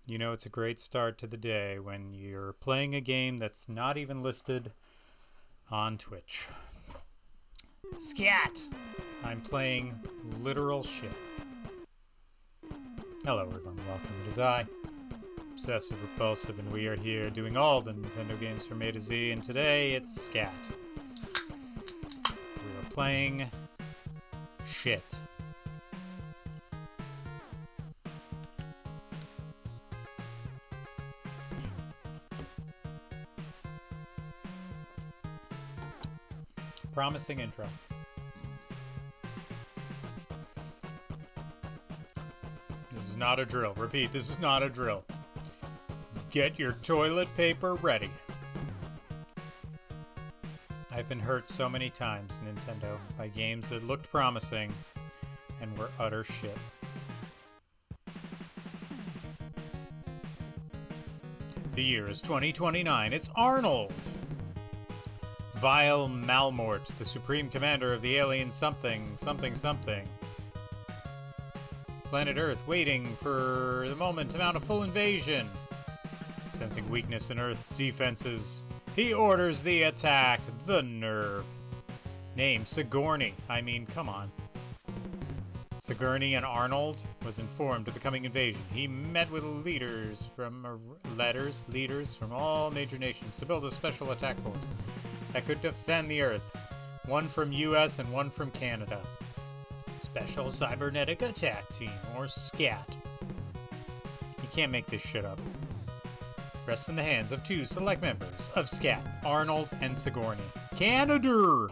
You know, it's a great start to the day when you're playing a game that's not even listed on Twitch. S.C.A.T. I'm playing literal shit. Hello everyone, welcome. It is I, Obsessive Repulsive, and we are here doing all the Nintendo games from A to Z, and today it's S.C.A.T. We are playing shit. Promising intro. This is not a drill. Repeat, this is not a drill. Get your toilet paper ready. I've been hurt so many times, Nintendo, by games that looked promising and were utter shit. The year is 2029. It's Arnold! Vile Malmort, the supreme commander of the alien something. Planet Earth waiting for the moment to mount a full invasion. Sensing weakness in Earth's defenses, he orders the attack. The nerve. Name, Sigourney. I mean, come on. Sigourney and Arnold was informed of the coming invasion. He met with leaders from all major nations to build a special attack force that could defend the Earth. One from US and one from Canada. Special Cybernetic Attack Team, or S.C.A.T. You can't make this shit up. Rests in the hands of two select members of S.C.A.T, Arnold and Sigourney. Canada!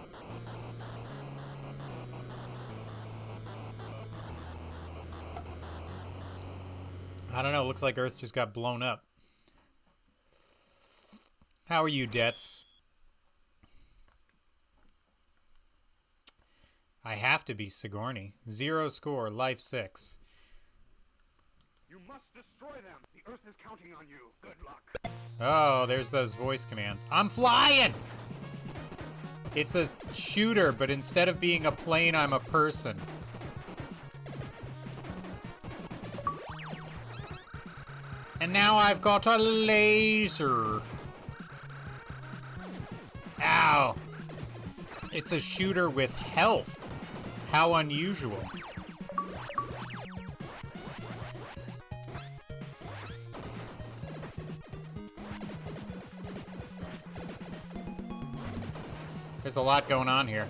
I don't know, looks like Earth just got blown up. How are you, Debts? I have to be Sigourney. 0 score, life 6. You must destroy them. The Earth is counting on you. Good luck. Oh, there's those voice commands. I'm flying! It's a shooter, but instead of being a plane, I'm a person. And now I've got a laser. Ow. It's a shooter with health. How unusual. There's a lot going on here.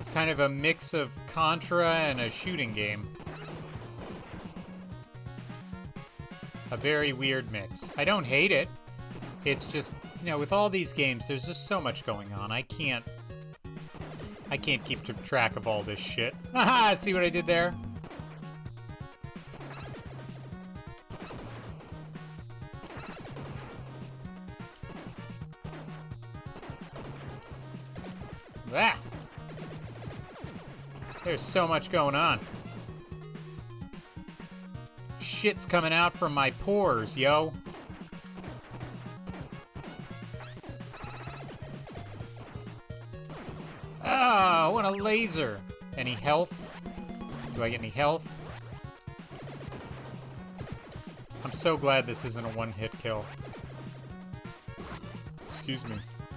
It's kind of a mix of Contra and a shooting game. A very weird mix. I don't hate it. It's just, you know, with all these games, there's just so much going on. I can't keep track of all this shit. Haha, see what I did there? Ah! There's so much going on. Shit's coming out from my pores, yo. Ah, I want a laser. Any health? Do I get any health? I'm so glad this isn't a one-hit kill. Excuse me.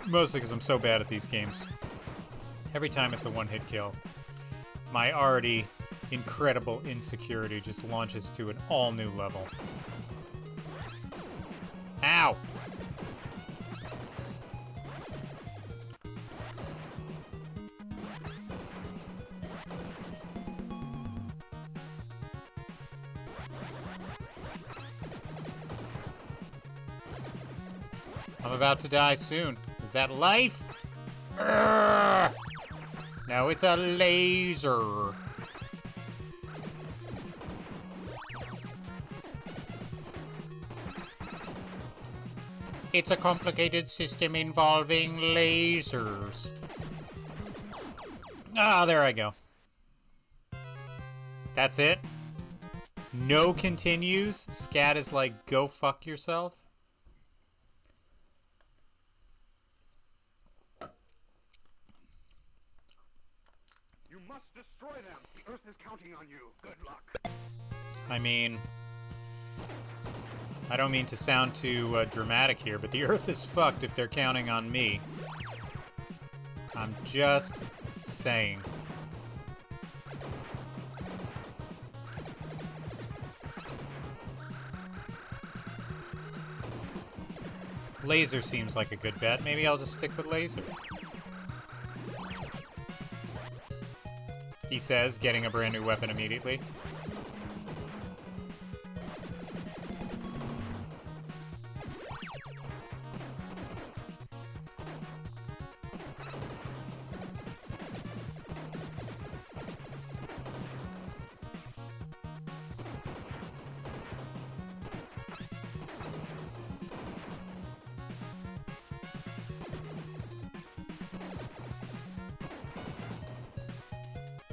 Mostly because I'm so bad at these games. Every time it's a one-hit kill, my already incredible insecurity just launches to an all-new level. Ow! I'm about to die soon. Is that life? Urgh! No, it's a laser. It's a complicated system involving lasers. Ah, there I go. That's it? No continues? Scat is like, go fuck yourself? must destroy them. The Earth is counting on you. Good luck. I mean, I don't mean to sound too dramatic here, but the Earth is fucked if they're counting on me. I'm just saying. Laser seems like a good bet. Maybe I'll just stick with laser. He says, getting a brand new weapon immediately.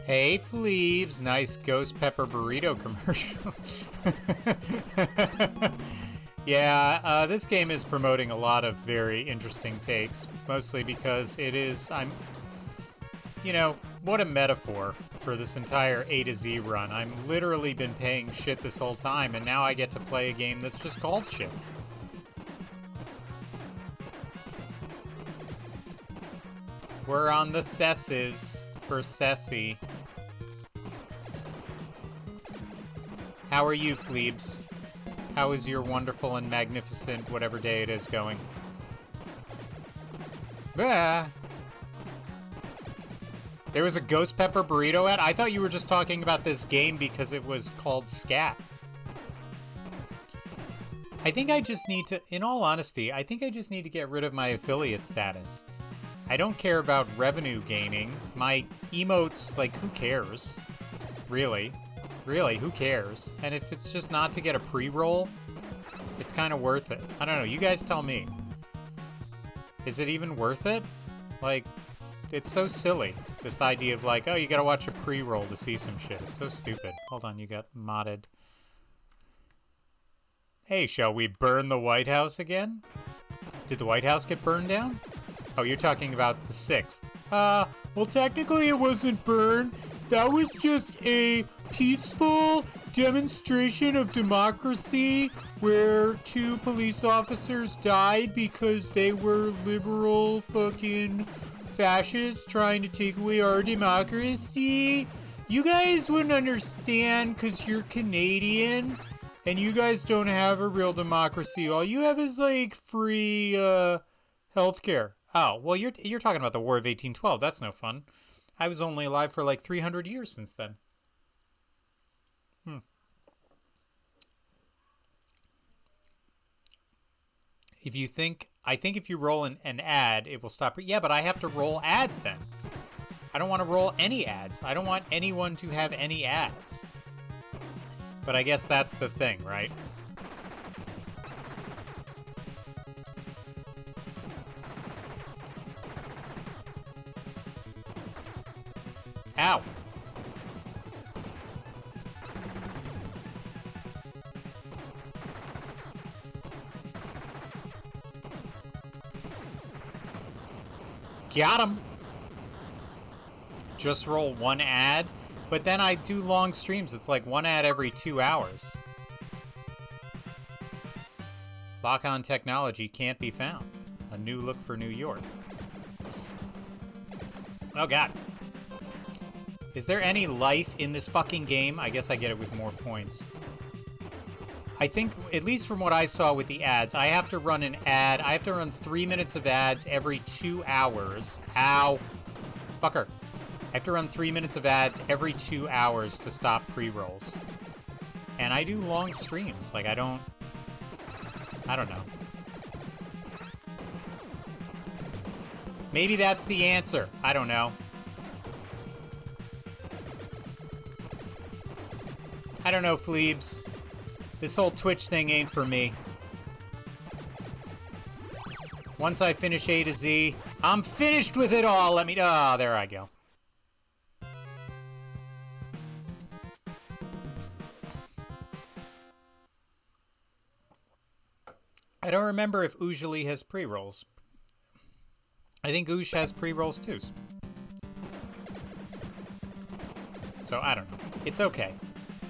Hey, Fleebs. Nice ghost pepper burrito commercial. Yeah, this game is promoting a lot of very interesting takes, mostly because it is, you know, what a metaphor for this entire A to Z run. I've literally been paying shit this whole time, and now I get to play a game that's just called shit. We're on the Sesses for Sessie. How are you, Fleebs? How is your wonderful and magnificent whatever day it is going? Bah. There was a ghost pepper burrito ad? I thought you were just talking about this game because it was called S.C.A.T. I think I just need to, in all honesty, I think I just need to get rid of my affiliate status. I don't care about revenue gaining. My emotes, like, who cares? Really? Really, who cares? And if it's just not to get a pre-roll, it's kind of worth it. I don't know, you guys tell me. Is it even worth it? Like, it's so silly. This idea of like, oh, you gotta watch a pre-roll to see some shit. It's so stupid. Hold on, you got modded. Hey, shall we burn the White House again? Did the White House get burned down? Oh, you're talking about the 6th. Well, technically it wasn't burned. That was just a peaceful demonstration of democracy where 2 police officers died because they were liberal fucking fascists trying to take away our democracy. You guys wouldn't understand because you're Canadian and you guys don't have a real democracy. All you have is like free healthcare. Oh, well, you're talking about the War of 1812. That's no fun. I was only alive for like 300 years since then. If you think, I think if you roll an ad, it will stop. Yeah, but I have to roll ads then. I don't want to roll any ads. I don't want anyone to have any ads. But I guess that's the thing, right? Ow. Got him. Just roll 1 ad, but then I do long streams. It's like 1 ad every 2 hours. Lock-on technology can't be found. A new look for New York. Oh, God. Is there any life in this fucking game? I guess I get it with more points. I think, at least from what I saw with the ads, I have to run an ad. I have to run 3 minutes of ads every 2 hours. Ow. Fucker. I have to run 3 minutes of ads every 2 hours to stop pre-rolls. And I do long streams. Like, I don't know. Maybe that's the answer. I don't know. I don't know, Fleebs. This whole Twitch thing ain't for me. Once I finish A to Z, I'm finished with it all. Let me... Oh, there I go. I don't remember if Usually has pre-rolls. I think Oosh has pre-rolls too. So I don't know. It's okay.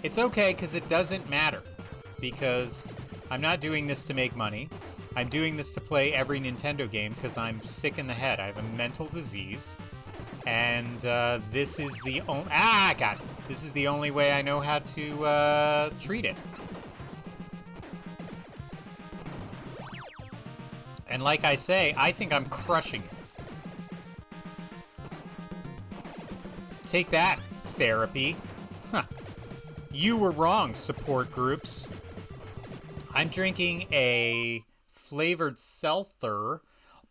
It's okay because it doesn't matter. Because I'm not doing this to make money. I'm doing this to play every Nintendo game because I'm sick in the head. I have a mental disease. And this is the only... Ah, God! This is the only way I know how to treat it. And like I say, I think I'm crushing it. Take that, therapy. Huh. You were wrong, support groups. I'm drinking a flavored seltzer,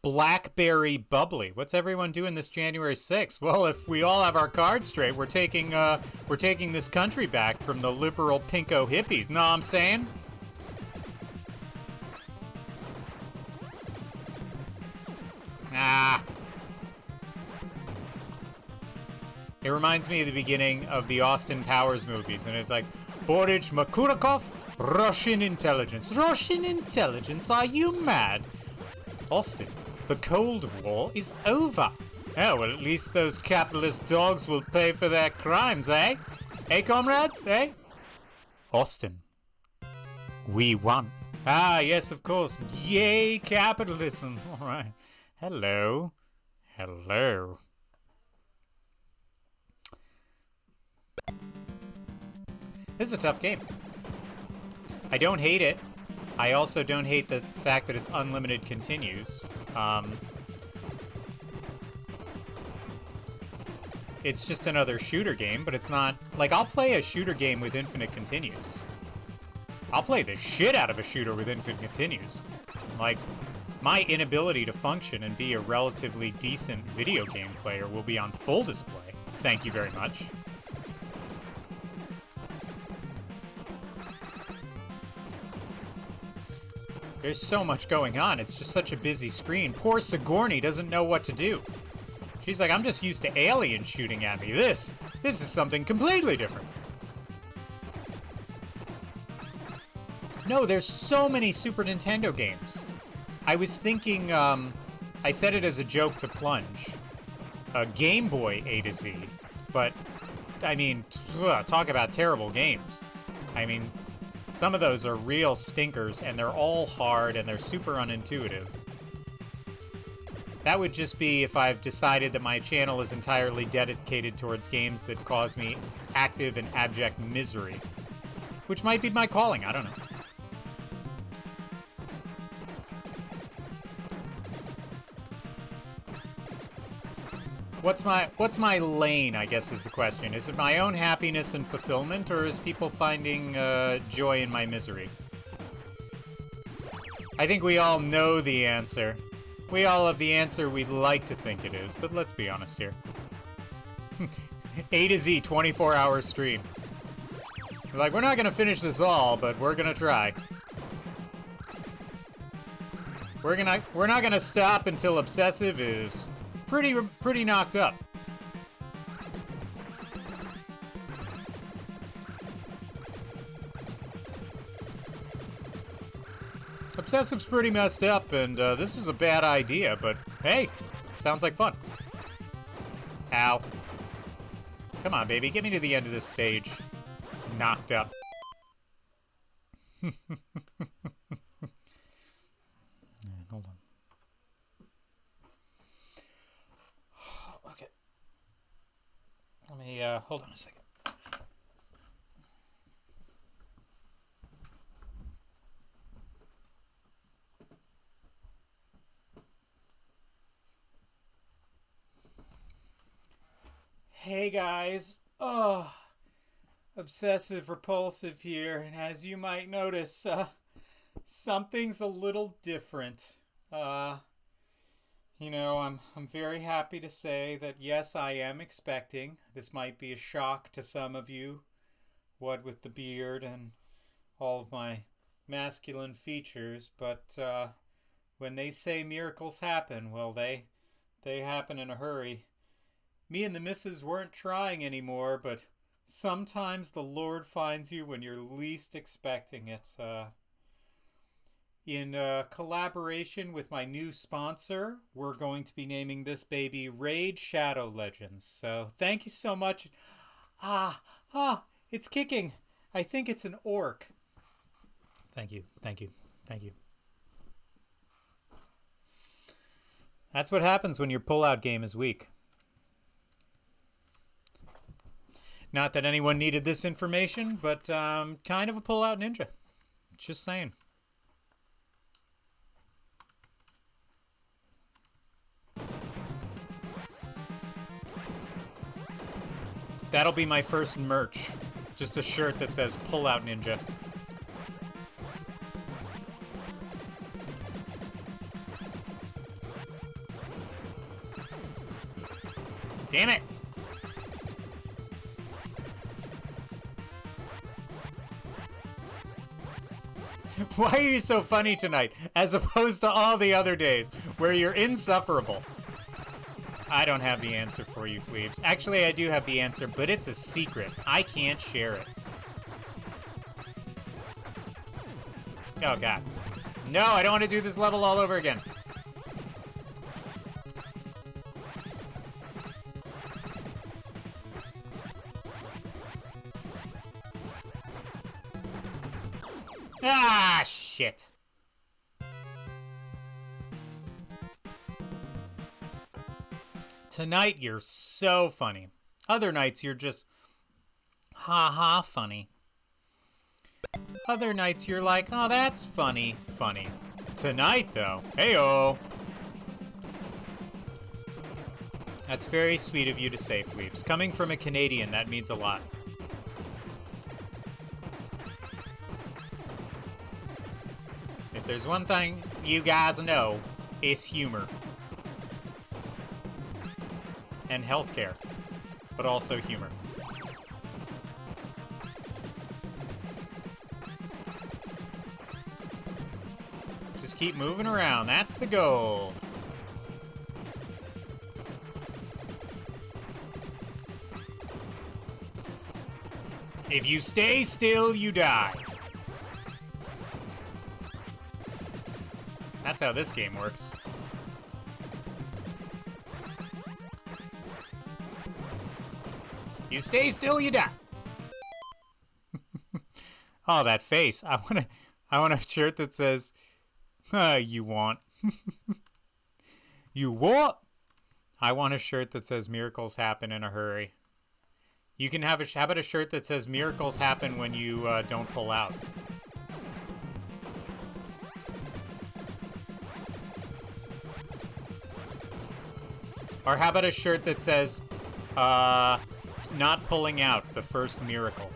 blackberry bubbly. What's everyone doing this January 6th? Well, if we all have our cards straight, we're taking this country back from the liberal pinko hippies. Know what I'm saying? Ah. It reminds me of the beginning of the Austin Powers movies, and it's like, Boris Makurakov, Russian intelligence. Russian intelligence? Are you mad? Austin, the Cold War is over. Oh, well, at least those capitalist dogs will pay for their crimes, eh? Eh, comrades, eh? Austin, we won. Ah, yes, of course. Yay, capitalism. All right. Hello. Hello. This is a tough game. I don't hate it. I also don't hate the fact that it's unlimited continues. It's just another shooter game, but it's not... Like, I'll play a shooter game with infinite continues. I'll play the shit out of a shooter with infinite continues. Like, my inability to function and be a relatively decent video game player will be on full display. Thank you very much. There's so much going on. It's just such a busy screen. Poor Sigourney doesn't know what to do. She's like, I'm just used to aliens shooting at me. This is something completely different. No, there's so many Super Nintendo games. I was thinking, I said it as a joke to Plunge. Game Boy A to Z. But, I mean, talk about terrible games. I mean, some of those are real stinkers, and they're all hard, and they're super unintuitive. That would just be if I've decided that my channel is entirely dedicated towards games that cause me active and abject misery. Which might be my calling, I don't know. What's my lane, I guess is the question. Is it my own happiness and fulfillment, or is people finding joy in my misery? I think we all know the answer. We all have the answer we'd like to think it is, but let's be honest here. A to Z 24-hour stream. We're like, we're not gonna finish this all, but we're gonna try. We're not gonna stop until Obsessive is pretty knocked up. Obsessive's pretty messed up, and this was a bad idea, but hey, sounds like fun. Ow. Come on, baby, get me to the end of this stage. Knocked up. Hold on. Okay. Let me, hold on a second. Hey guys, Obsessive Repulsive here, and as you might notice, something's a little different. You know, I'm very happy to say that yes, I am expecting. This might be a shock to some of you, what with the beard and all of my masculine features, but when they say miracles happen, well, they happen in a hurry. Me and the missus weren't trying anymore, but sometimes the Lord finds you when you're least expecting it. In collaboration with my new sponsor, we're going to be naming this baby Raid Shadow Legends. So thank you so much. It's kicking. I think it's an orc. Thank you, thank you, thank you. That's what happens when your pullout game is weak. Not that anyone needed this information, but kind of a pullout ninja. Just saying. That'll be my first merch. Just a shirt that says Pullout Ninja. Damn it! Why are you so funny tonight, as opposed to all the other days, where you're insufferable? I don't have the answer for you, Fleebs. Actually, I do have the answer, but it's a secret. I can't share it. Oh, God. No, I don't want to do this level all over again. Ah, shit. Tonight, you're so funny. Other nights, you're just ha-ha funny. Other nights, you're like, oh, that's funny, funny. Tonight, though, hey-oh. That's very sweet of you to say, Fleeps. Coming from a Canadian, that means a lot. If there's one thing you guys know, it's humor. And healthcare, but also humor. Just keep moving around, that's the goal. If you stay still, you die. That's how this game works. You stay still, you die. Oh, that face. I want a shirt that says, you want. You what? I want a shirt that says miracles happen in a hurry. You can have how about a shirt that says miracles happen when you don't pull out? Or how about a shirt that says, not pulling out, the first miracle.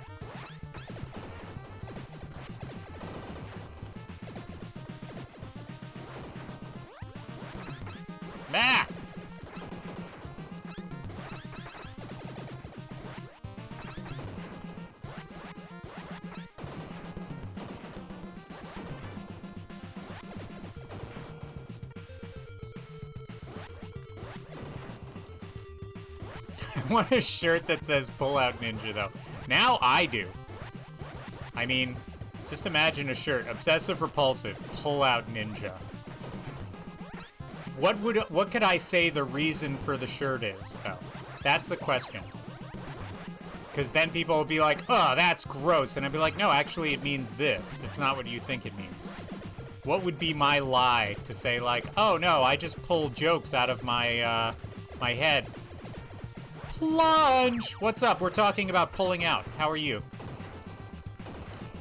Ah! I want a shirt that says Pull Out Ninja, though. Now I do. I mean, just imagine a shirt. Obsessive Repulsive, Pull Out Ninja. What could I say the reason for the shirt is, though? That's the question. Because then people will be like, oh, that's gross. And I'd be like, no, actually it means this. It's not what you think it means. What would be my lie to say, like, oh, no, I just pull jokes out of my, my head. Plunge! What's up? We're talking about pulling out. How are you?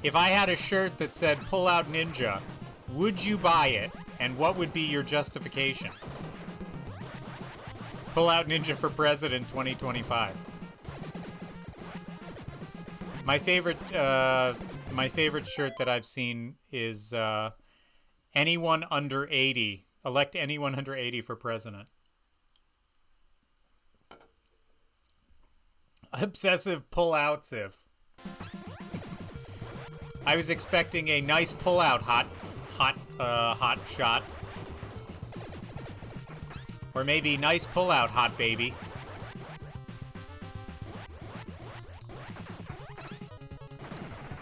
If I had a shirt that said Pull Out Ninja, would you buy it? And what would be your justification? Pull Out Ninja for President 2025. My favorite shirt that I've seen is anyone under 80. Elect anyone under 80 for president. Obsessive pull-outsive. I was expecting a nice pull-out hot shot. Or maybe nice pull-out hot baby.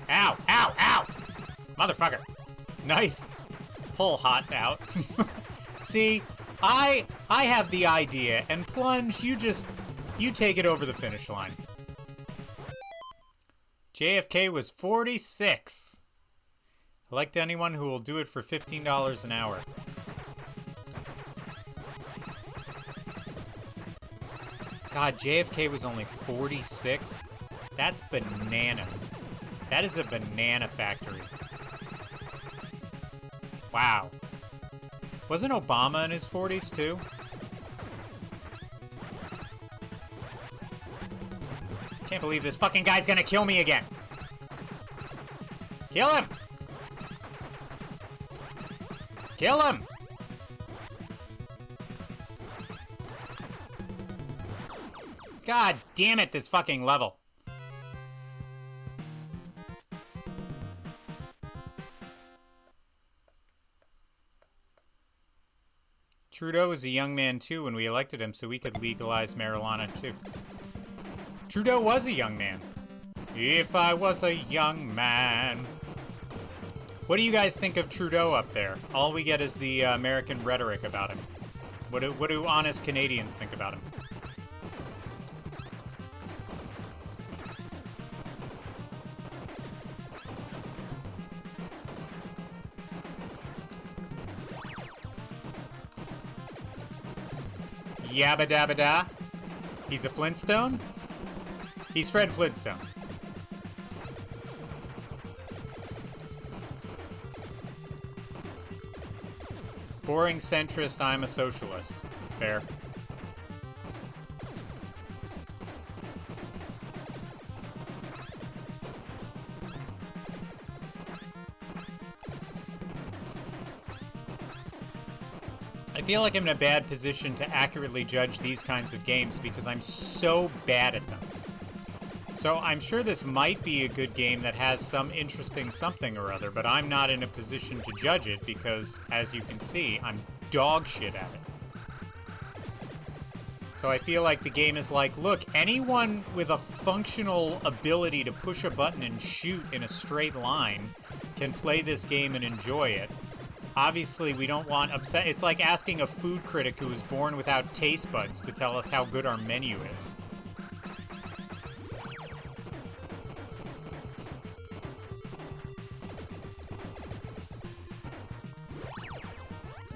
Ow, ow, ow! Motherfucker. Nice pull hot out. See, I have the idea, and Plunge, you take it over the finish line. JFK was 46. Elect anyone who will do it for $15 an hour. God, JFK was only 46? That's bananas. That is a banana factory. Wow. Wasn't Obama in his 40s too? Can't believe this fucking guy's gonna kill me again. Kill him! Kill him! God damn it, this fucking level. Trudeau was a young man too when we elected him, so we could legalize marijuana too. Trudeau was a young man. If I was a young man. What do you guys think of Trudeau up there? All we get is the American rhetoric about him. What do honest Canadians think about him? Yabba dabba da. He's a Flintstone? He's Fred Flintstone. Boring centrist, I'm a socialist. Fair. I feel like I'm in a bad position to accurately judge these kinds of games because I'm so bad at them. So I'm sure this might be a good game that has some interesting something or other, but I'm not in a position to judge it because, as you can see, I'm dog shit at it. So I feel like the game is like, look, anyone with a functional ability to push a button and shoot in a straight line can play this game and enjoy it. Obviously, we don't want upset. It's like asking a food critic who was born without taste buds to tell us how good our menu is.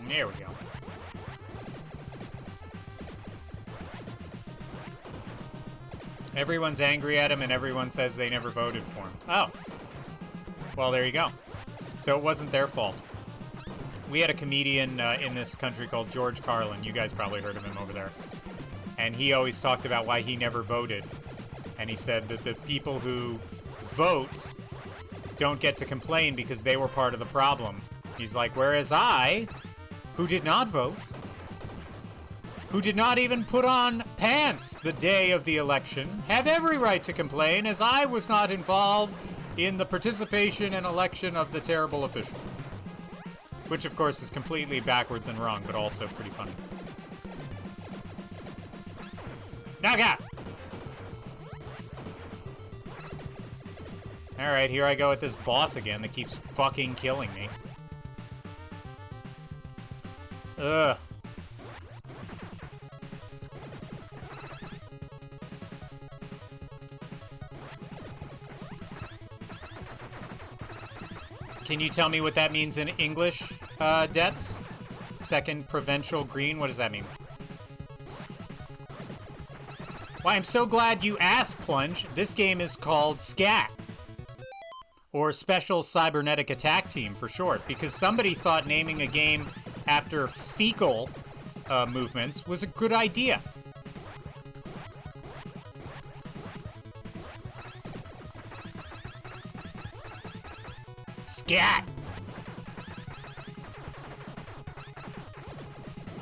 There we go. Everyone's angry at him and everyone says they never voted for him. Oh. Well, there you go. So it wasn't their fault. We had a comedian in this country called George Carlin. You guys probably heard of him over there. And he always talked about why he never voted. And he said that the people who vote don't get to complain because they were part of the problem. He's like, whereas I, who did not vote, who did not even put on pants the day of the election, have every right to complain as I was not involved in the participation and election of the terrible official. Which, of course, is completely backwards and wrong, but also pretty funny. Knockout! Alright, here I go with this boss again that keeps fucking killing me. Ugh. Can you tell me what that means in English, Debts? Second provincial green, what does that mean? Why, I'm so glad you asked, Plunge. This game is called S.C.A.T. Or Special Cybernetic Attack Team for short, because somebody thought naming a game after fecal movements was a good idea. S.C.A.T.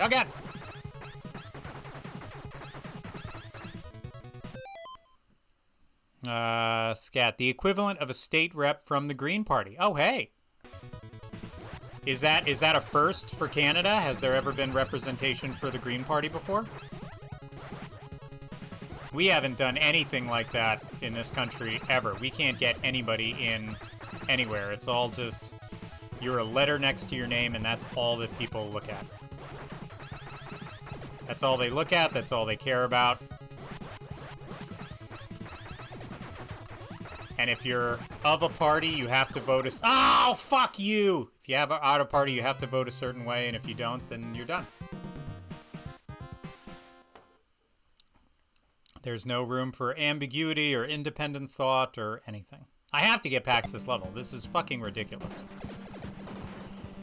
Oh god. S.C.A.T. The equivalent of a state rep from the Green Party. Oh, hey. Is that a first for Canada? Has there ever been representation for the Green Party before? We haven't done anything like that in this country ever. We can't get anybody in anywhere. It's all just, you're a letter next to your name, and that's all that people look at. That's all they look at. That's all they care about. And if you're of a party, you have to vote oh, fuck you! If you have out a party, you have to vote a certain way, and if you don't, then you're done. There's no room for ambiguity or independent thought or anything. I have to get past this level. This is fucking ridiculous.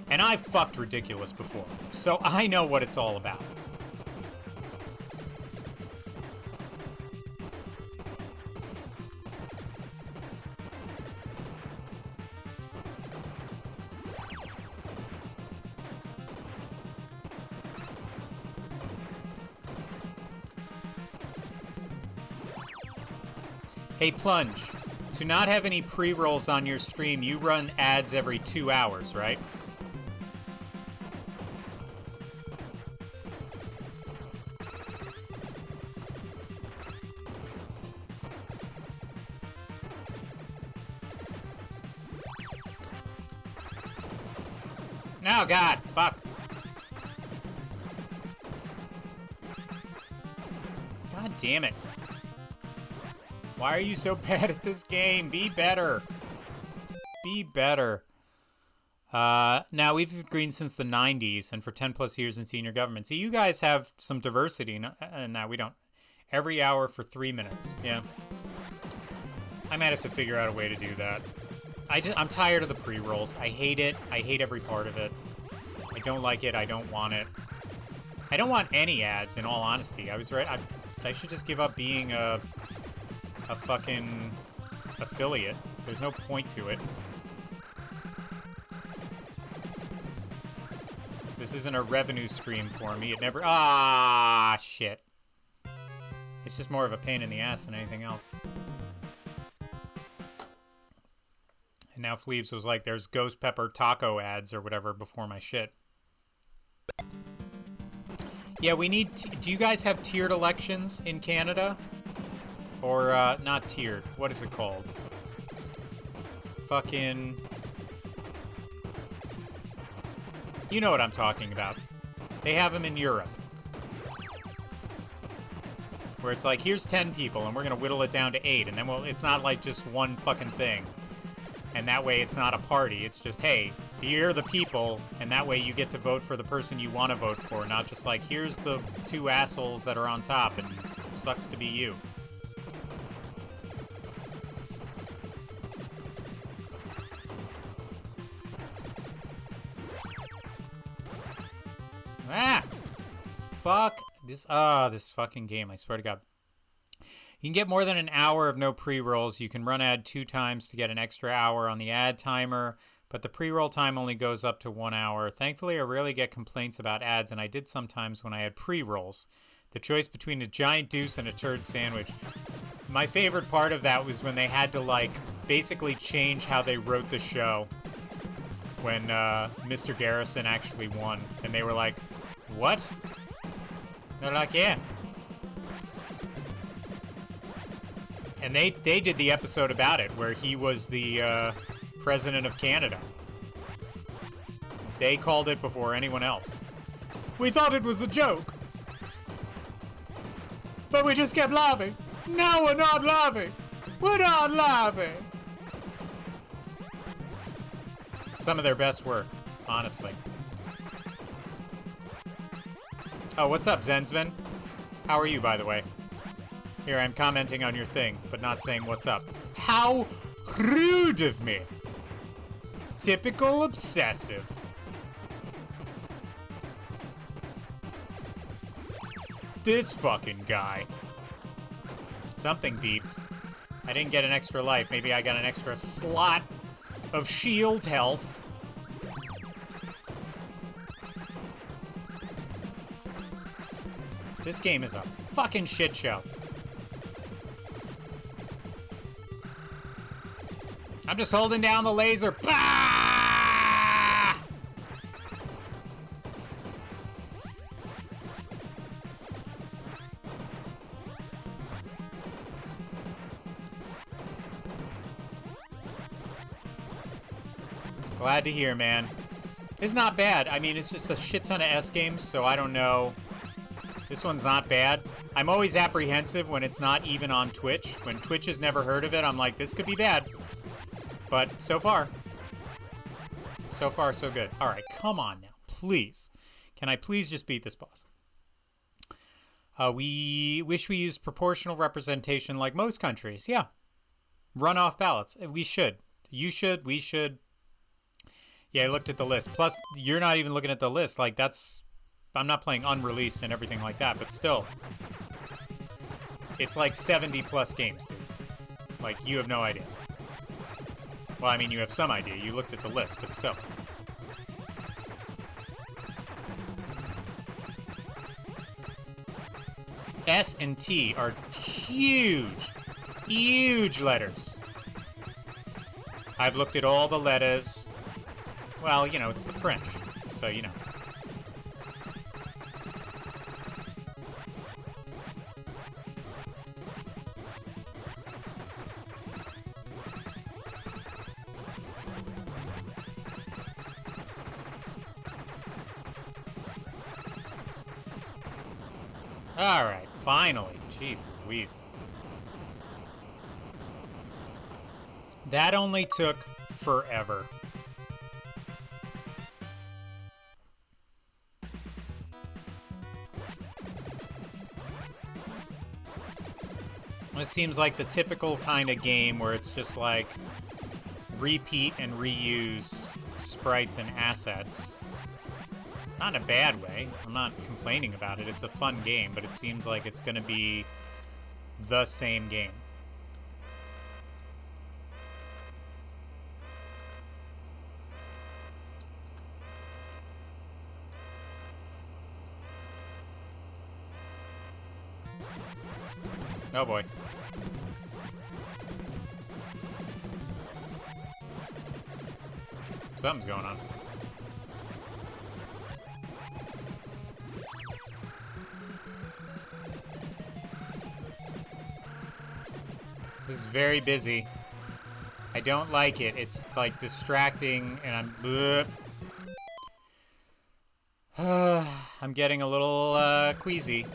And I've fucked ridiculous before, so I know what it's all about. Hey, Plunge, to not have any pre-rolls on your stream, you run ads every 2 hours, right? Oh, God, fuck. God damn it. Why are you so bad at this game? Be better. Be better. Now, we've been green since the 90s and for 10 plus years in senior government. So you guys have some diversity, and now we don't. Every hour for 3 minutes. Yeah. I might have to figure out a way to do that. I'm tired of the pre-rolls. I hate it. I hate every part of it. I don't like it. I don't want it. I don't want any ads, in all honesty. I was right. I should just give up being a fucking affiliate. There's no point to it. This isn't a revenue stream for me. It never... Ah, shit. It's just more of a pain in the ass than anything else. And now Fleebs was like, there's Ghost Pepper taco ads or whatever before my shit. Yeah, we need... Do you guys have tiered elections in Canada? Or, not tiered. What is it called? Fucking... You know what I'm talking about. They have them in Europe. Where it's like, here's 10 people, and we're gonna whittle it down to 8, and then it's not like just one fucking thing. And that way it's not a party, it's just, hey, here are the people, and that way you get to vote for the person you want to vote for, not just like, here's the 2 assholes that are on top, and sucks to be you. Ah! Fuck this. This fucking game, I swear to God. You can get more than an hour of no pre-rolls. You can run ad 2 times to get an extra hour on the ad timer, but the pre-roll time only goes up to 1 hour. Thankfully, I rarely get complaints about ads, and I did sometimes when I had pre-rolls. The choice between a giant deuce and a turd sandwich. My favorite part of that was when they had to, like, basically change how they wrote the show when Mr. Garrison actually won. And they were like, what? They're like, yeah. And they did the episode about it, where he was the president of Canada. They called it before anyone else. We thought it was a joke. But we just kept laughing. No, we're not laughing. We're not laughing. Some of their best work, honestly. Oh, what's up, Zensman? How are you, by the way? Here, I'm commenting on your thing, but not saying what's up. How rude of me! Typical obsessive. This fucking guy. Something beeped. I didn't get an extra life. Maybe I got an extra slot of shield health. This game is a fucking shit show. I'm just holding down the laser. Bah! Glad to hear, man. It's not bad. I mean, it's just a shit ton of S games, so I don't know. This one's not bad. I'm always apprehensive when it's not even on Twitch. When Twitch has never heard of it, I'm like, this could be bad. But so far so good. All right, come on now, please. Can I please just beat this boss? We wish we used proportional representation like most countries. Yeah. Runoff ballots. We should. You should. We should. Yeah, I looked at the list. Plus, you're not even looking at the list. Like, that's... I'm not playing unreleased and everything like that, but still. It's like 70 plus games, dude. Like, you have no idea. Well, I mean, you have some idea. You looked at the list, but still. S and T are huge, huge letters. I've looked at all the letters. Well, you know, it's the French, so you know. All right, finally. Jeez Louise. That only took forever. This seems like the typical kind of game where it's just like repeat and reuse sprites and assets. Not in a bad way. I'm not complaining about it. It's a fun game, but it seems like it's going to be the same game. Oh boy. Something's going on. This is very busy. I don't like it. It's like distracting and I'm getting a little queasy.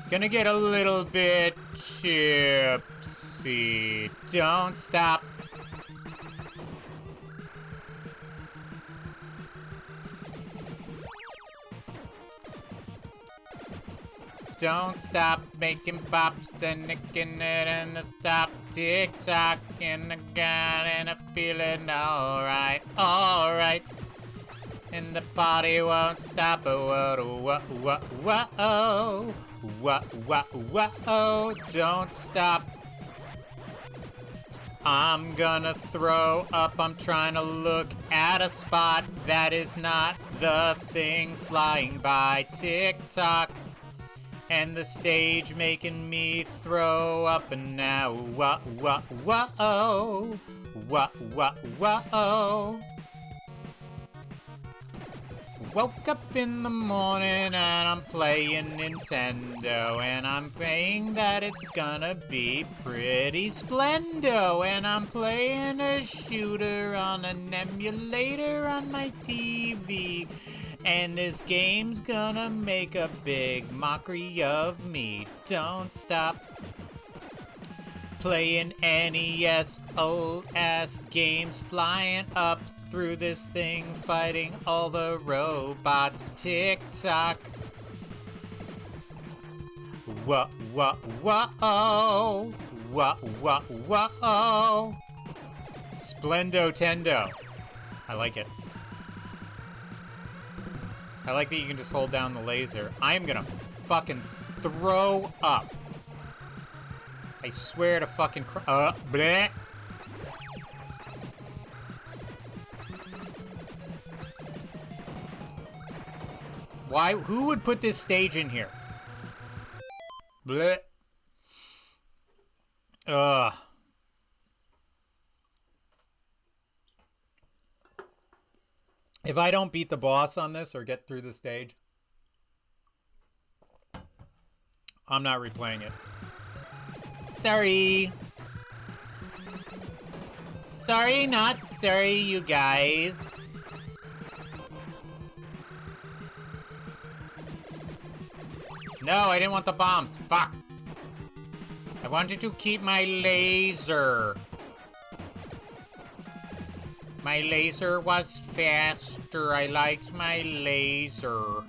Gonna get a little bit tipsy. Don't stop. Don't stop making pops and nicking it and stop tick-tock in the gun and I'm feeling alright, alright. And the party won't stop. Whoa, whoa, whoa, whoa, don't stop. I'm gonna throw up. I'm trying to look at a spot that is not the thing flying by. Tick-tock. And the stage making me throw up and now whoa, whoa, whoa, whoa, whoa, whoa. Woke up in the morning and I'm playing Nintendo and I'm praying that it's gonna be pretty splendo and I'm playing a shooter on an emulator on my TV and this game's gonna make a big mockery of me. Don't stop playing NES old ass games, flying up through this thing, fighting all the robots. Tick-tock. Whoa, whoa, whoa. Whoa, whoa, whoa. Splendo Tendo. I like it. I like that you can just hold down the laser. I am gonna fucking throw up. I swear to fucking bleh. Why? Who would put this stage in here? Bleh. Ugh. If I don't beat the boss on this or get through the stage, I'm not replaying it. Sorry. Sorry, not sorry, you guys. No, I didn't want the bombs. Fuck. I wanted to keep my laser. My laser was faster. I liked my laser.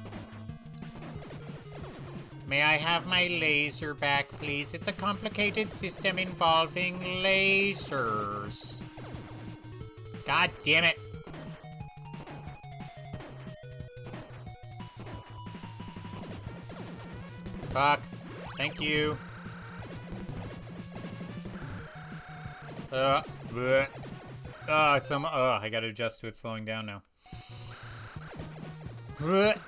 May I have my laser back, please? It's a complicated system involving lasers. God damn it. Fuck. Thank you. Bleh. Oh, it's I gotta adjust to it slowing down now. Bleh.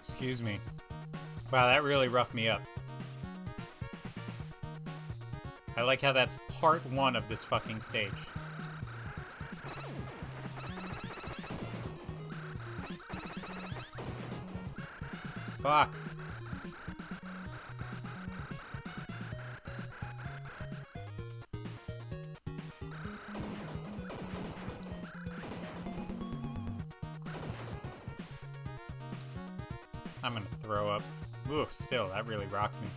Excuse me. Wow, that really roughed me up. I like how that's part one of this fucking stage. Fuck. I'm gonna throw up. Oof, still, that really rocked me.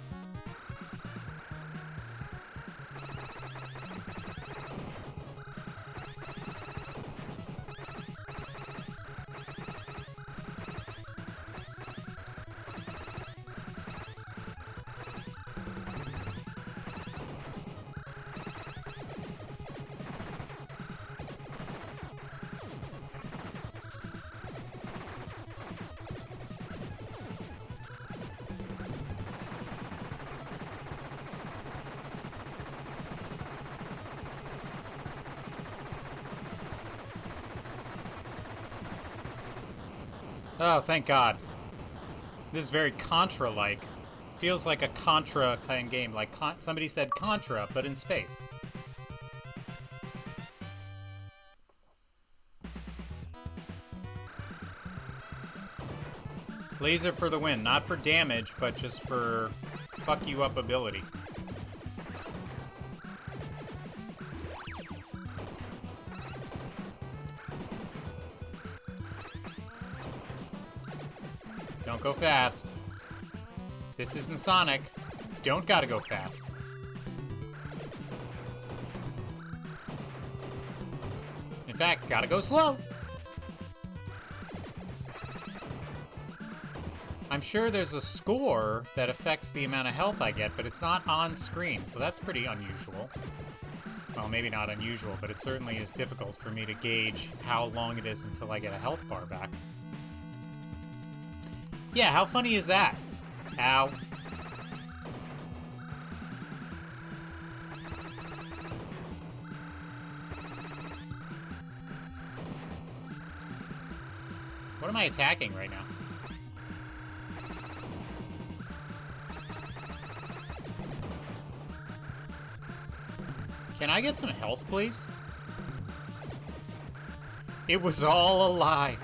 Oh, thank God. This is very Contra-like. Feels like a Contra kind of game. Like somebody said Contra, but in space. Laser for the win. Not for damage, but just for fuck you up ability. Don't go fast. This isn't Sonic. Don't gotta go fast. In fact, gotta go slow. I'm sure there's a score that affects the amount of health I get, but it's not on screen, so that's pretty unusual. Well, maybe not unusual, but it certainly is difficult for me to gauge how long it is until I get a health bar back. Yeah, how funny is that? Ow. What am I attacking right now? Can I get some health, please? It was all a lie.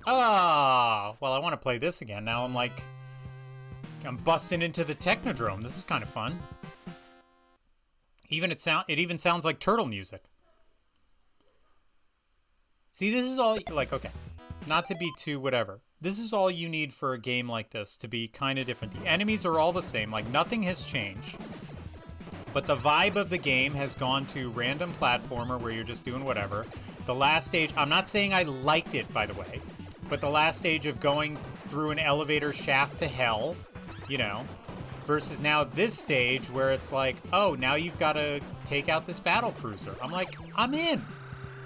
Ah, well, I want to play this again. Now I'm busting into the Technodrome. This is kind of fun. It even sounds like turtle music. See, this is all, like, okay, not to be too whatever. This is all you need for a game like this to be kind of different. The enemies are all the same, like nothing has changed. But the vibe of the game has gone to random platformer where you're just doing whatever. The last stage, I'm not saying I liked it, by the way. But the last stage of going through an elevator shaft to hell, you know, versus now this stage where it's like, oh, now you've got to take out this battle cruiser. I'm like, I'm in.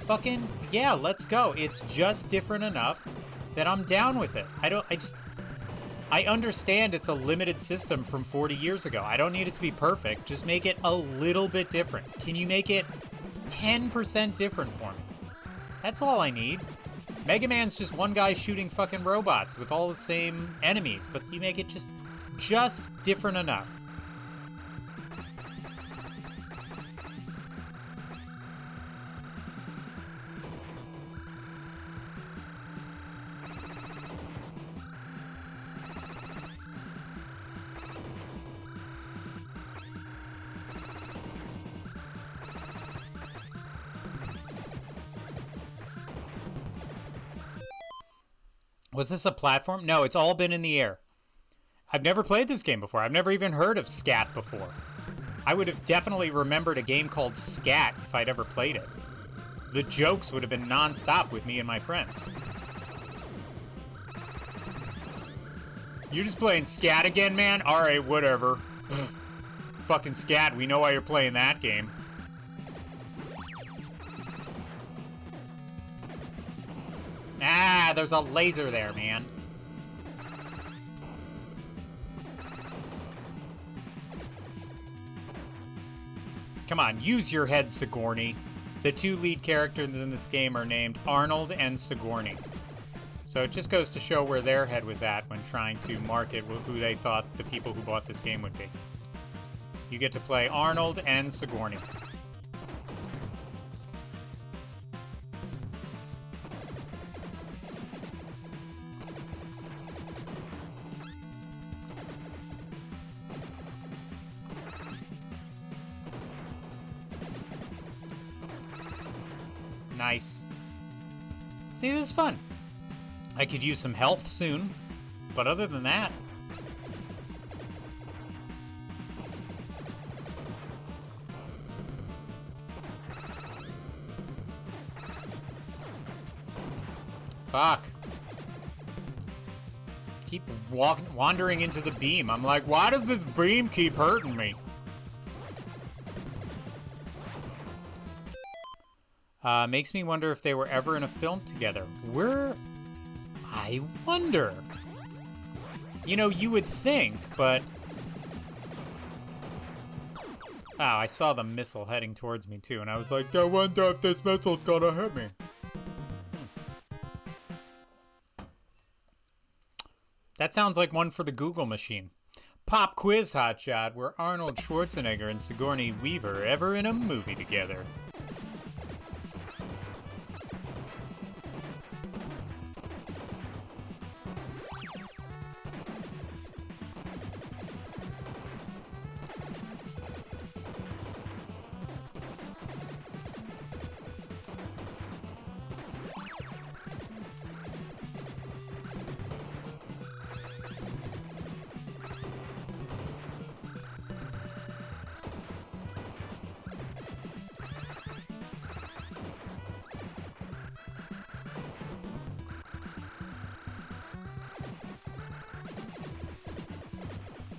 Fucking, yeah, let's go. It's just different enough that I'm down with it. I understand it's a limited system from 40 years ago. I don't need it to be perfect. Just make it a little bit different. Can you make it 10% different for me? That's all I need. Mega Man's just one guy shooting fucking robots with all the same enemies, but you make it just different enough. Was this a platform? No, it's all been in the air. I've never played this game before. I've never even heard of S.C.A.T before. I would have definitely remembered a game called S.C.A.T if I'd ever played it. The jokes would have been non-stop with me and my friends. You're just playing S.C.A.T again, man? Alright, whatever. Fucking S.C.A.T, we know why you're playing that game. Ah, there's a laser there, man. Come on, use your head, Sigourney. The two lead characters in this game are named Arnold and Sigourney. So it just goes to show where their head was at when trying to market who they thought the people who bought this game would be. You get to play Arnold and Sigourney. Nice. See, this is fun. I could use some health soon, but other than that... Fuck. Keep wandering into the beam. I'm like, why does this beam keep hurting me? Makes me wonder if they were ever in a film together. I wonder. You know, you would think, but... Oh, I saw the missile heading towards me, too, and I was like, I wonder if this missile's gonna hit me. That sounds like one for the Google machine. Pop quiz, hotshot. Were Arnold Schwarzenegger and Sigourney Weaver ever in a movie together?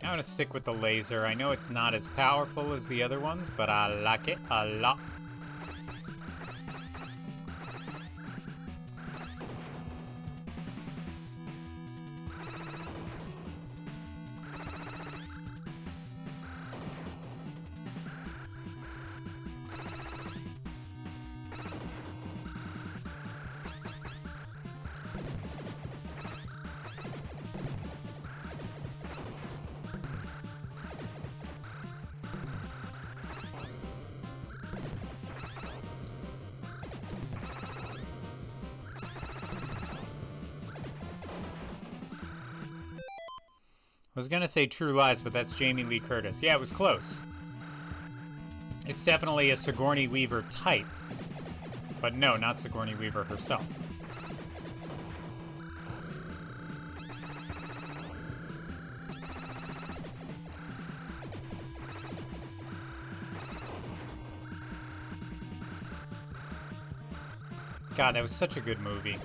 I'm gonna stick with the laser. I know it's not as powerful as the other ones, but I like it a lot. I was gonna say True Lies, but that's Jamie Lee Curtis. Yeah, it was close. It's definitely a Sigourney Weaver type. But no, not Sigourney Weaver herself. God, that was such a good movie.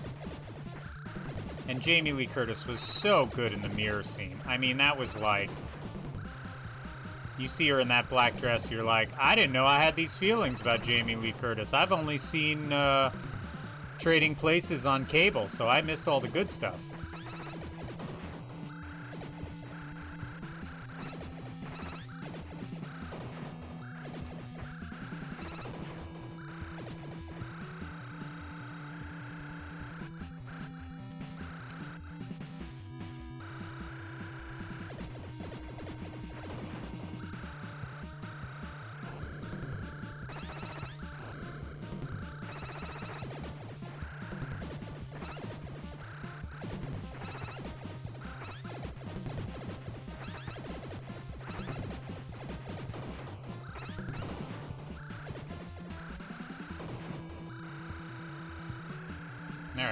And Jamie Lee Curtis was so good in the mirror scene. I mean, that was like... You see her in that black dress, you're like, I didn't know I had these feelings about Jamie Lee Curtis. I've only seen Trading Places on cable, so I missed all the good stuff.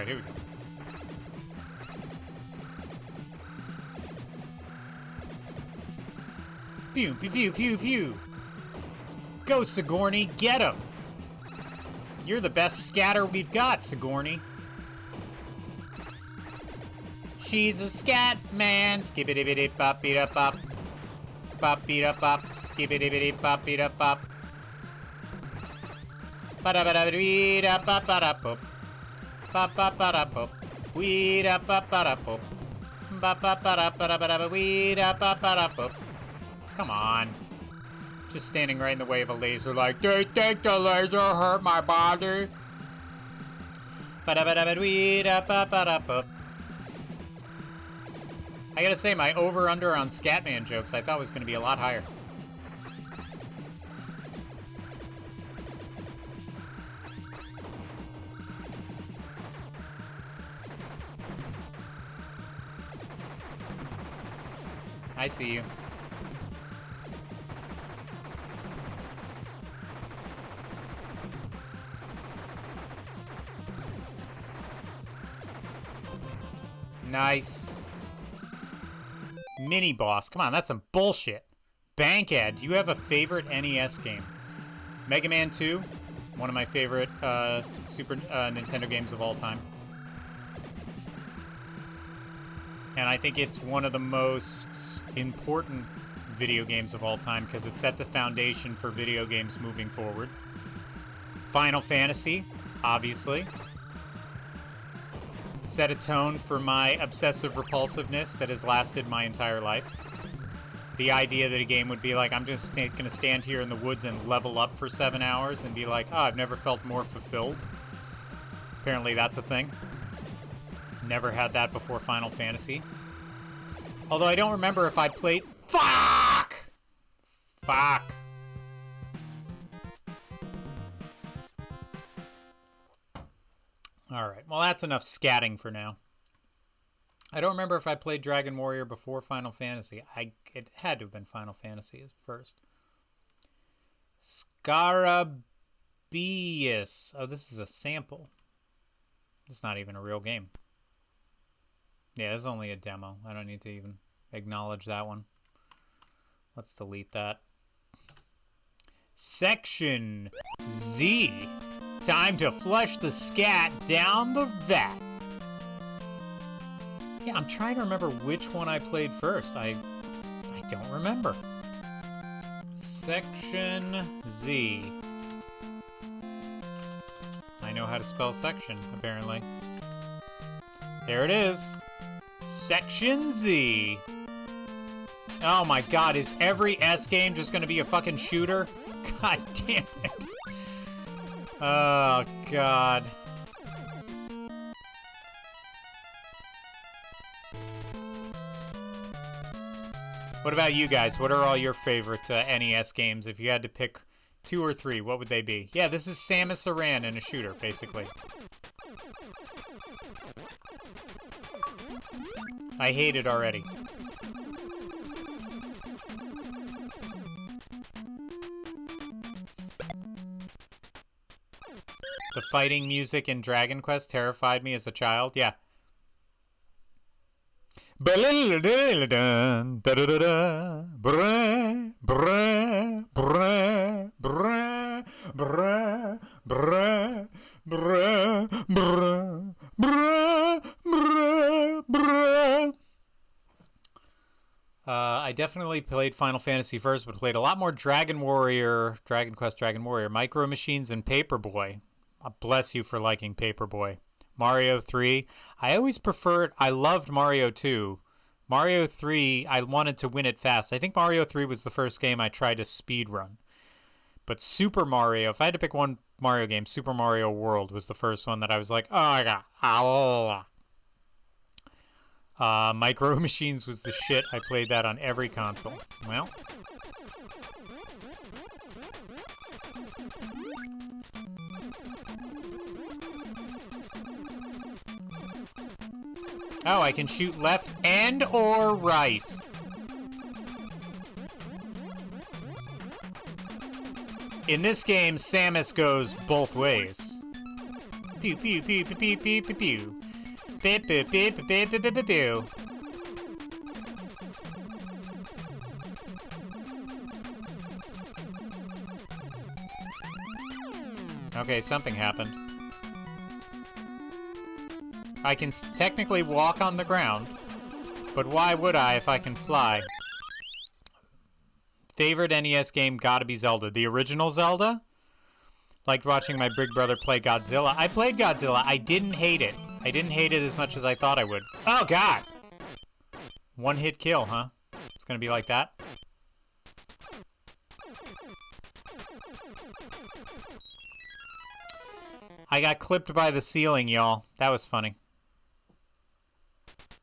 Alright, here we go. Pew, pew, pew, pew, pew. Go, Sigourney, get him. You're the best scatter we've got, Sigourney. She's a scat man. Skibbity bop beat up bop. Bop beat up bop. Skibbity bop beat up bop. Ba-da ba da beat up bop ba da pop. Bop bop ba da pop. Weed up bop ba da pop. Bop bop ba da ba da ba da weed up bop ba da pop. Come on. Just standing right in the way of a laser like, do you think the laser hurt my body? Ba-da-ba-da-ba-dee-da-ba-ba-da-ba. I gotta say, my over-under on Scatman jokes I thought was gonna be a lot higher. I see you. Nice. Mini boss. Come on, that's some bullshit. Bankhead, do you have a favorite NES game? Mega Man 2, one of my favorite Super Nintendo games of all time. And I think it's one of the most important video games of all time because it set the foundation for video games moving forward. Final Fantasy, obviously. Set a tone for my obsessive repulsiveness that has lasted my entire life. The idea that a game would be like, I'm just going to stand here in the woods and level up for 7 hours and be like, oh, I've never felt more fulfilled. Apparently that's a thing. Never had that before Final Fantasy. Although I don't remember if I played... Fuck! Fuck. Alright, well that's enough scatting for now. I don't remember if I played Dragon Warrior before Final Fantasy. It had to have been Final Fantasy first. Scarabeus. Oh, this is a sample. It's not even a real game. Yeah, it's only a demo. I don't need to even acknowledge that one. Let's delete that. Section Z. Time to flush the scat down the vat. Yeah, I'm trying to remember which one I played first. I don't remember. Section Z. I know how to spell section, apparently. There it is. Section Z. Oh my god, is every S game just gonna be a fucking shooter? God damn it. Oh god. What about you guys? What are all your favorite NES games? If you had to pick 2 or 3, what would they be? Yeah, this is Samus Aran in a shooter, basically. I hate it already. The fighting music in Dragon Quest terrified me as a child. Yeah. I definitely played Final Fantasy first, but played a lot more Dragon Quest, Dragon Warrior, Micro Machines, and Paperboy. Bless you for liking Paperboy. Mario 3. I always preferred... I loved Mario 2. Mario 3, I wanted to win it fast. I think Mario 3 was the first game I tried to speedrun. But Super Mario, if I had to pick one Mario game, Super Mario World was the first one that I was like, oh my god. Micro Machines was the shit. I played that on every console. Well... Oh, I can shoot left and or right. In this game, Samus goes both ways. Pew pew pew pew pew pew pew pew. Beep beep beep beep beep beep beep beep. Okay, something happened. I can technically walk on the ground, but why would I if I can fly? Favorite NES game gotta be Zelda. The original Zelda? Liked watching my big brother play Godzilla. I played Godzilla. I didn't hate it. I didn't hate it as much as I thought I would. Oh, God! One hit kill, huh? It's gonna be like that? I got clipped by the ceiling, y'all. That was funny.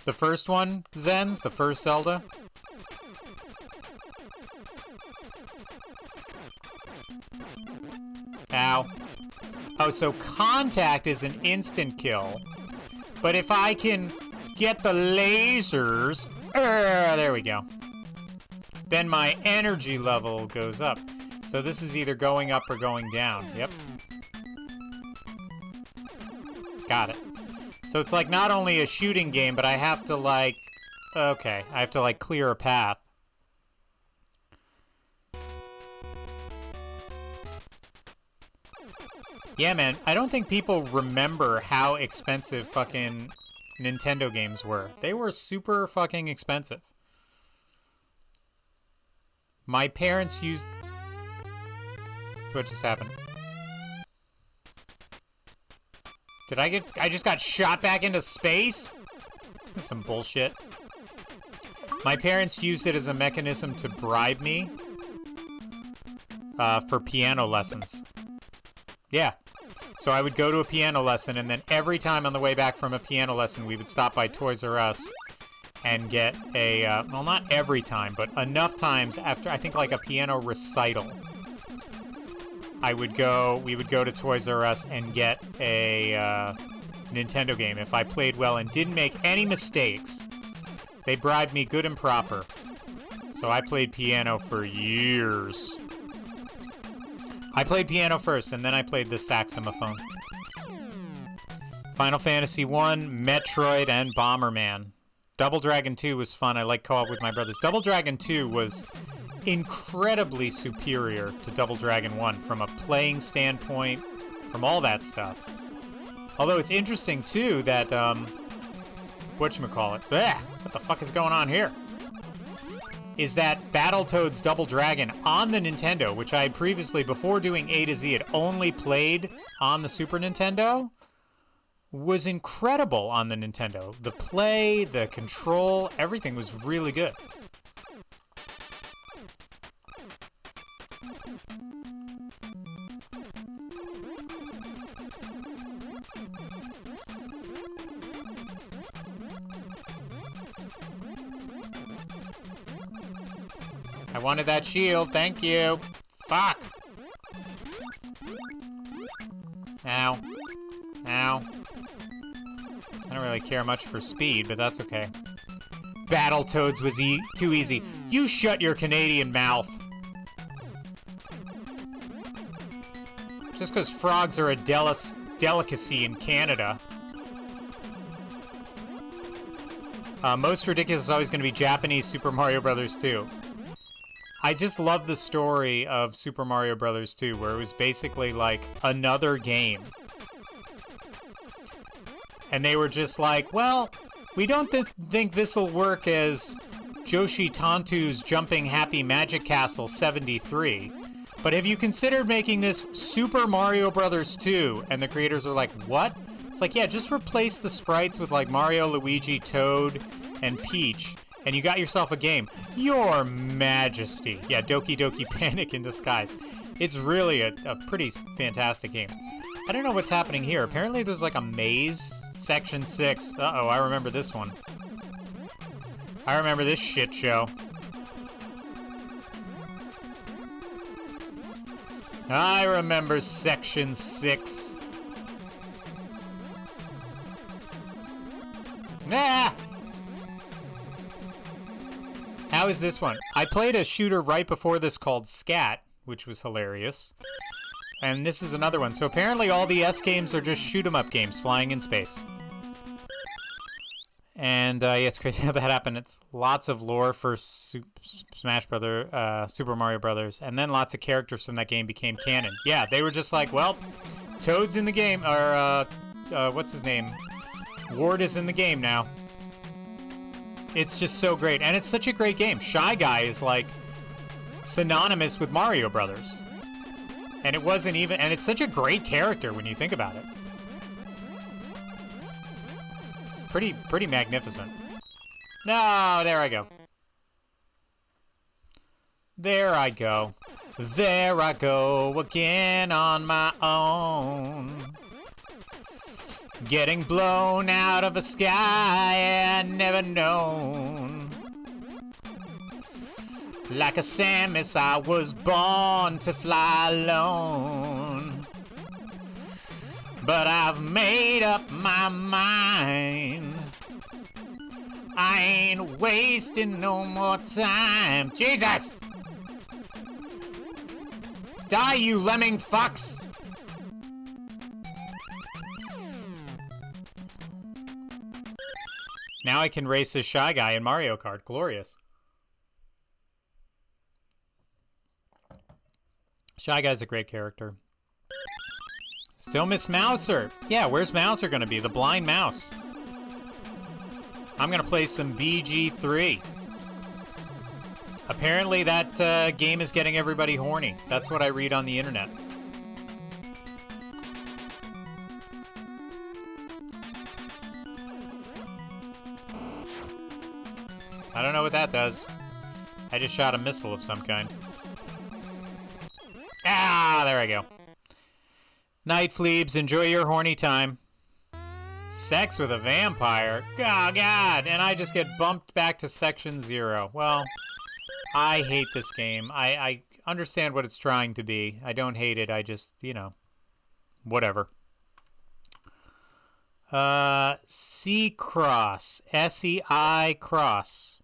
The first one, Zens, the first Zelda. Ow. Oh, so contact is an instant kill. But if I can get the lasers... there we go. Then my energy level goes up. So this is either going up or going down. Yep. Got it. So it's like not only a shooting game, but I have to like... Okay, I have to like clear a path. Yeah, man, I don't think people remember how expensive fucking Nintendo games were. They were super fucking expensive. My parents used... What just happened? Did I just got shot back into space? This is some bullshit. My parents used it as a mechanism to bribe me for piano lessons. Yeah. So I would go to a piano lesson, and then every time on the way back from a piano lesson, we would stop by Toys R Us and get a, well, not every time, but enough times after, I think, like a piano recital. We would go to Toys R Us and get a Nintendo game. If I played well and didn't make any mistakes, they bribed me good and proper. So I played piano for years. I played piano first, and then I played the saxophone. Final Fantasy 1, Metroid, and Bomberman. Double Dragon 2 was fun. I like co-op with my brothers. Double Dragon 2 was incredibly superior to Double Dragon 1 from a playing standpoint, from all that stuff. Although it's interesting, too, that, whatchamacallit? Blech, what the fuck is going on here? Is that Battletoads Double Dragon on the Nintendo, which I had previously, before doing A to Z, had only played on the Super Nintendo, was incredible on the Nintendo. The play, the control, everything was really good. I wanted that shield, thank you. Fuck. Ow. Ow. I don't really care much for speed, but that's okay. Battletoads was too easy. You shut your Canadian mouth. Just because frogs are a delicacy in Canada. Most ridiculous is always going to be Japanese Super Mario Brothers 2. I just love the story of Super Mario Brothers 2, where it was basically like another game. And they were just like, well, we don't think this'll work as Joshi Tantu's Jumping Happy Magic Castle 73. But have you considered making this Super Mario Brothers 2? And the creators are like, what? It's like, yeah, just replace the sprites with like Mario, Luigi, Toad, and Peach. And you got yourself a game. Your Majesty. Yeah, Doki Doki Panic in disguise. It's really a pretty fantastic game. I don't know what's happening here. Apparently there's like a maze. Section 6. Uh-oh, I remember this one. I remember this shit show. I remember Section 6. Nah! How is this one? I played a shooter right before this called S.C.A.T, which was hilarious. And this is another one. So apparently all the S games are just shoot-'em-up games flying in space. And yeah, it's crazy how that happened. It's lots of lore for Super Mario Brothers, and then lots of characters from that game became canon. Yeah, they were just like, well, Toad's in the game, or what's his name? Ward is in the game now. It's just so great, and it's such a great game. Shy Guy is like synonymous with Mario Brothers, and it wasn't even. And it's such a great character when you think about it. Pretty magnificent. No, there I go. There I go. There I go again on my own. Getting blown out of a sky I never known. Like a Samus, I was born to fly alone. But I've made up my mind. I ain't wasting no more time. Jesus! Die, you lemming fucks! Now I can race as Shy Guy in Mario Kart. Glorious. Shy Guy's a great character. Still miss Mouser. Yeah, where's Mouser gonna be? The blind mouse. I'm gonna play some BG3. Apparently that game is getting everybody horny. That's what I read on the internet. I don't know what that does. I just shot a missile of some kind. Ah, there I go. Night Fleebs, enjoy your horny time. Sex with a vampire? Oh, God. And I just get bumped back to section 0. Well, I hate this game. I understand what it's trying to be. I don't hate it. I just, you know, whatever. Seicross. S-E-I cross.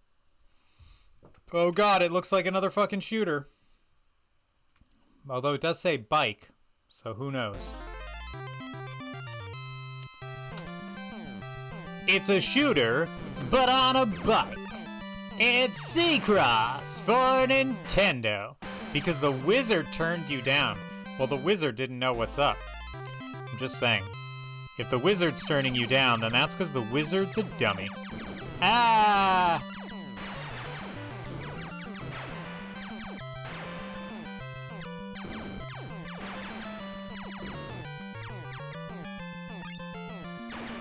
Oh, God, it looks like another fucking shooter. Although it does say bike. So who knows? It's a shooter, but on a bike. It's Seicross for Nintendo. Because the wizard turned you down. Well, the wizard didn't know what's up. I'm just saying. If the wizard's turning you down, then that's because the wizard's a dummy. Ah!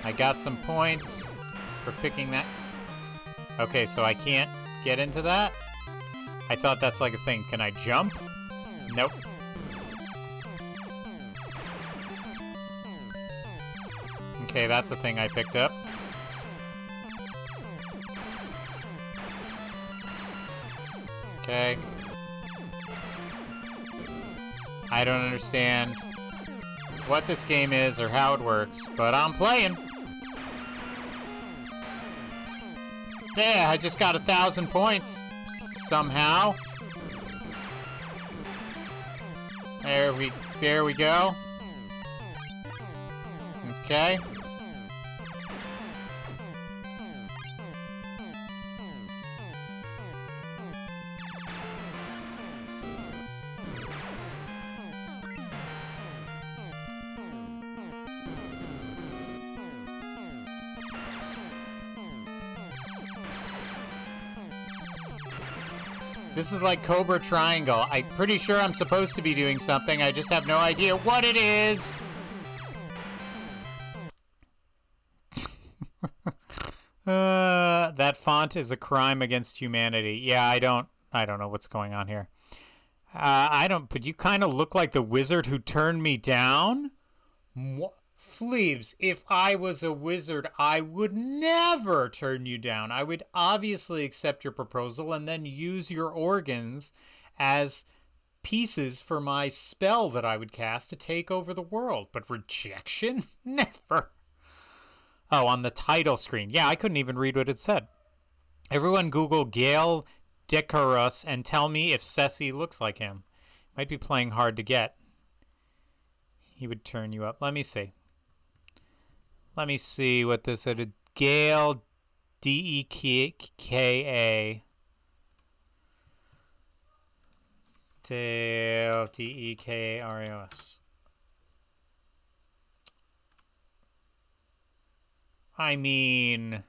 I got some points for picking that. Okay, so I can't get into that? I thought that's like a thing. Can I jump? Nope. Okay, that's a thing I picked up. Okay. I don't understand what this game is or how it works, but I'm playing. Yeah, I just got 1,000 points somehow. There we go. Okay. This is like Cobra Triangle. I'm pretty sure I'm supposed to be doing something. I just have no idea what it is. That font is a crime against humanity. Yeah, I don't know what's going on here. But you kind of look like the wizard who turned me down. Fleebs, if I was a wizard, I would never turn you down. I would obviously accept your proposal and then use your organs as pieces for my spell that I would cast to take over the world. But rejection? Never. Oh, on the title screen. Yeah, I couldn't even read what it said. Everyone Google Gale Decarus and tell me if Ceci looks like him. Might be playing hard to get. he would turn you up. Let me see. Let me see what this is. Gale, D-E-K-A. Dale, D-E-K-A-R-A-O-S. I mean,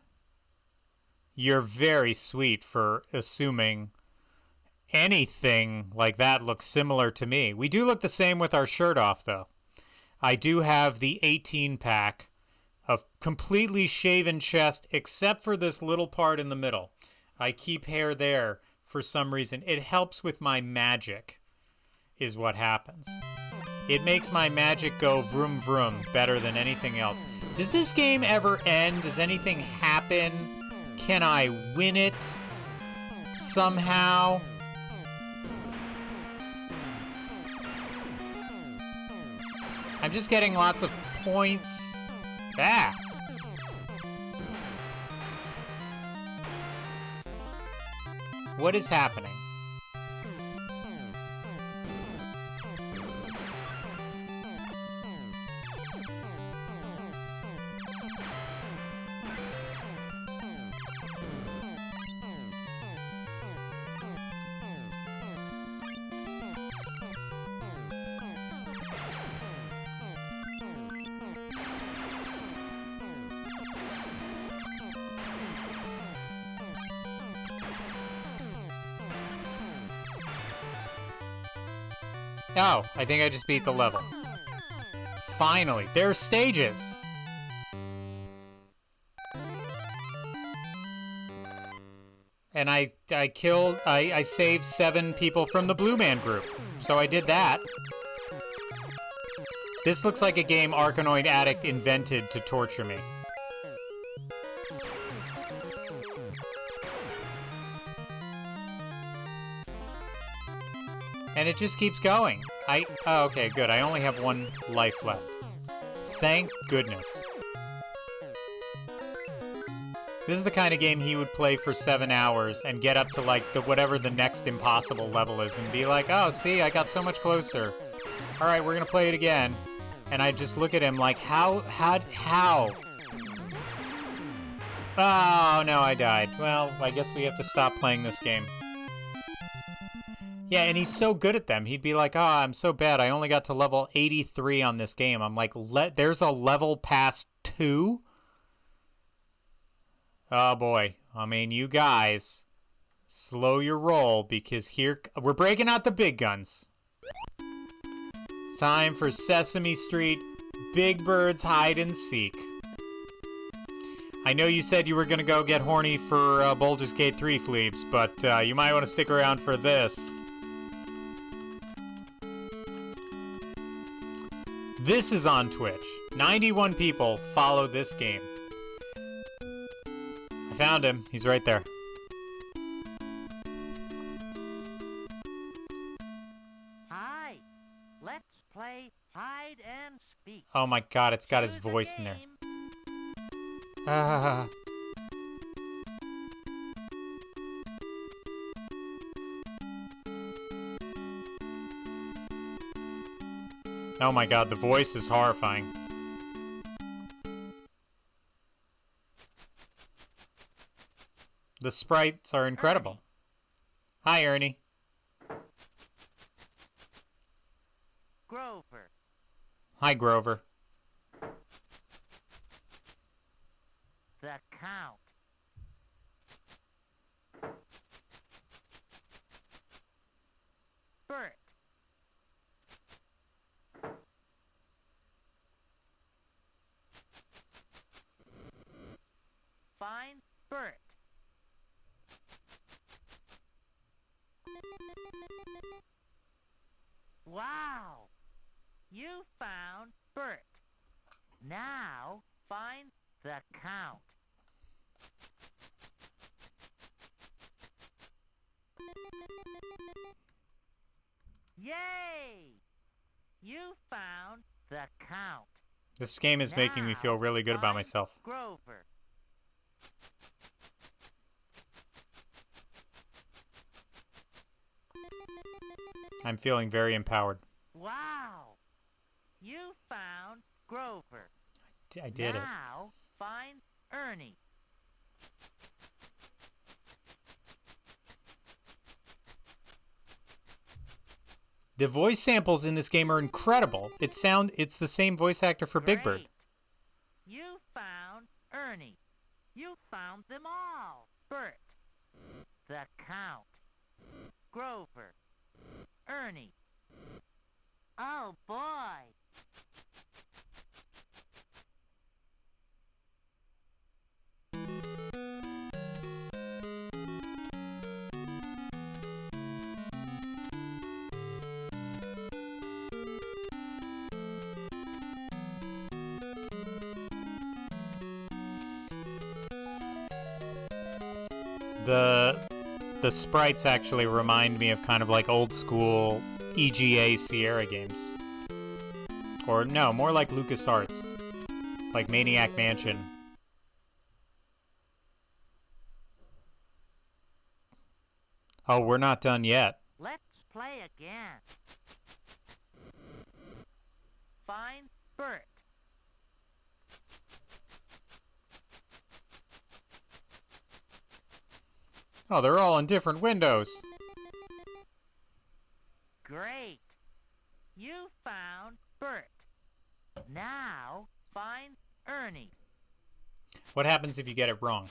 you're very sweet for assuming anything like that looks similar to me. We do look the same with our shirt off, though. I do have the 18-pack of completely shaven chest, except for this little part in the middle. I keep hair there for some reason. It helps with my magic, is what happens. It makes my magic go vroom vroom better than anything else. Does this game ever end? Does anything happen? Can I win it somehow? I'm just getting lots of points. Ah! What is happening? Oh, I think I just beat the level. Finally, there are stages. And I saved 7 people from the Blue Man group. So I did that. This looks like a game Arkanoid Addict invented to torture me. And it just keeps going. Oh, okay, good. I only have 1 life left. Thank goodness. This is the kind of game he would play for 7 hours and get up to like whatever the next impossible level is and be like, oh, see, I got so much closer. All right, we're gonna play it again. And I just look at him like, how? Oh, no, I died. Well, I guess we have to stop playing this game. Yeah, and he's so good at them. He'd be like, oh, I'm so bad. I only got to level 83 on this game. I'm like, there's a level past 2? Oh, boy. I mean, you guys, slow your roll because here, we're breaking out the big guns. It's time for Sesame Street, Big Bird's Hide and Seek. I know you said you were going to go get horny for Baldur's Gate 3, Fleebs, but you might want to stick around for this. This is on Twitch. 91 people follow this game. I found him. He's right there. Hi. Let's play hide and seek. Oh my god, it's got his voice in there. Ah. Oh my god, the voice is horrifying. The sprites are incredible. Hi, Ernie. Grover. Hi, Grover. The Count. Bert. Find Bert. Wow! You found Bert. Now find the Count. Yay! You found the Count. This game is making me feel really good about Find myself. Grover. I'm feeling very empowered. Wow! You I did it. Now, find Ernie. The voice samples in this game are incredible. It's the same voice actor for Big Bird. Great. You found Ernie. You found them all. Bert. The Count. Grover. Ernie. Oh, boy. The sprites actually remind me of kind of like old school EGA Sierra games. Or no, more like LucasArts. Like Maniac Mansion. Oh, we're not done yet. Let's play again. Find Bert. Oh, they're all in different windows. Great. You found Bert. Now, find Ernie. What happens if you get it wrong?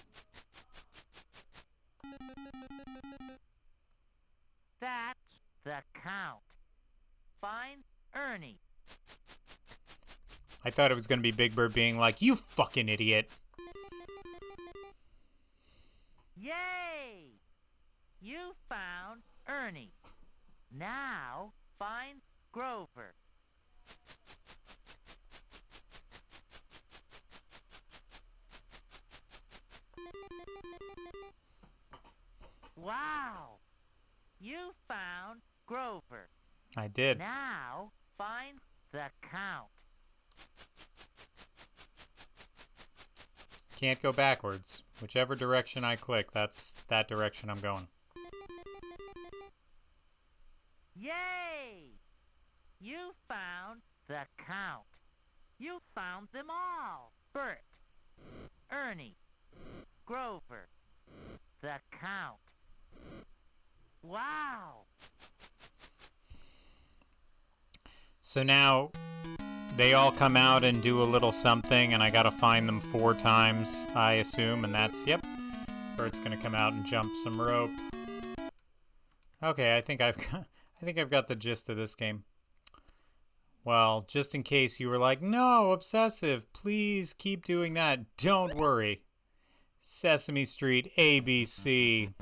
That's the Count. Find Ernie. I thought it was going to be Big Bird being like, "You fucking idiot." Yay! You found Ernie. Now, find Grover. Wow! You found Grover. I did. Now, find the Count. Can't go backwards. Whichever direction I click, that's that direction I'm going. Yay! You found the Count. You found them all. Bert, Ernie, Grover, the Count. Wow! So now they all come out and do a little something, and I gotta find them 4 times, I assume, and that's, yep. Bert's gonna come out and jump some rope. Okay, I think I've got the gist of this game. Well, just in case you were like, no, obsessive, please keep doing that. Don't worry. Sesame Street, ABC,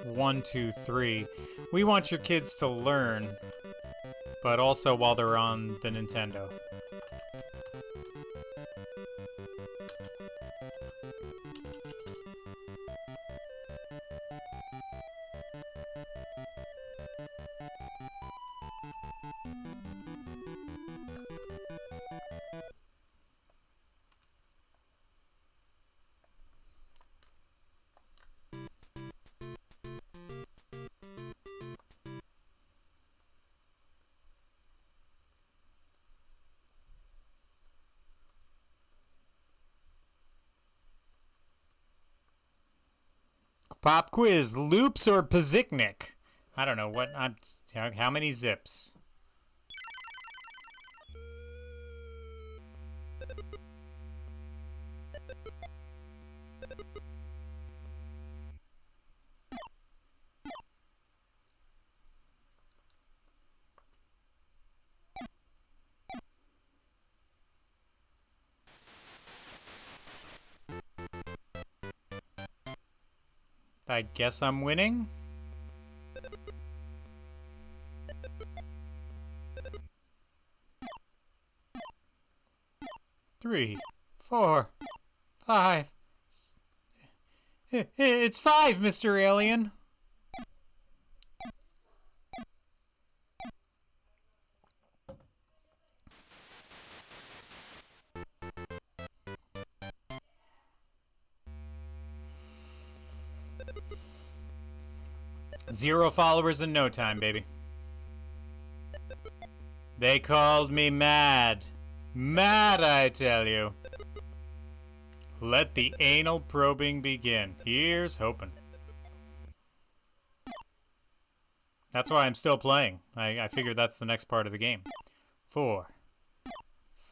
1, 2, 3. We want your kids to learn, but also while they're on the Nintendo. Pop quiz, loops or Piziknik? I don't know what how many zips? I guess I'm winning? Three, 4, 5. It's 5, Mr. Alien. Zero followers in no time, baby. They called me mad. Mad, I tell you. Let the anal probing begin. Here's hoping. That's why I'm still playing. I figure that's the next part of the game. 4,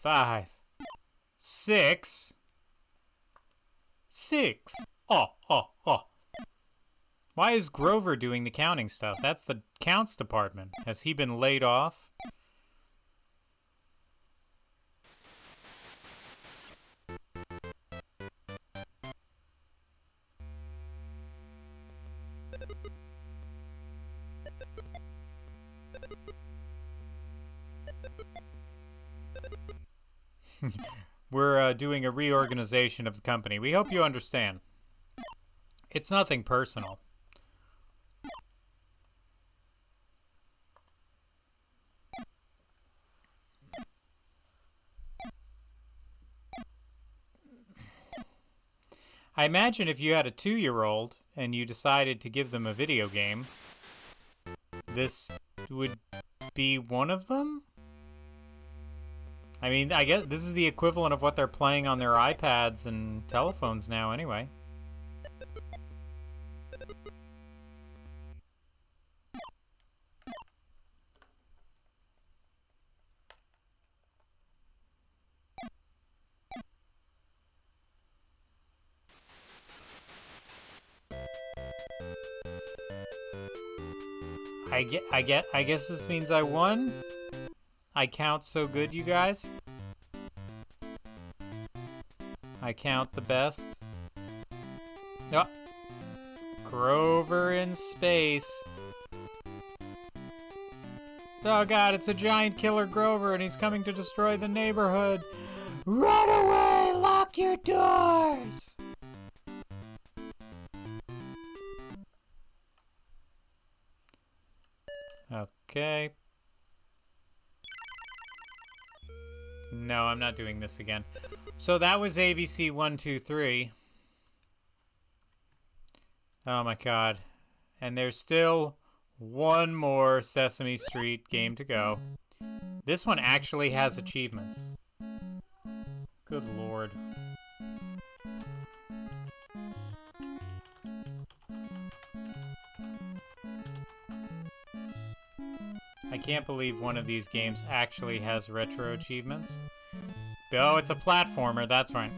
5, 6. 6. Oh. Why is Grover doing the counting stuff? That's the counts department. Has he been laid off? We're doing a reorganization of the company. We hope you understand. It's nothing personal. I imagine if you had a 2-year-old and you decided to give them a video game, this would be one of them? I mean, I guess this is the equivalent of what they're playing on their iPads and telephones now anyway. I guess this means I won? I count so good, you guys? I count the best. Oh. Grover in space. Oh god, it's a giant killer Grover and he's coming to destroy the neighborhood. Run away! Lock your doors! Okay. No, I'm not doing this again. So that was ABC 123. Oh my god. And there's still one more Sesame Street game to go. This one actually has achievements. Good lord. I can't believe one of these games actually has retro achievements. Oh, it's a platformer, that's right.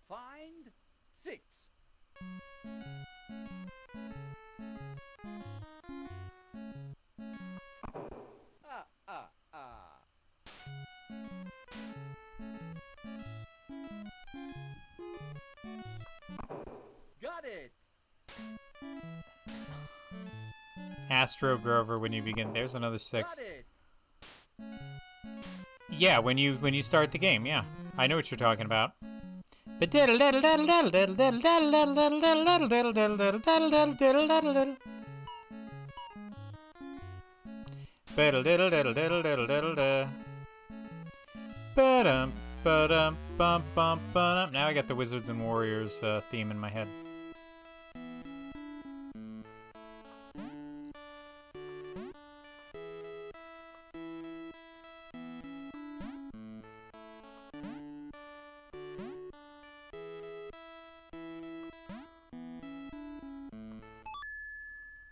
Find 6. Got it. Astro Grover when you begin. There's another 6. Got it. Yeah, when you start the game, yeah. I know what you're talking about. Now I got the Wizards and Warriors theme in my head.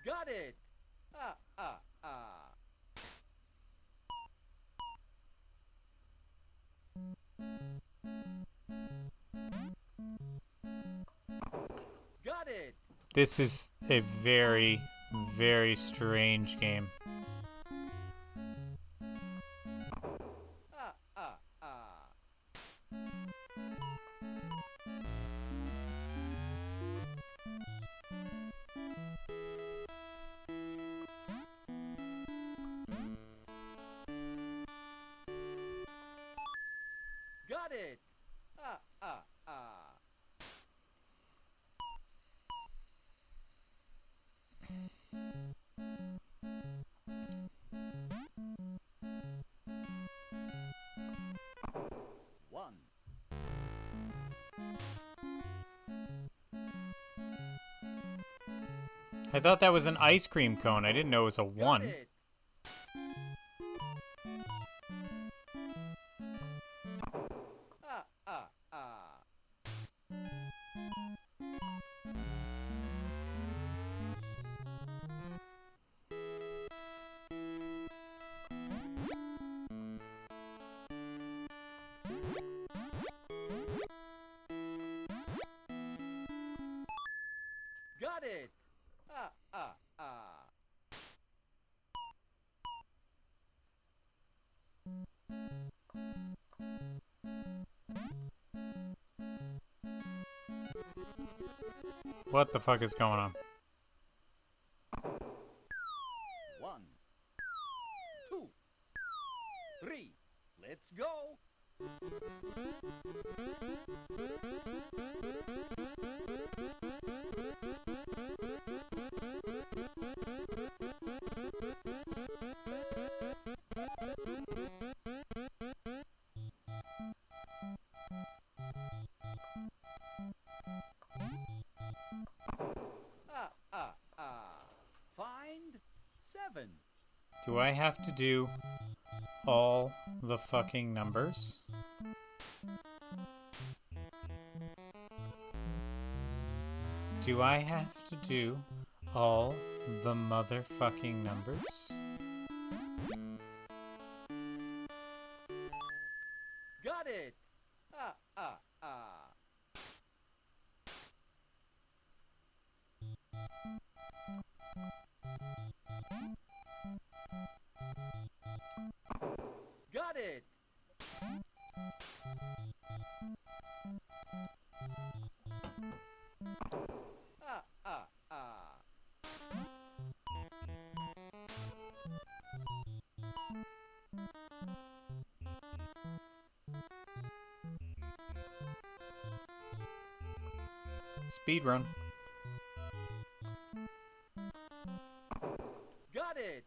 Got it. Got it. This is a very, very strange game. Got it. One. I thought that was an ice cream cone. I didn't know it was a Got 1. it. Ah. Got it. Ah. What the fuck is going on? 1, 2, 3. Let's go. Find 7. Do I have to do all the fucking numbers? Do I have to do all the motherfucking numbers? Got it. Ah. Got it. Ah. Speed run. Got it.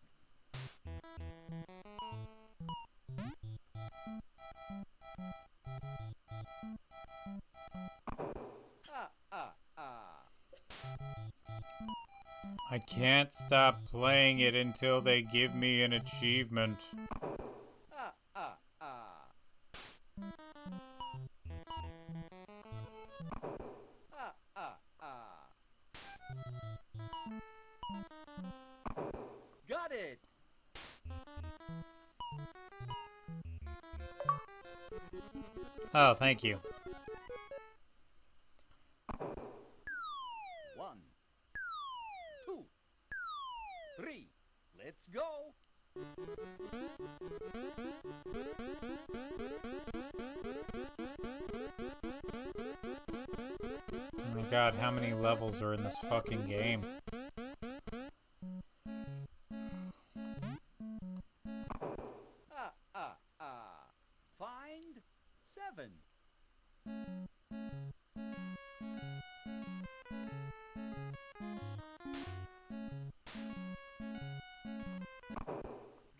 I can't stop playing it until they give me an achievement. Got it. Oh, thank you. 1, 2, 3. Let's go. Oh my god, how many levels are in this fucking game? Find 7.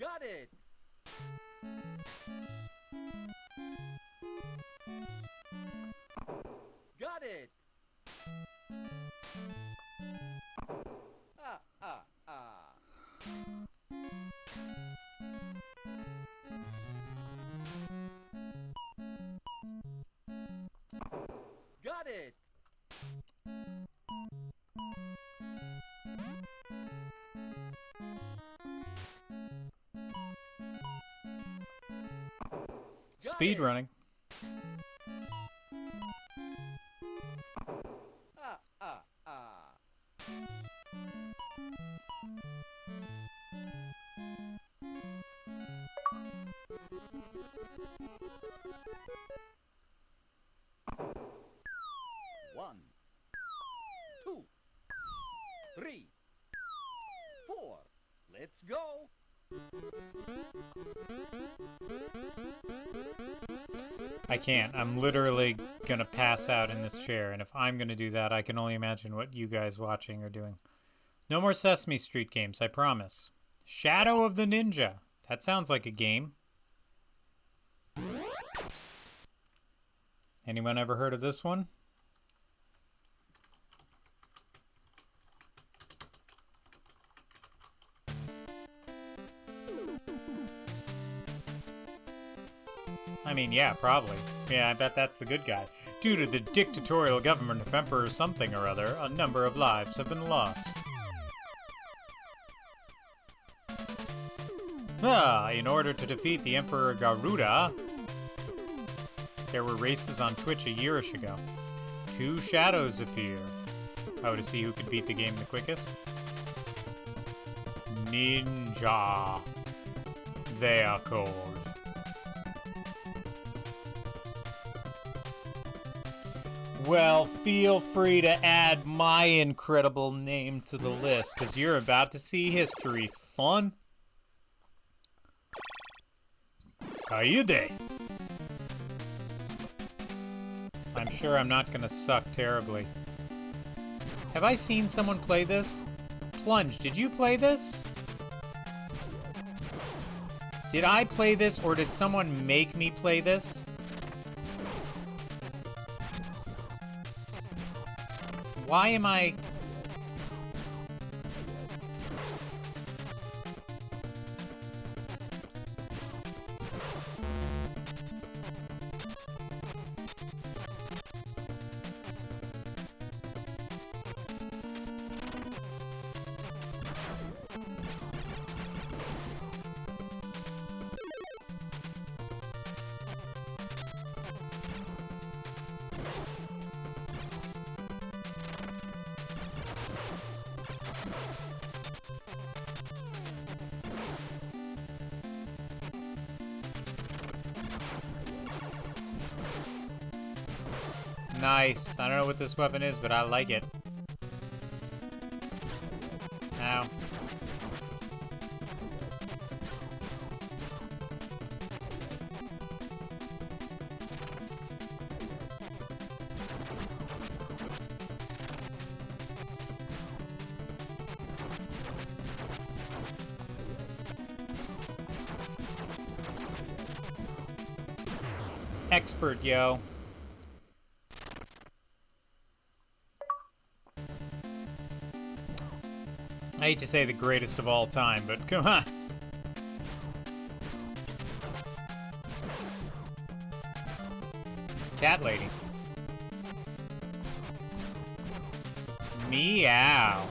Got it. Got it. Got it. Speed running. One, 2, 3, 4. Let's go. I can't. I'm literally gonna pass out in this chair, and if I'm gonna do that, I can only imagine what you guys watching are doing. No more Sesame Street games, I promise. Shadow of the Ninja. That sounds like a game. Anyone ever heard of this one? mean, yeah, probably. Yeah, I bet that's the good guy. Due to the dictatorial government of Emperor something or other, a number of lives have been lost. In order to defeat the Emperor Garuda, there were races on Twitch a yearish ago. 2 shadows appear. Oh, to see who could beat the game the quickest? Ninja. They are called. Well, feel free to add my incredible name to the list, because you're about to see history, son. Kaide. I'm sure I'm not gonna suck terribly. Have I seen someone play this? Plunge, did you play this? Did I play this, or did someone make me play this? Why am I... Nice. I don't know what this weapon is, but I like it. Ow. Expert, yo. I hate to say the greatest of all time, but come on. Cat lady. Meow.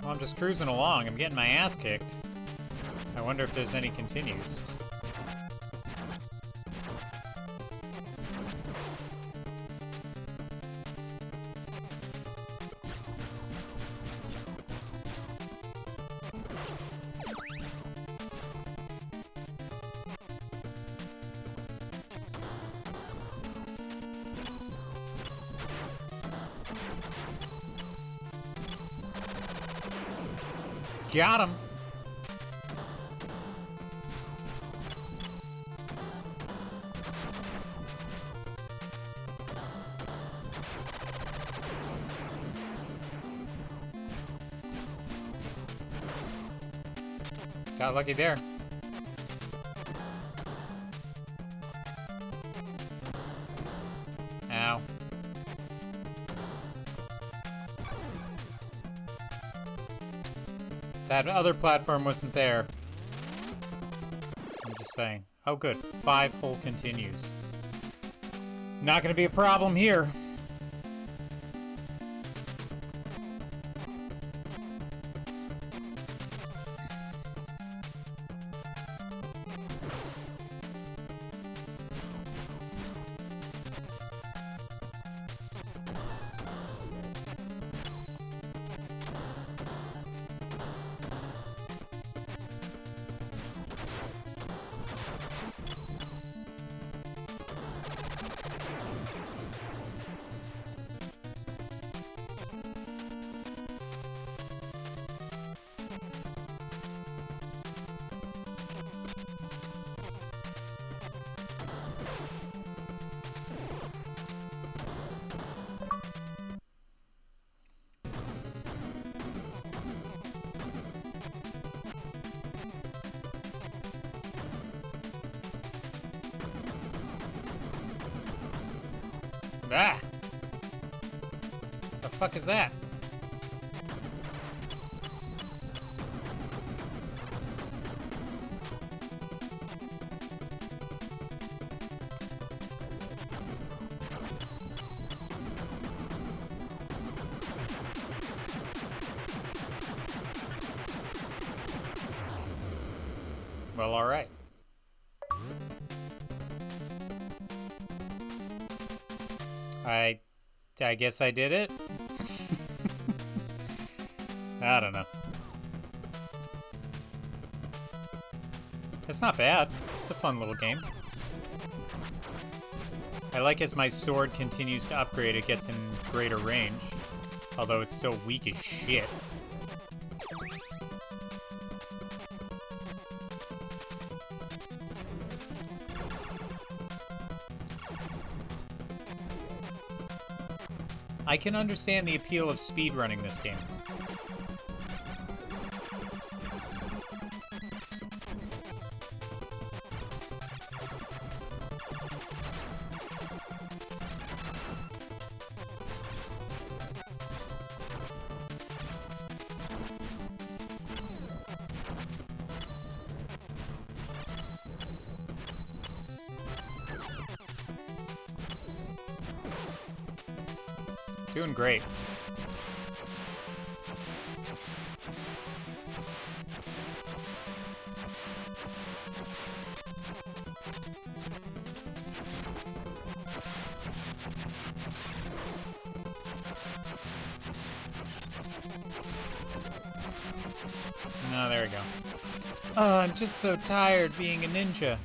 Well, I'm just cruising along. I'm getting my ass kicked. I wonder if there's any continues. Got him. Got lucky there. Ow. That other platform wasn't there. I'm just saying. Oh, good. 5 whole continues. Not gonna be a problem here. Ah! The fuck is that? Well, alright. I guess I did it? I don't know. It's not bad. It's a fun little game. I like as my sword continues to upgrade, it gets in greater range. Although it's still weak as shit. I can understand the appeal of speedrunning this game. Doing great. Oh, there we go. Oh, I'm just so tired being a ninja.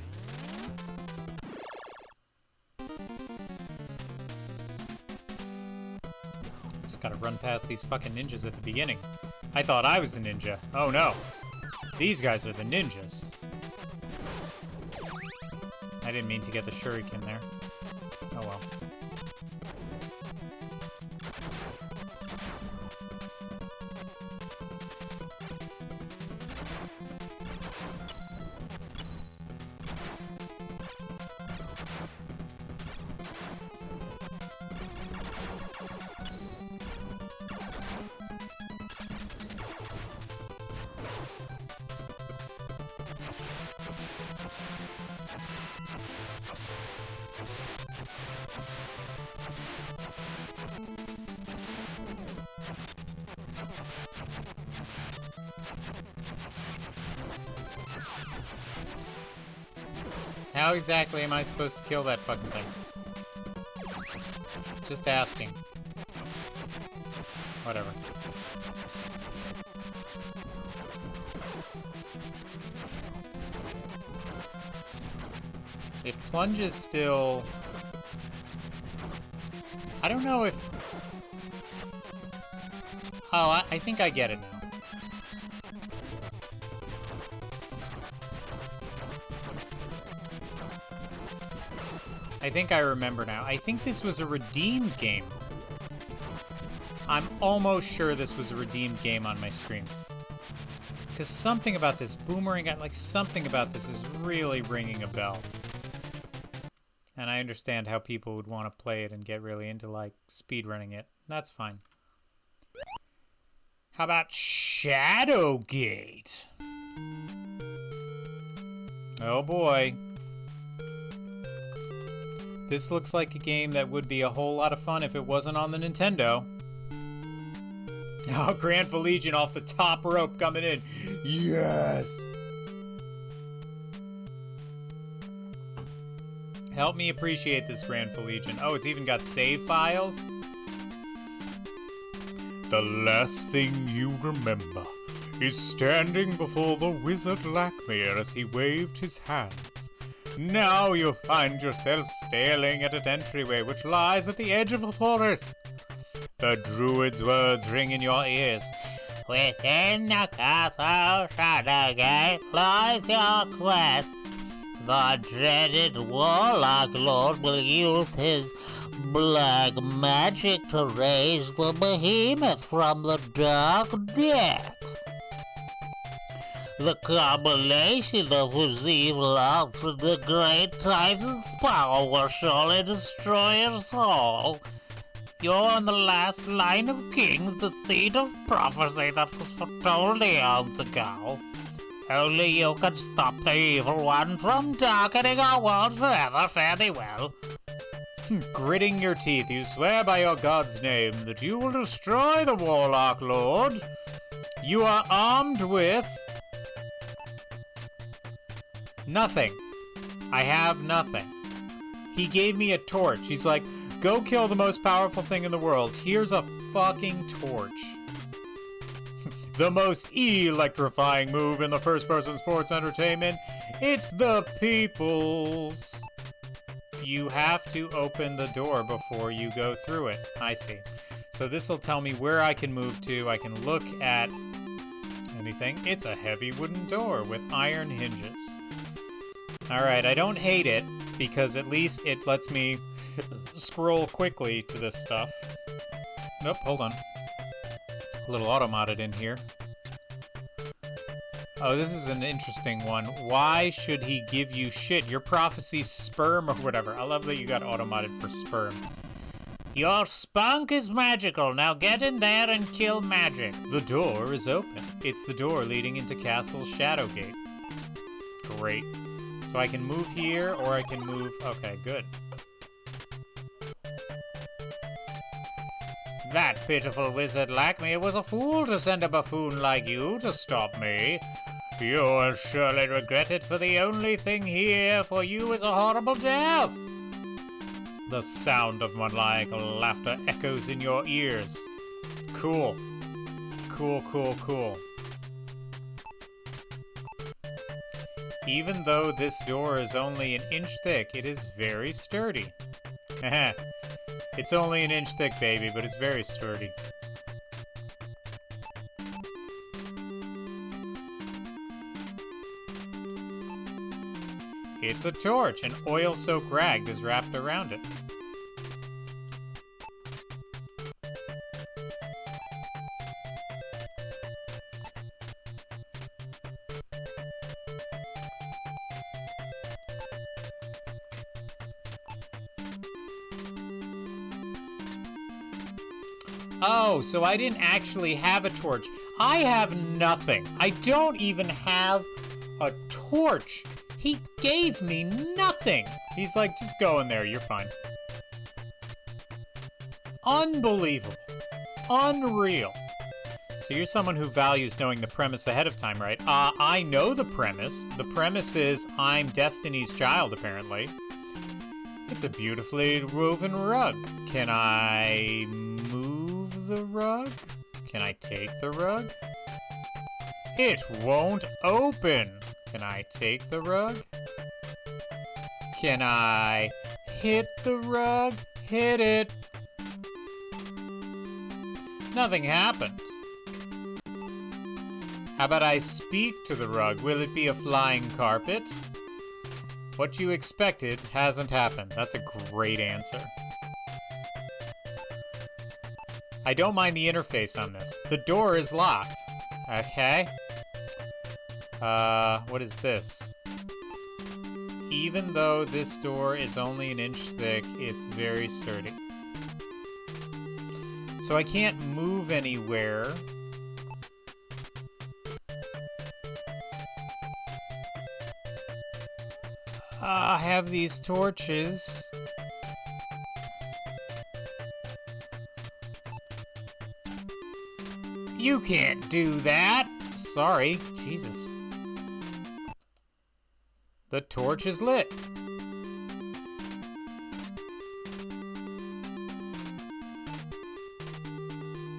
Gotta run past these fucking ninjas at the beginning. I thought I was the ninja. Oh no. These guys are the ninjas. I didn't mean to get the shuriken there. Oh well. How exactly am I supposed to kill that fucking thing? Just asking. Whatever. If plunge is still... I don't know if... Oh, I think I get it now. I think I remember now. I think this was a redeemed game. I'm almost sure this was a redeemed game on my stream. Because something about this boomerang, like something about this is really ringing a bell. And I understand how people would want to play it and get really into like speedrunning it. That's fine. How about Shadowgate? Oh boy. This looks like a game that would be a whole lot of fun if it wasn't on the Nintendo. Oh, Grand Legion off the top rope coming in. Yes! Help me appreciate this Grand Legion. Oh, it's even got save files? The last thing you remember is standing before the wizard Lackmere as he waved his hands. Now you find yourself staring at an entryway which lies at the edge of a forest. The druid's words ring in your ears. Within the castle Shadowgate lies your quest. The dreaded warlock lord will use his black magic to raise the behemoth from the dark depths. The combination of his evil arts and the great Titan's power will surely destroy us all. You're on the last line of kings, the seed of prophecy that was foretold eons ago. Only you can stop the evil one from darkening our world forever. Fare thee well. Gritting your teeth, you swear by your god's name that you will destroy the Warlock Lord. You are armed with... nothing. I have nothing. He gave me a torch. He's like, go kill the most powerful thing in the world. Here's a fucking torch. The most electrifying move in the first-person sports entertainment. It's the people's. You have to open the door before you go through it. I see. So this will tell me where I can move to. I can look at anything. It's a heavy wooden door with iron hinges. Alright, I don't hate it, because at least it lets me scroll quickly to this stuff. Nope, hold on. A little auto-modded in here. Oh, this is an interesting one. Why should he give you shit? Your prophecy's sperm or whatever. I love that you got auto-modded for sperm. Your spunk is magical. Now get in there and kill magic. The door is open. It's the door leading into Castle Shadowgate. Great. So I can move here, or I can move... okay, good. That pitiful wizard like me was a fool to send a buffoon like you to stop me. You'll surely regret it, for the only thing here for you is a horrible death. The sound of maniacal laughter echoes in your ears. Cool. Cool, cool, cool. Even though this door is only an inch thick, it is very sturdy. It's only an inch thick, baby, but it's very sturdy. It's a torch. An oil-soaked rag is wrapped around it. Oh, so I didn't actually have a torch. I have nothing. I don't even have a torch. He gave me nothing. He's like, just go in there, you're fine. Unbelievable. Unreal. So you're someone who values knowing the premise ahead of time, right? I know the premise. The premise is I'm Destiny's child, apparently. It's a beautifully woven rug. Can I move the rug? Can I take the rug? It won't open. Can I take the rug? Can I hit the rug? Hit it. Nothing happened. How about I speak to the rug? Will it be a flying carpet? What you expected hasn't happened. That's a great answer. I don't mind the interface on this. The door is locked. Okay. What is this? Even though this door is only an inch thick, it's very sturdy. So I can't move anywhere. I have these torches. You can't do that. Sorry. Jesus. The torch is lit.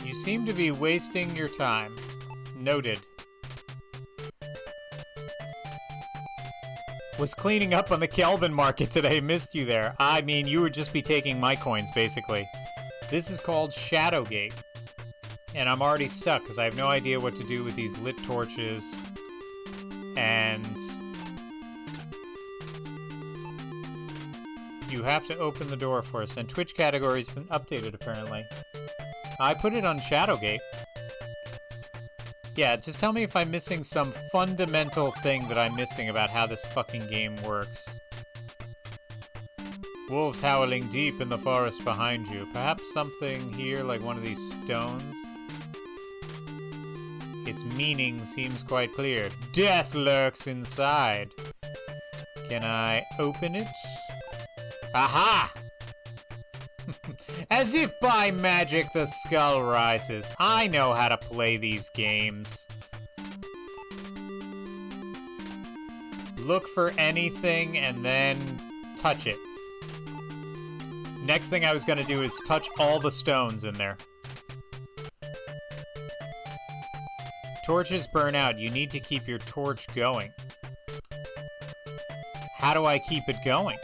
You seem to be wasting your time. Noted. Was cleaning up on the Kelvin market today. Missed you there. I mean, you would just be taking my coins, basically. This is called Shadowgate. And I'm already stuck, because I have no idea what to do with these lit torches. And... you have to open the door for us. And Twitch categories isn't updated, apparently. I put it on Shadowgate. Yeah, just tell me if I'm missing some fundamental thing that I'm missing about how this fucking game works. Wolves howling deep in the forest behind you. Perhaps something here like one of these stones? Its meaning seems quite clear. Death lurks inside. Can I open it? Aha! As if by magic the skull rises. I know how to play these games. Look for anything and then touch it. Next thing I was gonna do is touch all the stones in there. Torches burn out. You need to keep your torch going. How do I keep it going?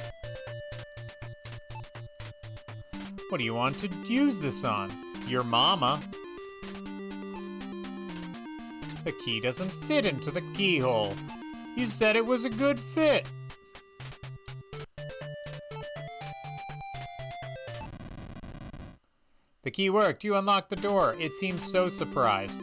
What do you want to use this on? Your mama. The key doesn't fit into the keyhole. You said it was a good fit. The key worked. You unlocked the door. It seemed so surprised.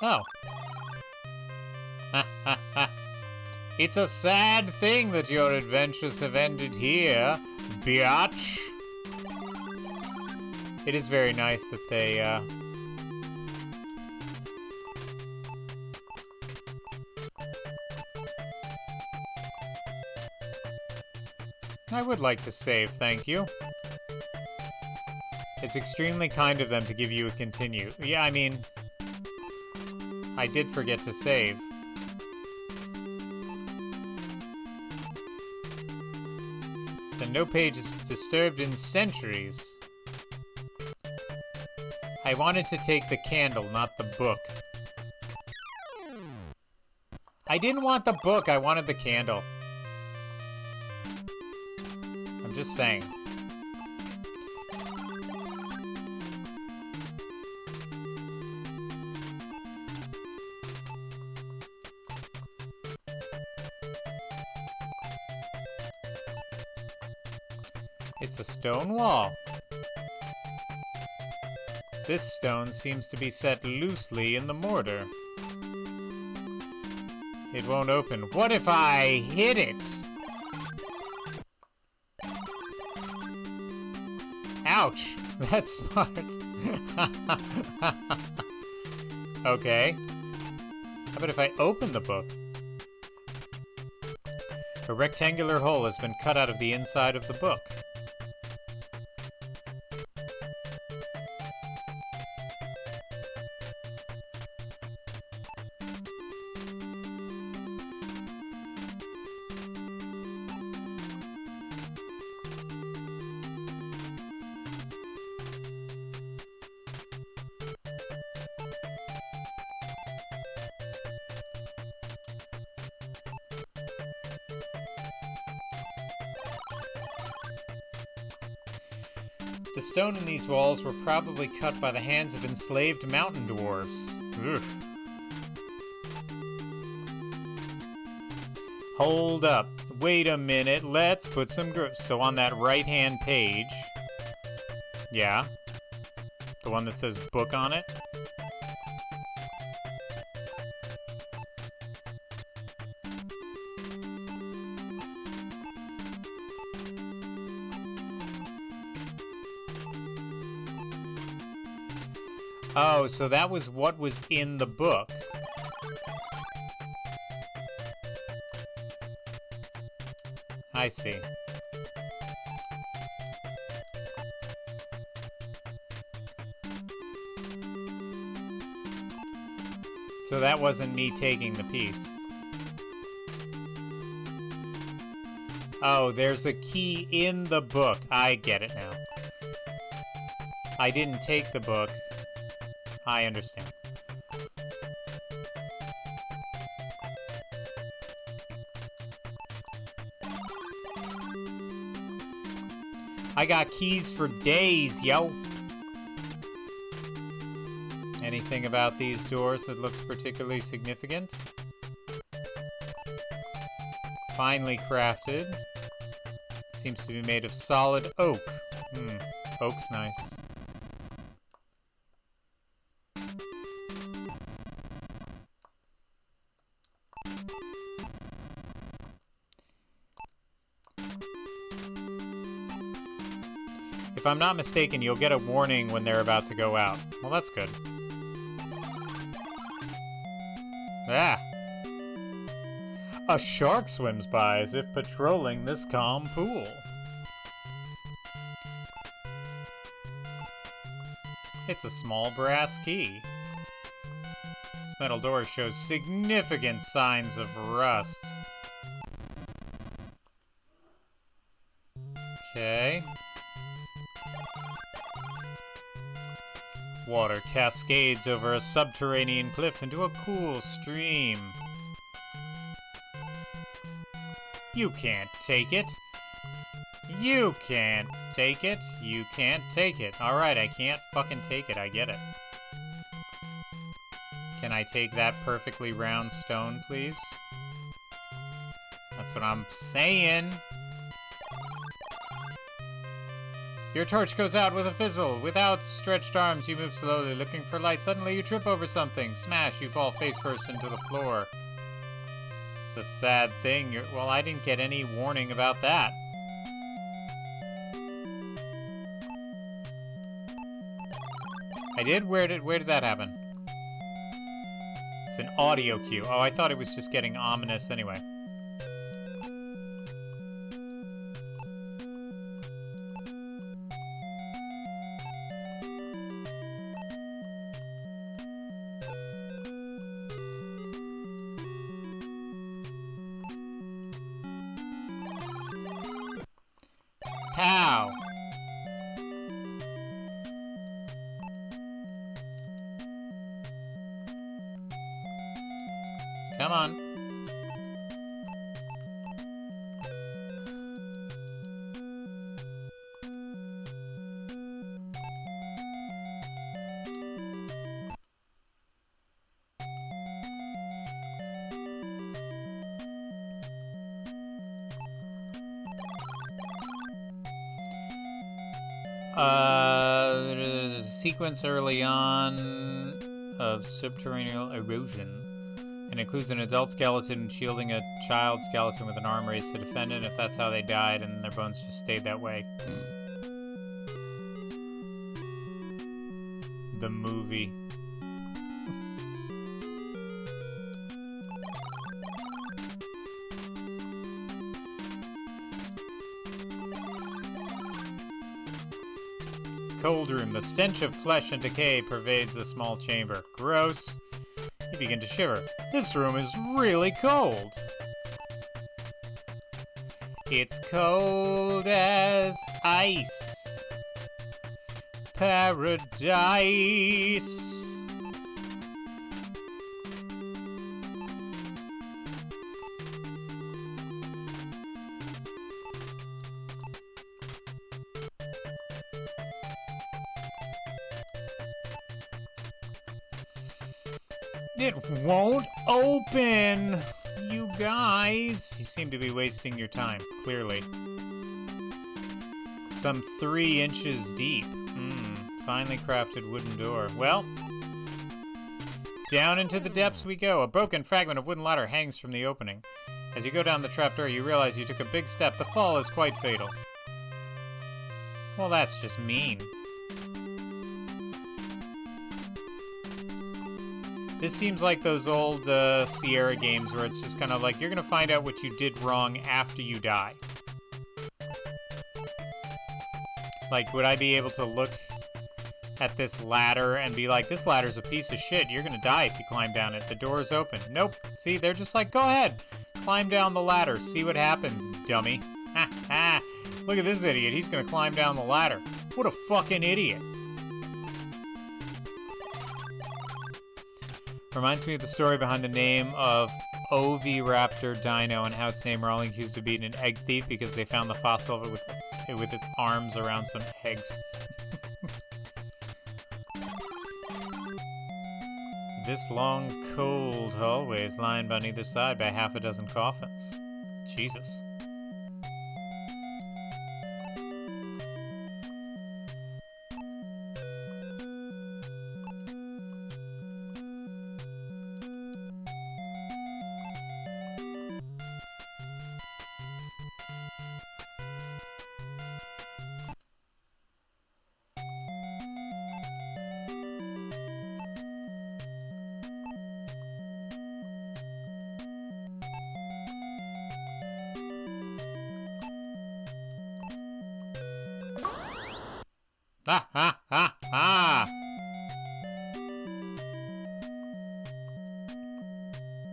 Oh. It's a sad thing that your adventures have ended here, biatch. It is very nice that they, I would like to save, thank you. It's extremely kind of them to give you a continue. Yeah, I mean, I did forget to save. So no page is disturbed in centuries. I wanted to take the candle, not the book. I didn't want the book, I wanted the candle. I'm just saying. It's a stone wall. This stone seems to be set loosely in the mortar. It won't open. What if I hit it? Ouch! That's smart. Okay. How about if I open the book? A rectangular hole has been cut out of the inside of the book. The stone in these walls were probably cut by the hands of enslaved mountain dwarves. Ugh. Hold up. Wait a minute. Let's put some so on that right-hand page. Yeah. The one that says book on it. Oh, so that was what was in the book. I see. So that wasn't me taking the piece. Oh, there's a key in the book. I get it now. I didn't take the book. I understand. I got keys for days, yo. Anything about these doors that looks particularly significant? Finely crafted. Seems to be made of solid oak. Oak's nice. If I'm not mistaken, you'll get a warning when they're about to go out. Well, that's good. Ah! A shark swims by as if patrolling this calm pool. It's a small brass key. This metal door shows significant signs of rust. Okay. Water cascades over a subterranean cliff into a cool stream. You can't take it. You can't take it. You can't take it. Alright, I can't fucking take it. I get it. Can I take that perfectly round stone, please? That's what I'm saying. Your torch goes out with a fizzle. With outstretched arms, you move slowly, looking for light. Suddenly, you trip over something. Smash, you fall face first into the floor. It's a sad thing. Well, I didn't get any warning about that. I did? Where did that happen? It's an audio cue. Oh, I thought it was just getting ominous anyway. Pow! Come on. There's a sequence early on of subterranean erosion. It includes an adult skeleton shielding a child skeleton with an arm raised to defend it. If that's how they died, and their bones just stayed that way. The movie. Cold room. The stench of flesh and decay pervades the small chamber. Gross. You begin to shiver. This room is really cold. It's cold as ice. Paradise. It won't open! You guys! You seem to be wasting your time, clearly. Some 3 inches deep. Finely crafted wooden door. Well, down into the depths we go. A broken fragment of wooden ladder hangs from the opening. As you go down the trapdoor, you realize you took a big step. The fall is quite fatal. Well, that's just mean. This seems like those old Sierra games where it's just kind of like, you're going to find out what you did wrong after you die. Like, would I be able to look at this ladder and be like, this ladder's a piece of shit. You're going to die if you climb down it. The door's open. Nope. See, they're just like, go ahead. Climb down the ladder. See what happens, dummy. Ha ha. Look at this idiot. He's going to climb down the ladder. What a fucking idiot. Reminds me of the story behind the name of Oviraptor Dino and how its name were only accused of being an egg thief because they found the fossil of it with with its arms around some eggs. This long, cold hallway is lined on either side by half a dozen coffins. Jesus. Ha ha ha ha!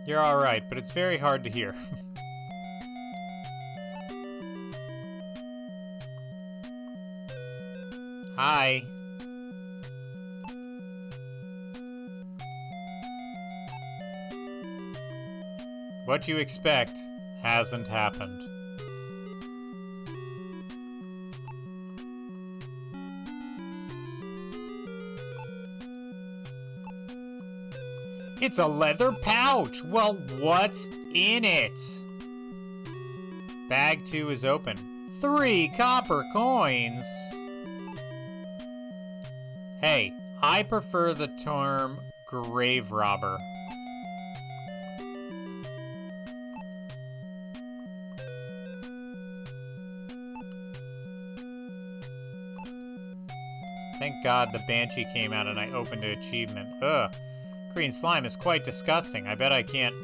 You're alright, but it's very hard to hear. Hi. What you expect hasn't happened. It's a leather pouch! Well, what's in it? Bag 2 is open. 3 copper coins! Hey, I prefer the term grave robber. Thank God the Banshee came out and I opened an achievement. Ugh. Green slime is quite disgusting. I bet I can't...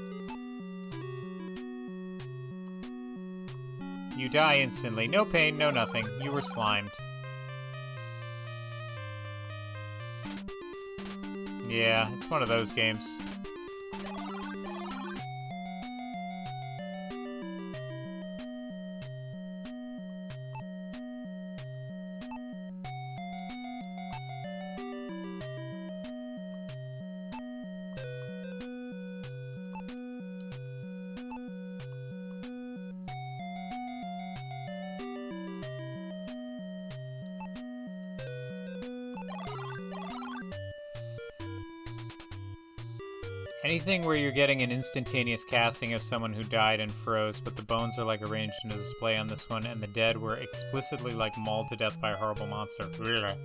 You die instantly. No pain, no nothing. You were slimed. Yeah, it's one of those games. Anything where you're getting an instantaneous casting of someone who died and froze, but the bones are like arranged in a display on this one, and the dead were explicitly like mauled to death by a horrible monster. Blech.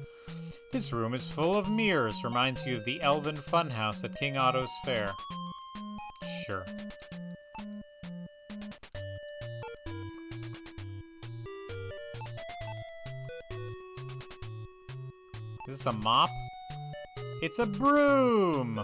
This room is full of mirrors, reminds you of the Elven Funhouse at King Otto's Fair. Sure. Is this a mop? It's a broom!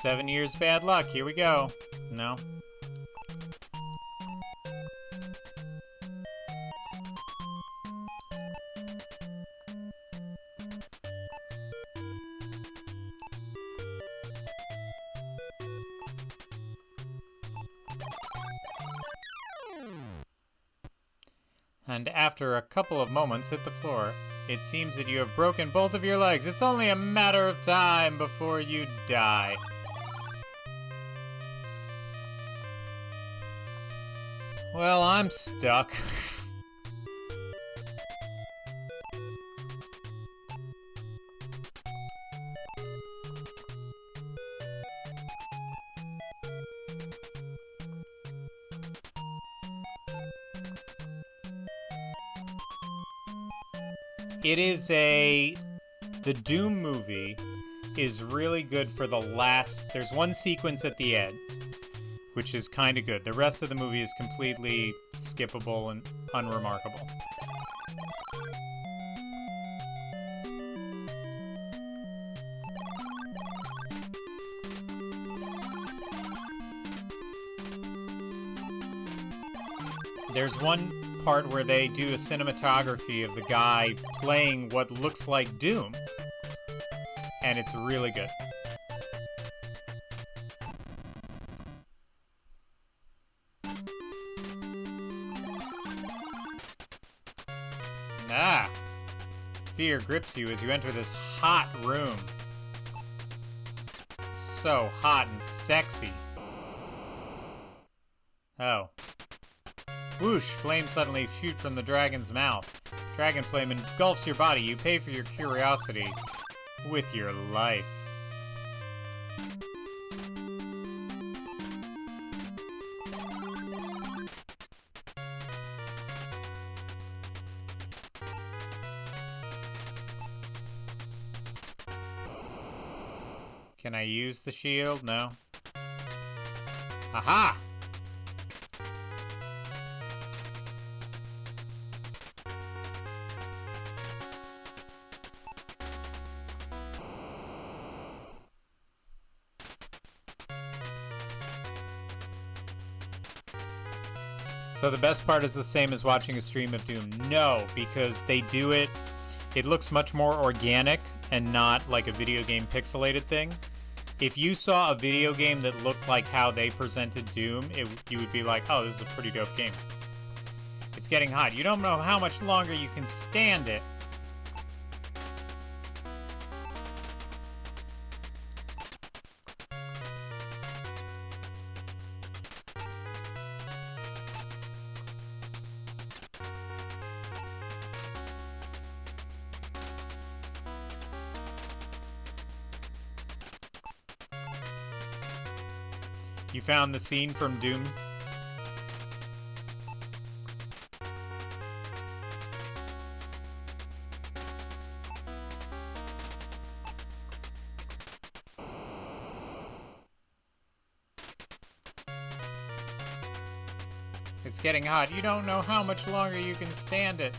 Seven years bad luck. Here we go. No. And after a couple of moments, hit the floor. It seems that you have broken both of your legs. It's only a matter of time before you die. Well, I'm stuck. It is the Doom movie is really good for the last... There's one sequence at the end, which is kind of good. The rest of the movie is completely skippable and unremarkable. There's one part where they do a cinematography of the guy playing what looks like Doom. And it's really good. Ah! Fear grips you as you enter this hot room. So hot and sexy. Oh. Whoosh! Flames suddenly shoot from the dragon's mouth. Dragon flame engulfs your body. You pay for your curiosity with your life. Can I use the shield? No. Aha! So the best part is the same as watching a stream of Doom? No, because they do it, it looks much more organic and not like a video game pixelated thing. If you saw a video game that looked like how they presented Doom, you would be like, oh, this is a pretty dope game. It's getting hot. You don't know how much longer you can stand it. You found the scene from Doom? It's getting hot. You don't know how much longer you can stand it.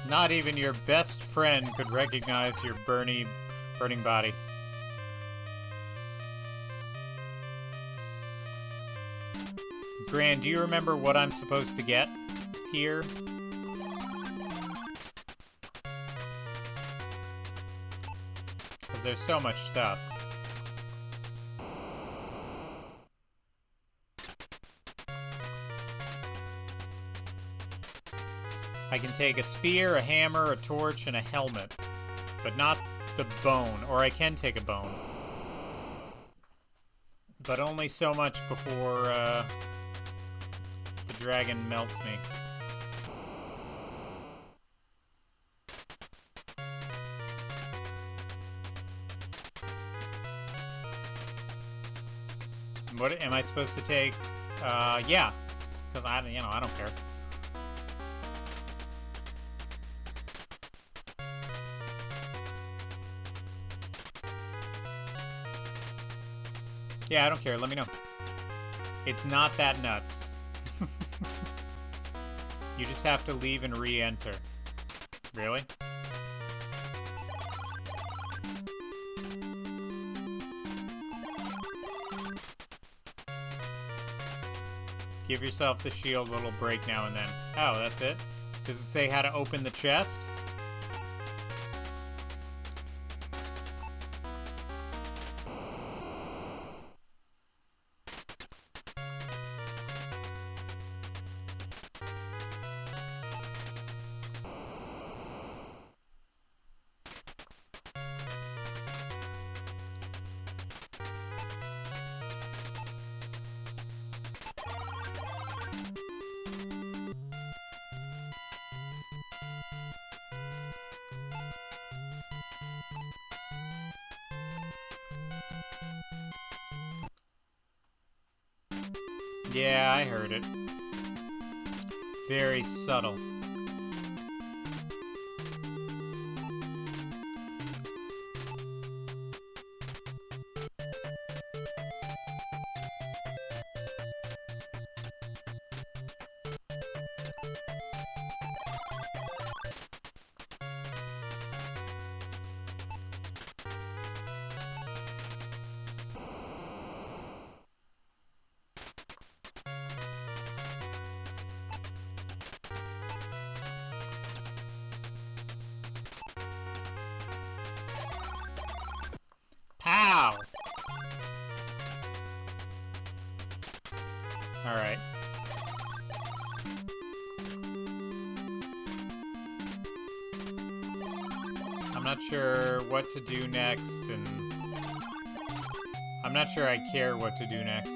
Not even your best friend could recognize your burning body. Gran, do you remember what I'm supposed to get here? Because there's so much stuff. I can take a spear, a hammer, a torch, and a helmet. But not the bone. Or I can take a bone. But only so much before the dragon melts me. What am I supposed to take? Yeah. Because I don't care. Yeah, I don't care. Let me know. It's not that nuts. You just have to leave and re-enter. Really? Give yourself the shield a little break now and then. Oh, that's it? Does it say how to open the chest? Yeah, I heard it. Very subtle. Alright. I'm not sure what to do next, and I'm not sure I care what to do next.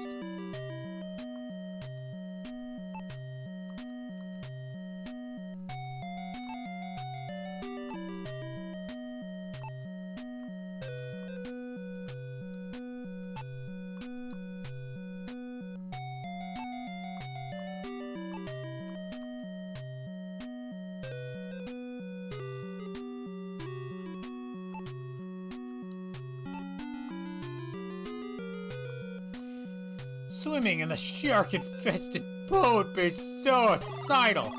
Swimming in the shark-infested boat is so suicidal.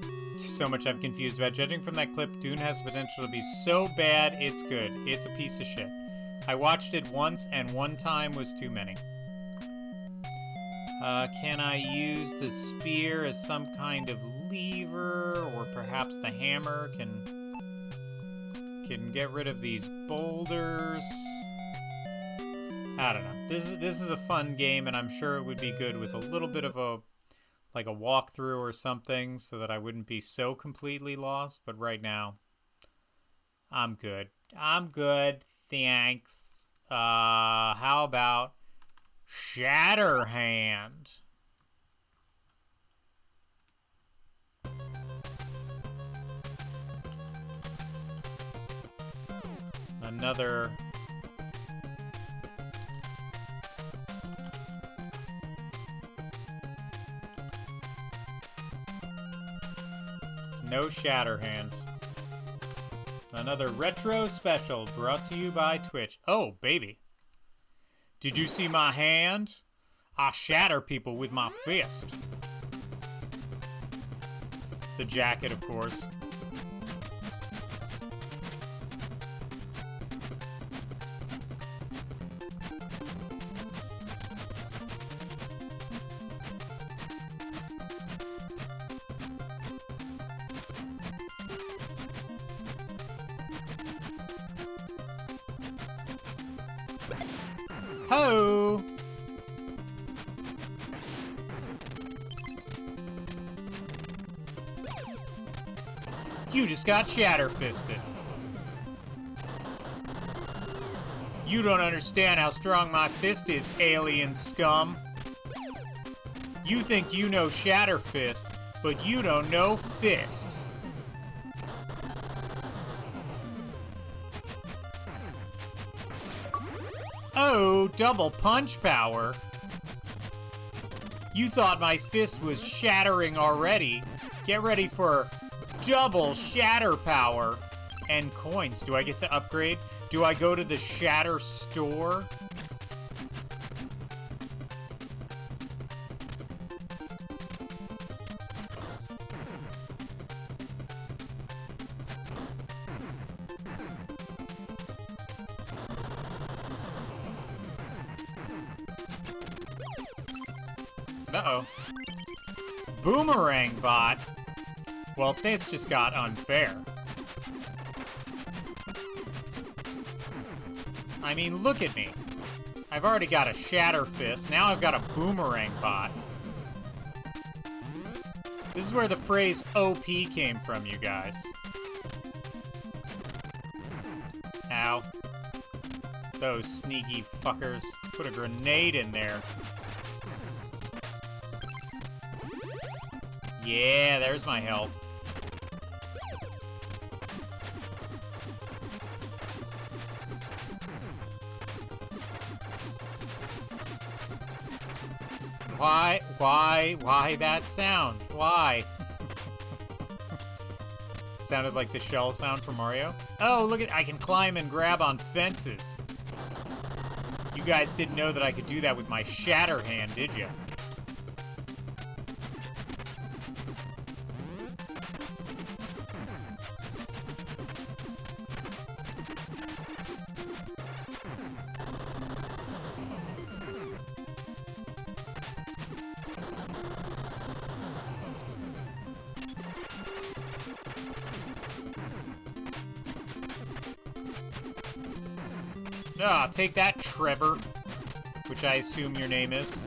There's so much I'm confused about. Judging from that clip, Dune has the potential to be so bad it's good. It's a piece of shit. I watched it once, and one time was too many. Can I use the spear as some kind of lever, or perhaps the hammer can get rid of these boulders? I don't know. This is a fun game, and I'm sure it would be good with a little bit of a walkthrough or something, so that I wouldn't be so completely lost. But right now, I'm good. I'm good. Thanks. How about Shatterhand? Another. No Shatterhand. Another retro special brought to you by Twitch. Oh, baby. Did you see my hand? I shatter people with my fist. The jacket, of course. Ho! You just got shatter-fisted. You don't understand how strong my fist is, alien scum. You think you know Shatter Fist, but you don't know Fist. Oh, double punch power. You thought my fist was shattering already. Get ready for double shatter power. And coins. Do I get to upgrade? Do I go to the Shatter store? Uh-oh. Boomerang bot? Well, this just got unfair. I mean, look at me. I've already got a Shatter Fist. Now I've got a Boomerang bot. This is where the phrase OP came from, you guys. Ow. Those sneaky fuckers. Put a grenade in there. Yeah, there's my health. Why that sound? Why? Sounded like the shell sound from Mario. Oh, look at, I can climb and grab on fences. You guys didn't know that I could do that with my Shatter Hand, did you? Ah, take that, Trevor. Which I assume your name is.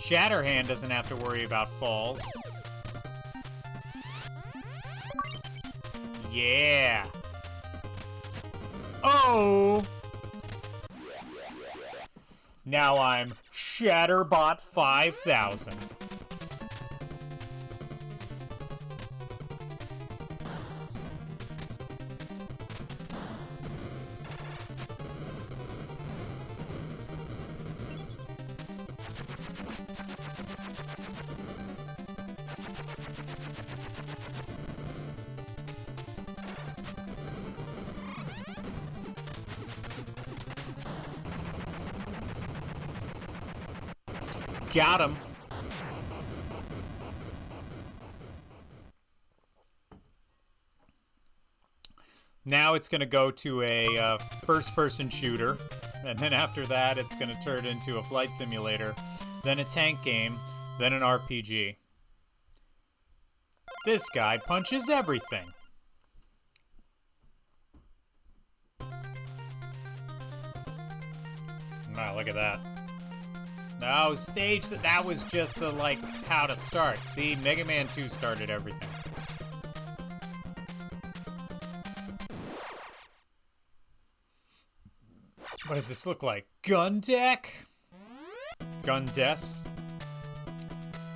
Shatterhand doesn't have to worry about falls. Yeah. Oh! Now I'm Shatterbot 5000. Got him. Now it's going to go to a first-person shooter, and then after that it's going to turn into a flight simulator, then a tank game, then an RPG. This guy punches everything. Wow, look at that. No, stage, that was just the, like, how to start. See, Mega Man 2 started everything. What does this look like? Gun deck? Gun des?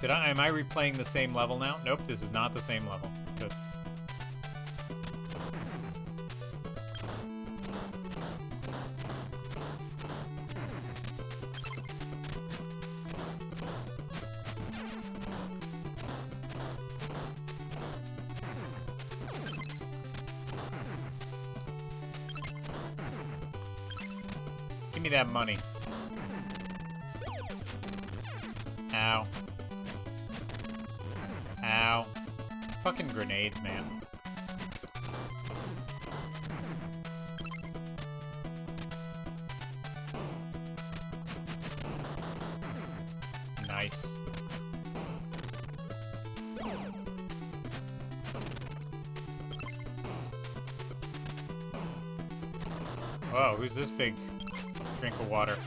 Am I replaying the same level now? Nope, this is not the same level. Good. Give me that money. Ow. Ow. Fucking grenades, man. Nice. Whoa, who's this big drink of water?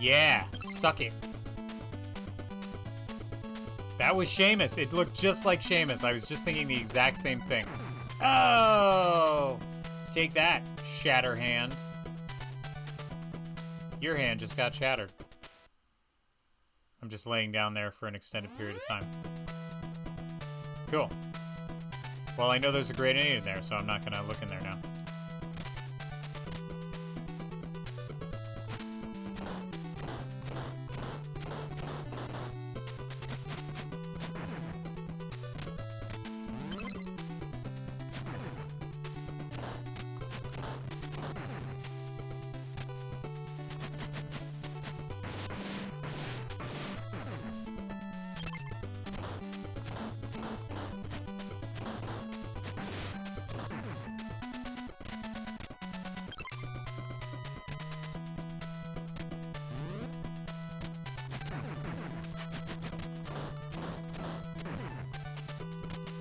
Yeah, suck it. That was Seamus. It looked just like Seamus. I was just thinking the exact same thing. Oh! Take that, Shatterhand. Your hand just got shattered. I'm just laying down there for an extended period of time. Cool. Well, I know there's a grenade in there, so I'm not gonna look in there now.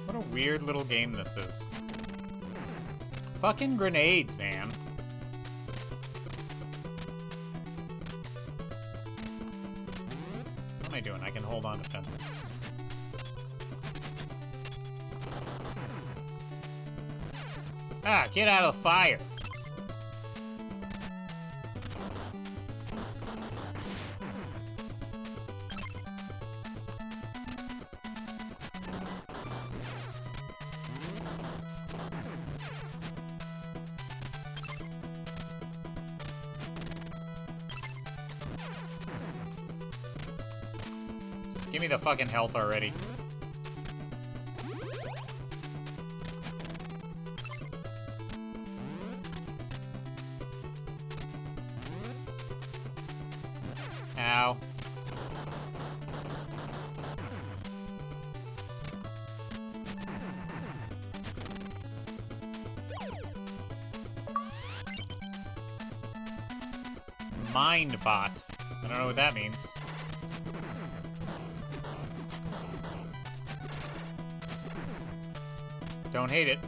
What a weird little game this is. Fucking grenades, man. What am I doing? I can hold on to fences. Ah, get out of the fire. Just give me the fucking health already. Ow. Mindbot. I don't know what that means. Don't hate it.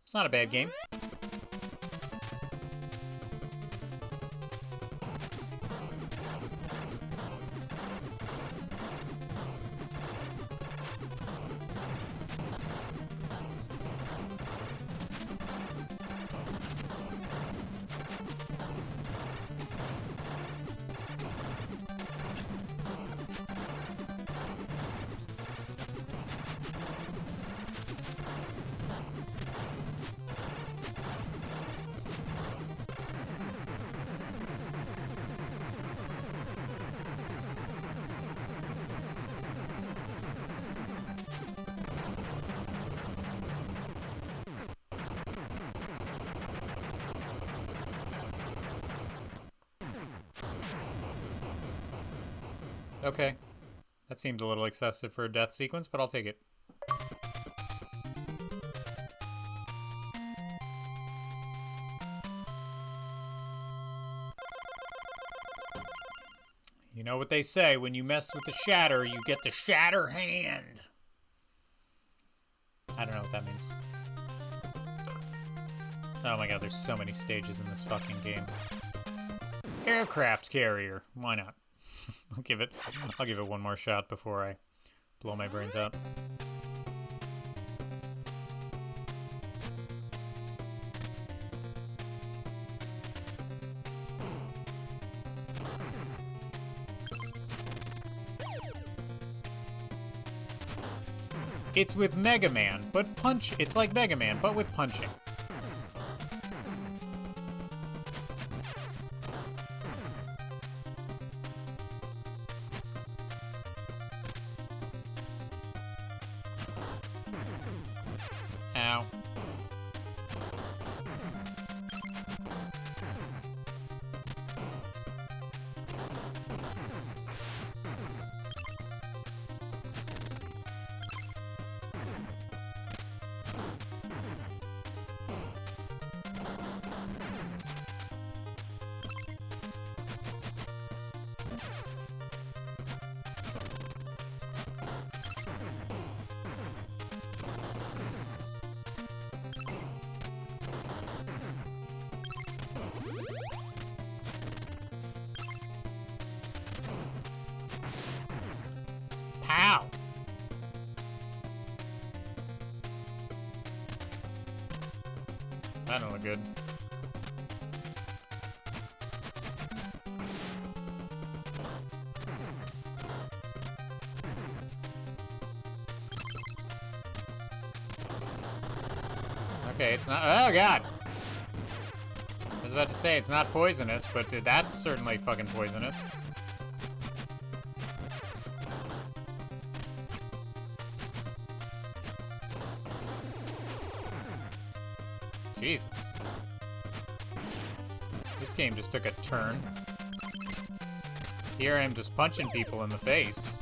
It's not a bad game. Okay. That seemed a little excessive for a death sequence, but I'll take it. You know what they say, when you mess with the shatter, you get the shatter hand. I don't know what that means. Oh my god, there's so many stages in this fucking game. Aircraft carrier. Why not? I'll give it one more shot before I blow my brains out. It's with Mega Man, but it's like Mega Man, but with punching. Ow. Pow! That don't look good. Okay, it's not. Oh god! I was about to say it's not poisonous, but that's certainly fucking poisonous. Jesus. This game just took a turn. Here I am just punching people in the face.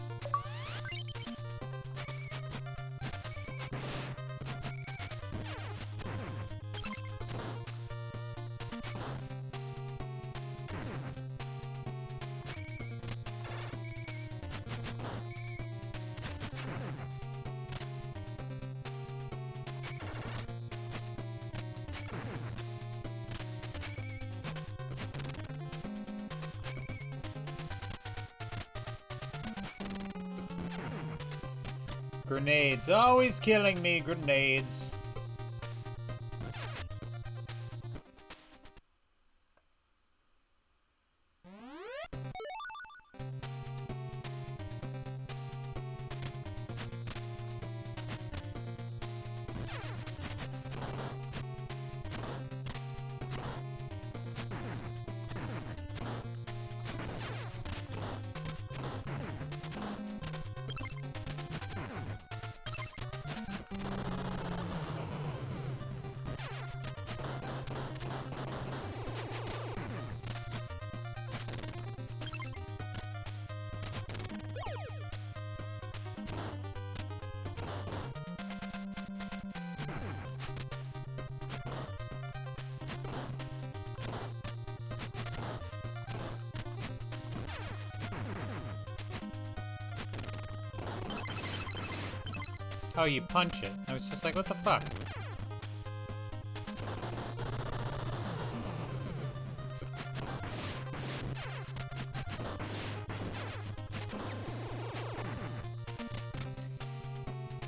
Grenades, always killing me, grenades. Oh, you punch it. I was just like, what the fuck?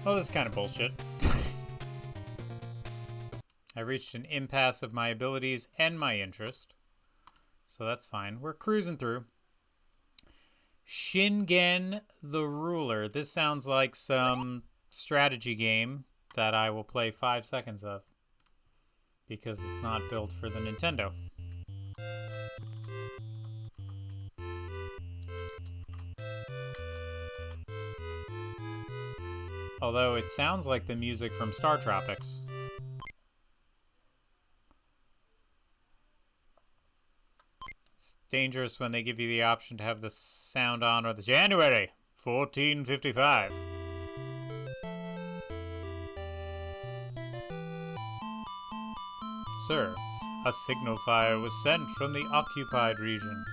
Well, this is kind of bullshit. I reached an impasse of my abilities and my interest. So that's fine. We're cruising through. Shingen the Ruler. This sounds like some strategy game that I will play 5 seconds of. Because it's not built for the Nintendo. Although it sounds like the music from Star Tropics. It's dangerous when they give you the option to have the sound on or the January 1455. Sir, a signal fire was sent from the occupied region.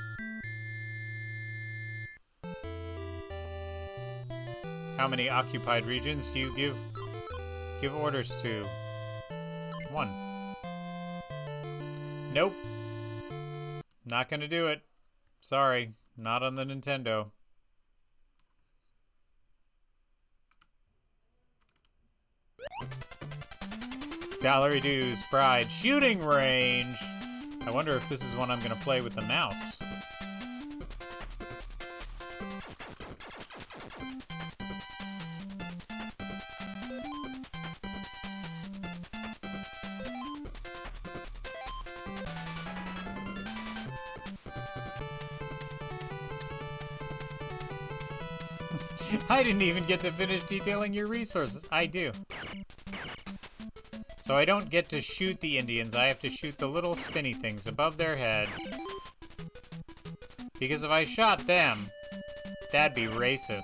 How many occupied regions do you give orders to? 1. Nope. Not gonna do it. Sorry, not on the Nintendo. Gallery Dues, Pride, Shooting Range. I wonder if this is one I'm gonna play with the mouse. I didn't even get to finish detailing your resources. I do. So I don't get to shoot the Indians. I have to shoot the little spinny things above their head. Because if I shot them, that'd be racist.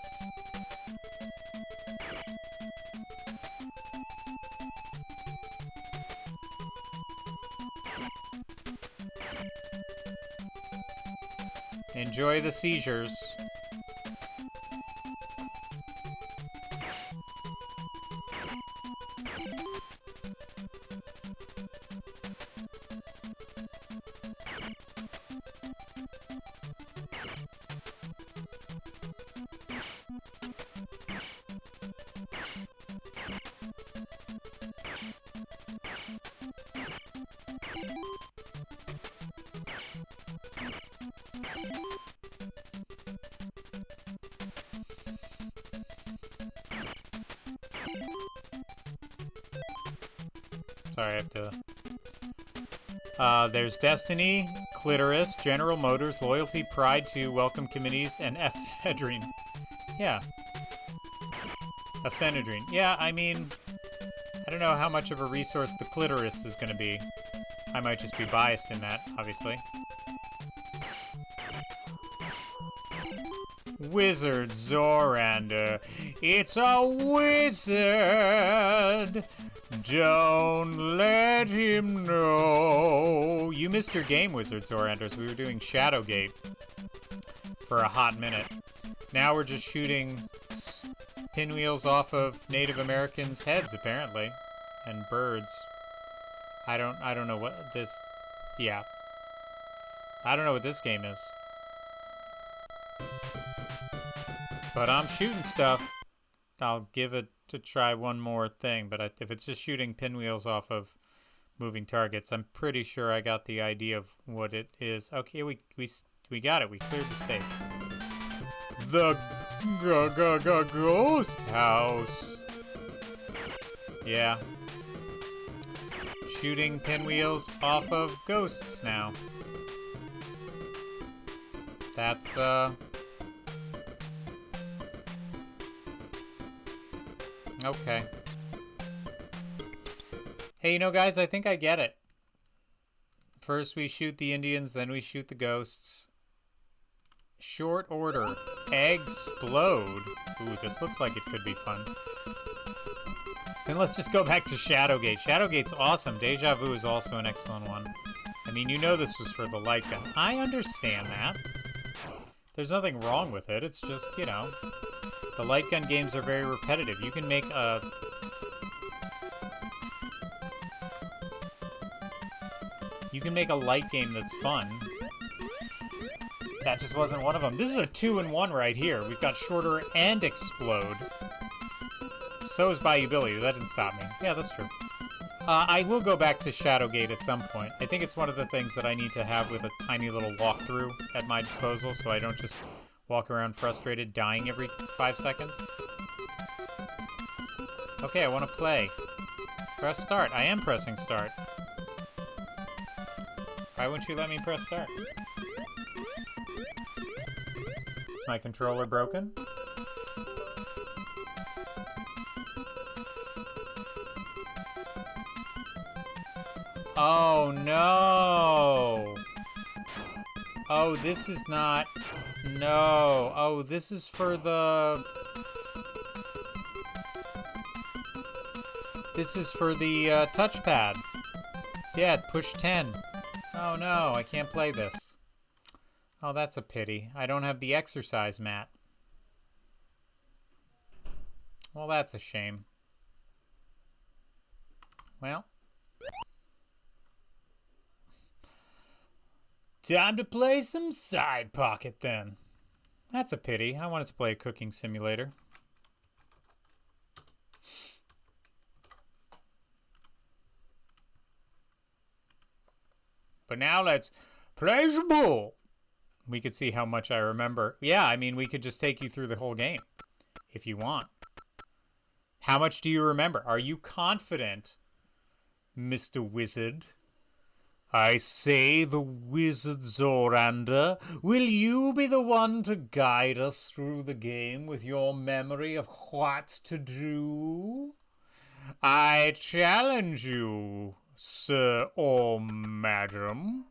Enjoy the seizures. Sorry, I have to... there's Destiny, Clitoris, General Motors, Loyalty, Pride 2, Welcome Committees, and Ephedrine. Yeah. Ephedrine. Yeah, I mean... I don't know how much of a resource the Clitoris is going to be. I might just be biased in that, obviously. Wizard Zorander. It's a wizard! Don't let him know. You missed your game, Wizard Zoranders. We were doing Shadowgate for a hot minute. Now we're just shooting pinwheels off of Native Americans' heads, apparently, and birds. I don't know what this. Yeah, I don't know what this game is. But I'm shooting stuff. I'll give it to try one more thing, but if it's just shooting pinwheels off of moving targets, I'm pretty sure I got the idea of what it is. Okay, we got it. We cleared the stage. The ghost house. Yeah. Shooting pinwheels off of ghosts now. That's okay. Hey, you know, guys, I think I get it. First we shoot the Indians, then we shoot the ghosts. Short order. Explode. Ooh, this looks like it could be fun. Then let's just go back to Shadowgate. Shadowgate's awesome. Deja Vu is also an excellent one. I mean, you know this was for the light gun. I understand that. There's nothing wrong with it. It's just, you know... The light gun games are very repetitive. You can make a You can make a light game that's fun. That just wasn't one of them. This is a 2-in-1 right here. We've got Shorter and Explode. So is Bayoubility. That didn't stop me. Yeah, that's true. I will go back to Shadowgate at some point. I think it's one of the things that I need to have with a tiny little walkthrough at my disposal so I don't just walk around frustrated, dying every 5 seconds. Okay, I want to play. Press start. I am pressing start. Why wouldn't you let me press start? Is my controller broken? Oh no! Oh, this is not... No. Oh, this is for the... This is for the touchpad. Yeah, push 10. Oh no, I can't play this. Oh, that's a pity. I don't have the exercise mat. Well, that's a shame. Well. Time to play some Side Pocket then. That's a pity. I wanted to play a cooking simulator. But now let's play some ball. We could see how much I remember. Yeah, I mean, we could just take you through the whole game if you want. How much do you remember? Are you confident, Mr. Wizard? I say the Wizard Zorander, will you be the one to guide us through the game with your memory of what to do? I challenge you, sir or madam.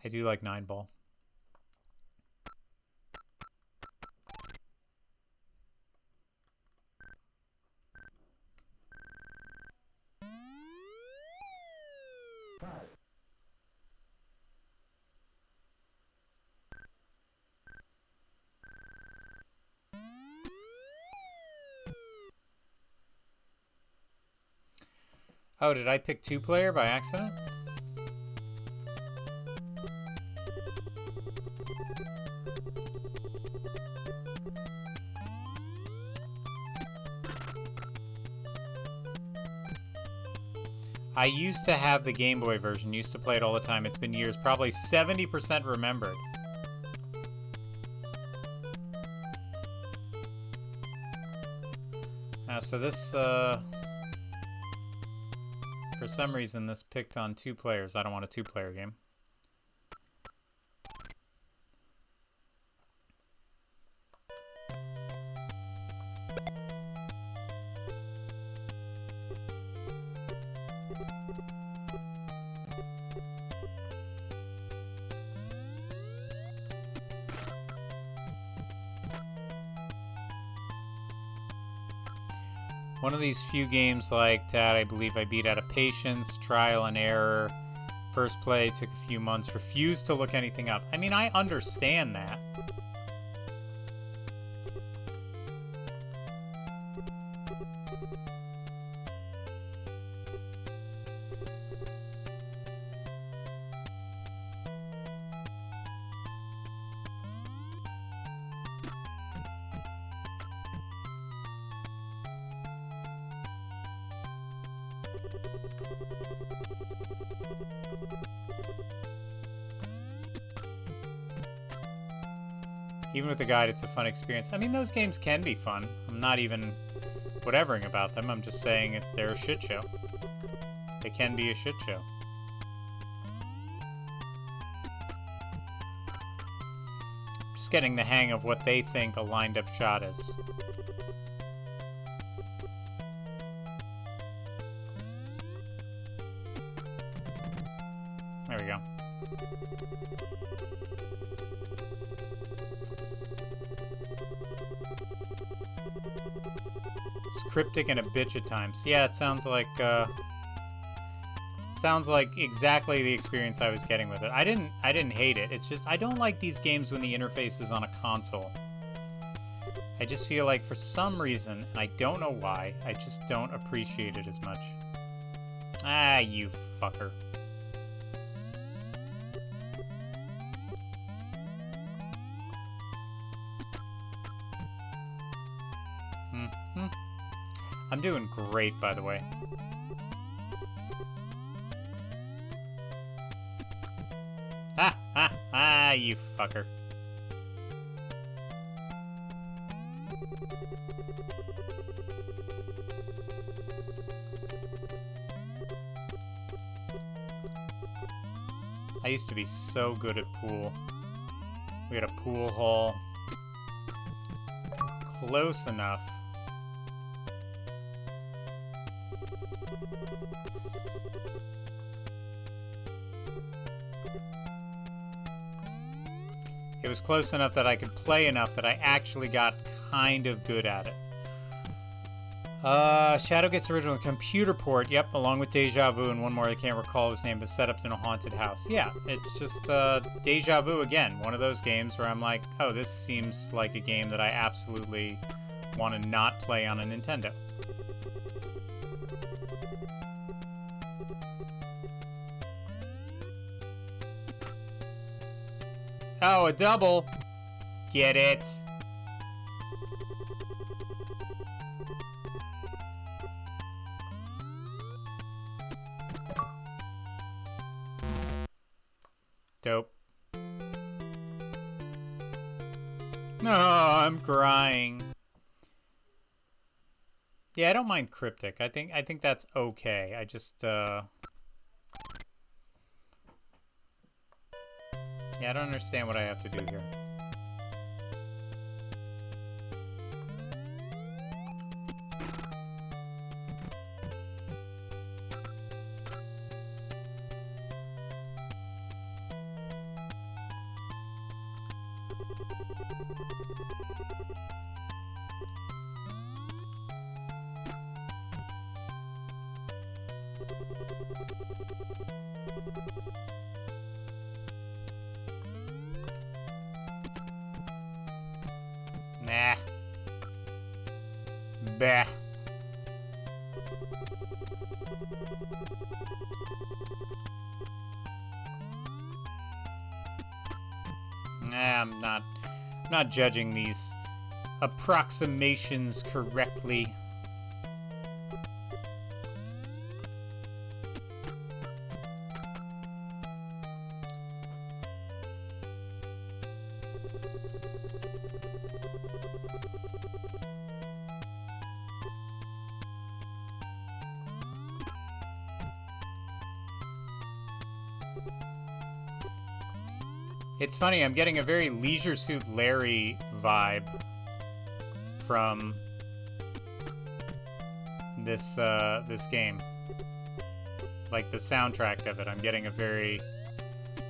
I do like 9-ball. Oh, did I pick 2-player by accident? I used to have the Game Boy version, used to play it all the time. It's been years, probably 70% remembered. So this, for some reason, this picked on 2 players. I don't want a 2-player game. One of these few games like that, I believe I beat out of patience, trial and error. First play took a few months, refused to look anything up. I mean, I understand that. Even with the guide, it's a fun experience. I mean, those games can be fun. I'm not even whatevering about them. I'm just saying they're a shit show. They can be a shit show. Just getting the hang of what they think a lined-up shot is. There we go. It's cryptic and a bitch at times. Yeah, it sounds like exactly the experience I was getting with it. I didn't hate it. It's just I don't like these games when the interface is on a console. I just feel like for some reason, and I don't know why, I just don't appreciate it as much. you fucker. I'm doing great, by the way. Ha ha ha, you fucker. I used to be so good at pool. We had a pool hall. Close enough. It was close enough that I could play enough that I actually got kind of good at it. Shadow gets original computer port, yep, along with Deja Vu and one more I can't recall his name, but set up in a haunted house. Yeah, it's just Deja Vu again, one of those games where I'm like, oh, this seems like a game that I absolutely want to not play on a Nintendo. Oh, a double. Get it. Dope. No, I'm crying. Yeah, I don't mind cryptic. I think that's okay. I just yeah, I don't understand what I have to do here. Nah. Bah. Nah, I'm not judging these approximations correctly. It's funny, I'm getting a very Leisure Suit Larry vibe from this this game. Like the soundtrack of it, I'm getting a very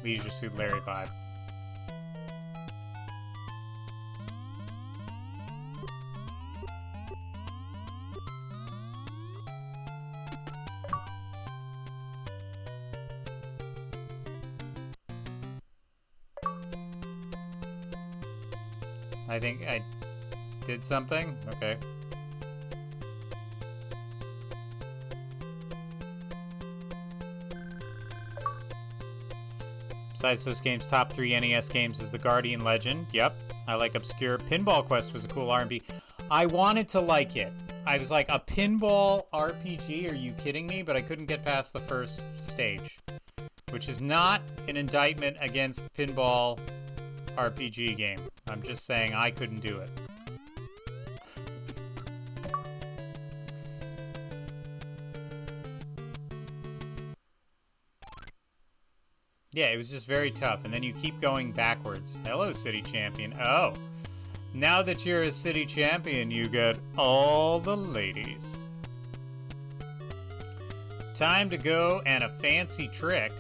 Leisure Suit Larry vibe. I think I did something? Okay. Besides those games, top 3 NES games is The Guardian Legend. Yep. I like Obscure. Pinball Quest was a cool R&B. I wanted to like it. I was like, a pinball RPG? Are you kidding me? But I couldn't get past the first stage. Which is not an indictment against pinball RPG game. I'm just saying I couldn't do it. Yeah, it was just very tough, and then you keep going backwards. Hello, City Champion. Oh, now that you're a City Champion, you get all the ladies. Time to go and a fancy trick.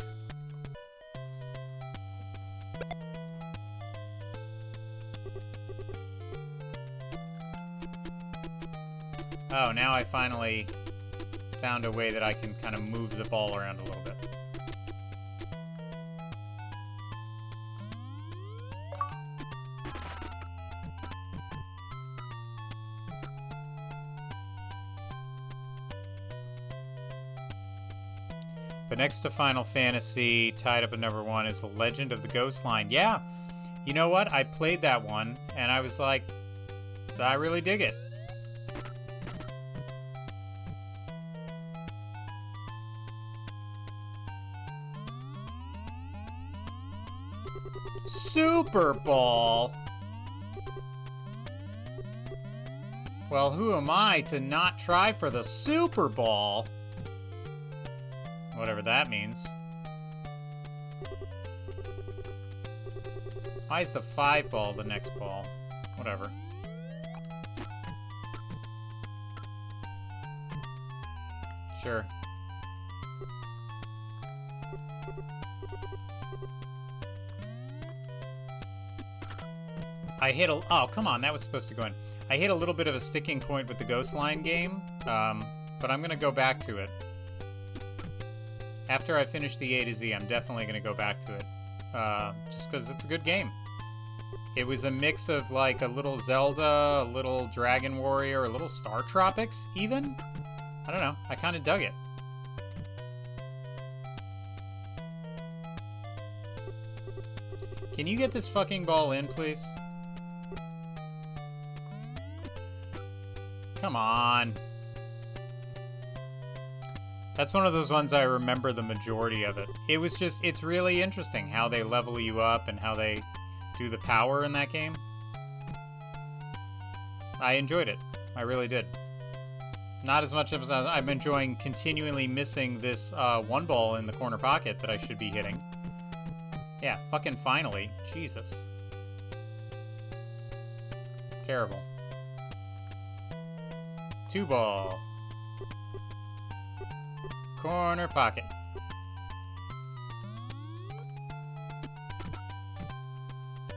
Oh, now I finally found a way that I can kind of move the ball around a little bit. But next to Final Fantasy, tied up at number 1 is The Legend of the Ghost Line. Yeah, you know what? I played that one, and I was like, I really dig it. Super Ball? Well, who am I to not try for the Super Ball? Whatever that means. Why is the 5 ball the next ball? Whatever. Sure. I hit a... Oh, come on. That was supposed to go in. I hit a little bit of a sticking point with the Ghost Line game, but I'm going to go back to it. After I finish the A to Z, I'm definitely going to go back to it. Just because it's a good game. It was a mix of like a little Zelda, a little Dragon Warrior, a little Star Tropics, even? I don't know. I kind of dug it. Can you get this fucking ball in, please? Come on. That's one of those ones I remember the majority of it. It was just, it's really interesting how they level you up and how they do the power in that game. I enjoyed it. I really did. Not as much as I'm enjoying continually missing this one ball in the corner pocket that I should be hitting. Yeah, fucking finally. Jesus. Terrible. 2 ball. Corner pocket.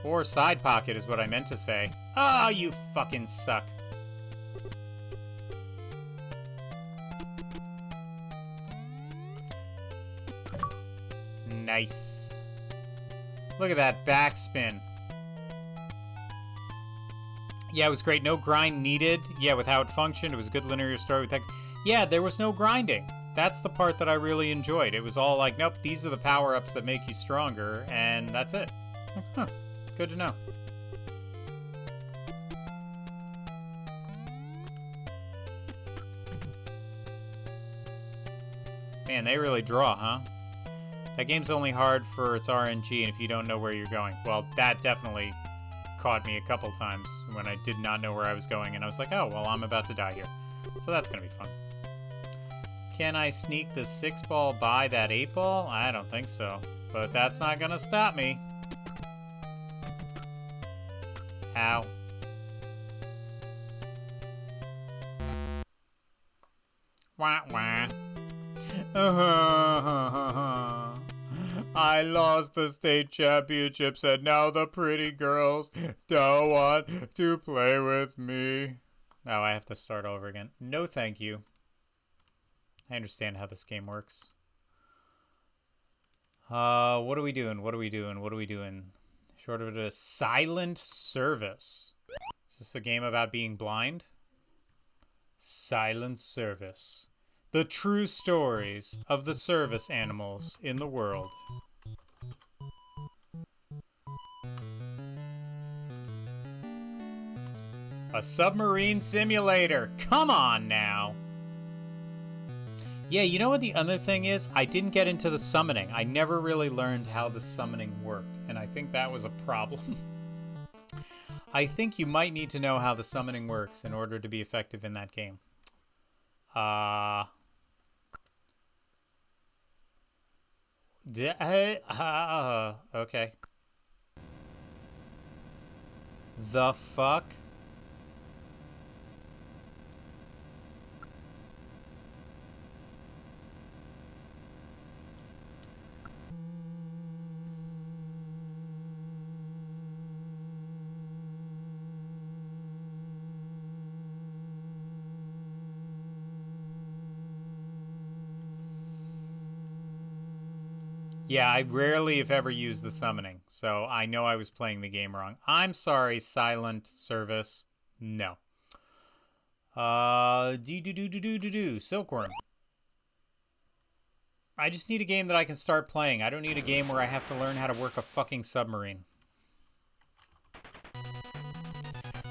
Or side pocket is what I meant to say. Ah, oh, you fucking suck. Nice. Look at that backspin. Yeah, it was great. No grind needed. Yeah, with how it functioned, it was a good linear story with tech. Yeah, there was no grinding. That's the part that I really enjoyed. It was all like, nope, these are the power-ups that make you stronger, and that's it. Huh, good to know. Man, they really draw, huh? That game's only hard for its RNG and if you don't know where you're going. Well, that definitely caught me a couple times when I did not know where I was going, and I was like, oh, well, I'm about to die here. So that's gonna be fun. Can I sneak the 6 ball by that 8 ball? I don't think so. But that's not gonna stop me. Ow. Wah wah. I lost the state championships and now the pretty girls don't want to play with me. Oh, I have to start over again. No, thank you. I understand how this game works. What are we doing? What are we doing? What are we doing? Short of it, a silent service. Is this a game about being blind? Silent service. The true stories of the service animals in the world. A submarine simulator. Come on now. Yeah, you know what the other thing is? I didn't get into the summoning. I never really learned how the summoning worked, and I think that was a problem. I think you might need to know how the summoning works in order to be effective in that game. Okay. The fuck? Yeah, I rarely, if ever, use the summoning, so I know I was playing the game wrong. I'm sorry, silent service. No. Silkworm. I just need a game that I can start playing. I don't need a game where I have to learn how to work a fucking submarine.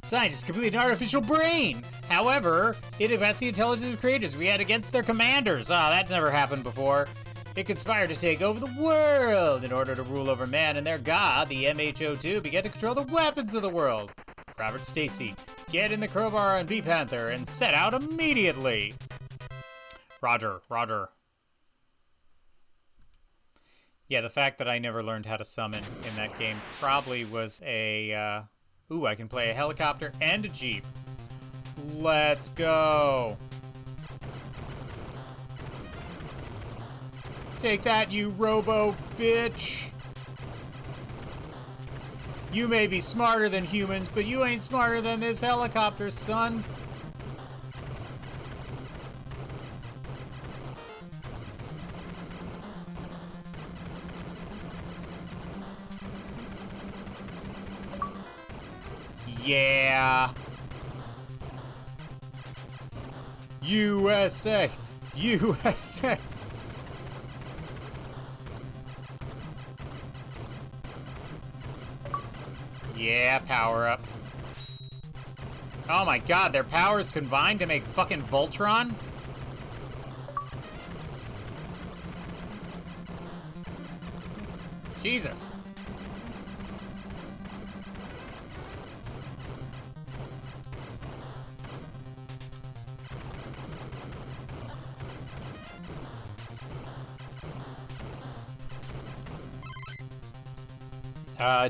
Scientists completed an artificial brain. However, it advanced the intelligence of creators we had against their commanders. Ah, that never happened before. It conspired to take over the world. In order to rule over man and their god, the MHO2 began to control the weapons of the world. Robert Stacy, get in the crowbar and be Panther and set out immediately. Roger, Roger. Yeah, the fact that I never learned how to summon in that game probably was a, ooh, I can play a helicopter and a jeep. Let's go. Take that, you robo bitch. You may be smarter than humans, but you ain't smarter than this helicopter, son. Yeah. USA. USA. Yeah, power up. Oh my god, their powers combined to make fucking Voltron? Jesus.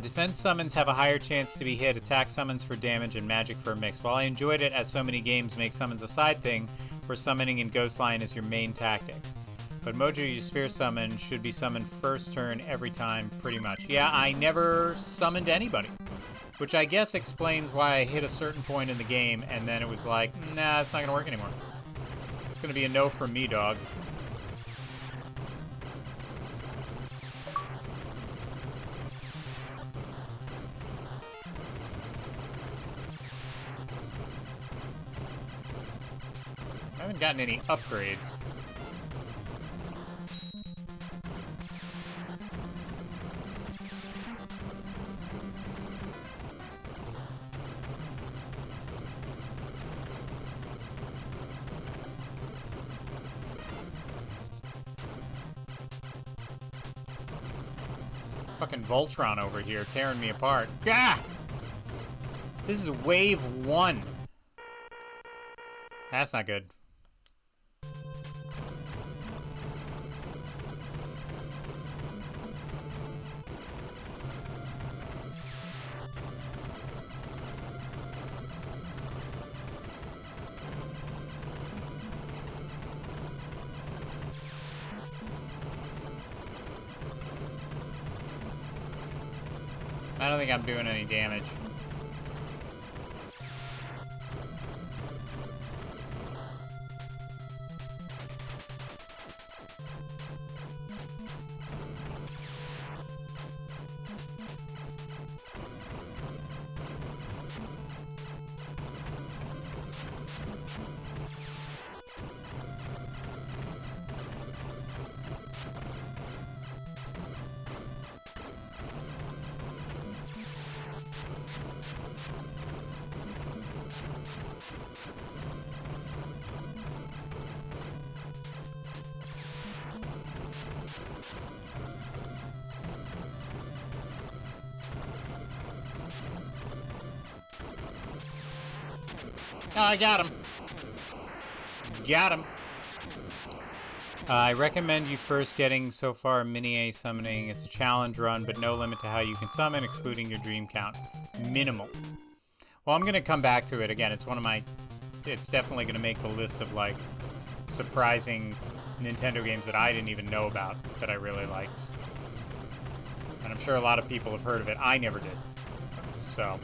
Defense summons have a higher chance to be hit, attack summons for damage, and magic for a mix. While I enjoyed it, as so many games make summons a side thing, where summoning in Ghostline is your main tactics. But Mojo Spear Summon should be summoned first turn every time, pretty much. Yeah, I never summoned anybody. Which I guess explains why I hit a certain point in the game, and then it was like, nah, it's not gonna work anymore. It's gonna be a no from me, dog. I haven't gotten any upgrades. Fucking Voltron over here tearing me apart. Gah! This is wave 1. That's not good. I don't think I'm doing any damage. Oh, I got him. Got him. I recommend you first getting so far mini A summoning. It's a challenge run, but no limit to how you can summon, excluding your dream count. Minimal. Well, I'm going to come back to it again. It's one of my... It's definitely going to make the list of, like, surprising Nintendo games that I didn't even know about that I really liked. And I'm sure a lot of people have heard of it. I never did. So...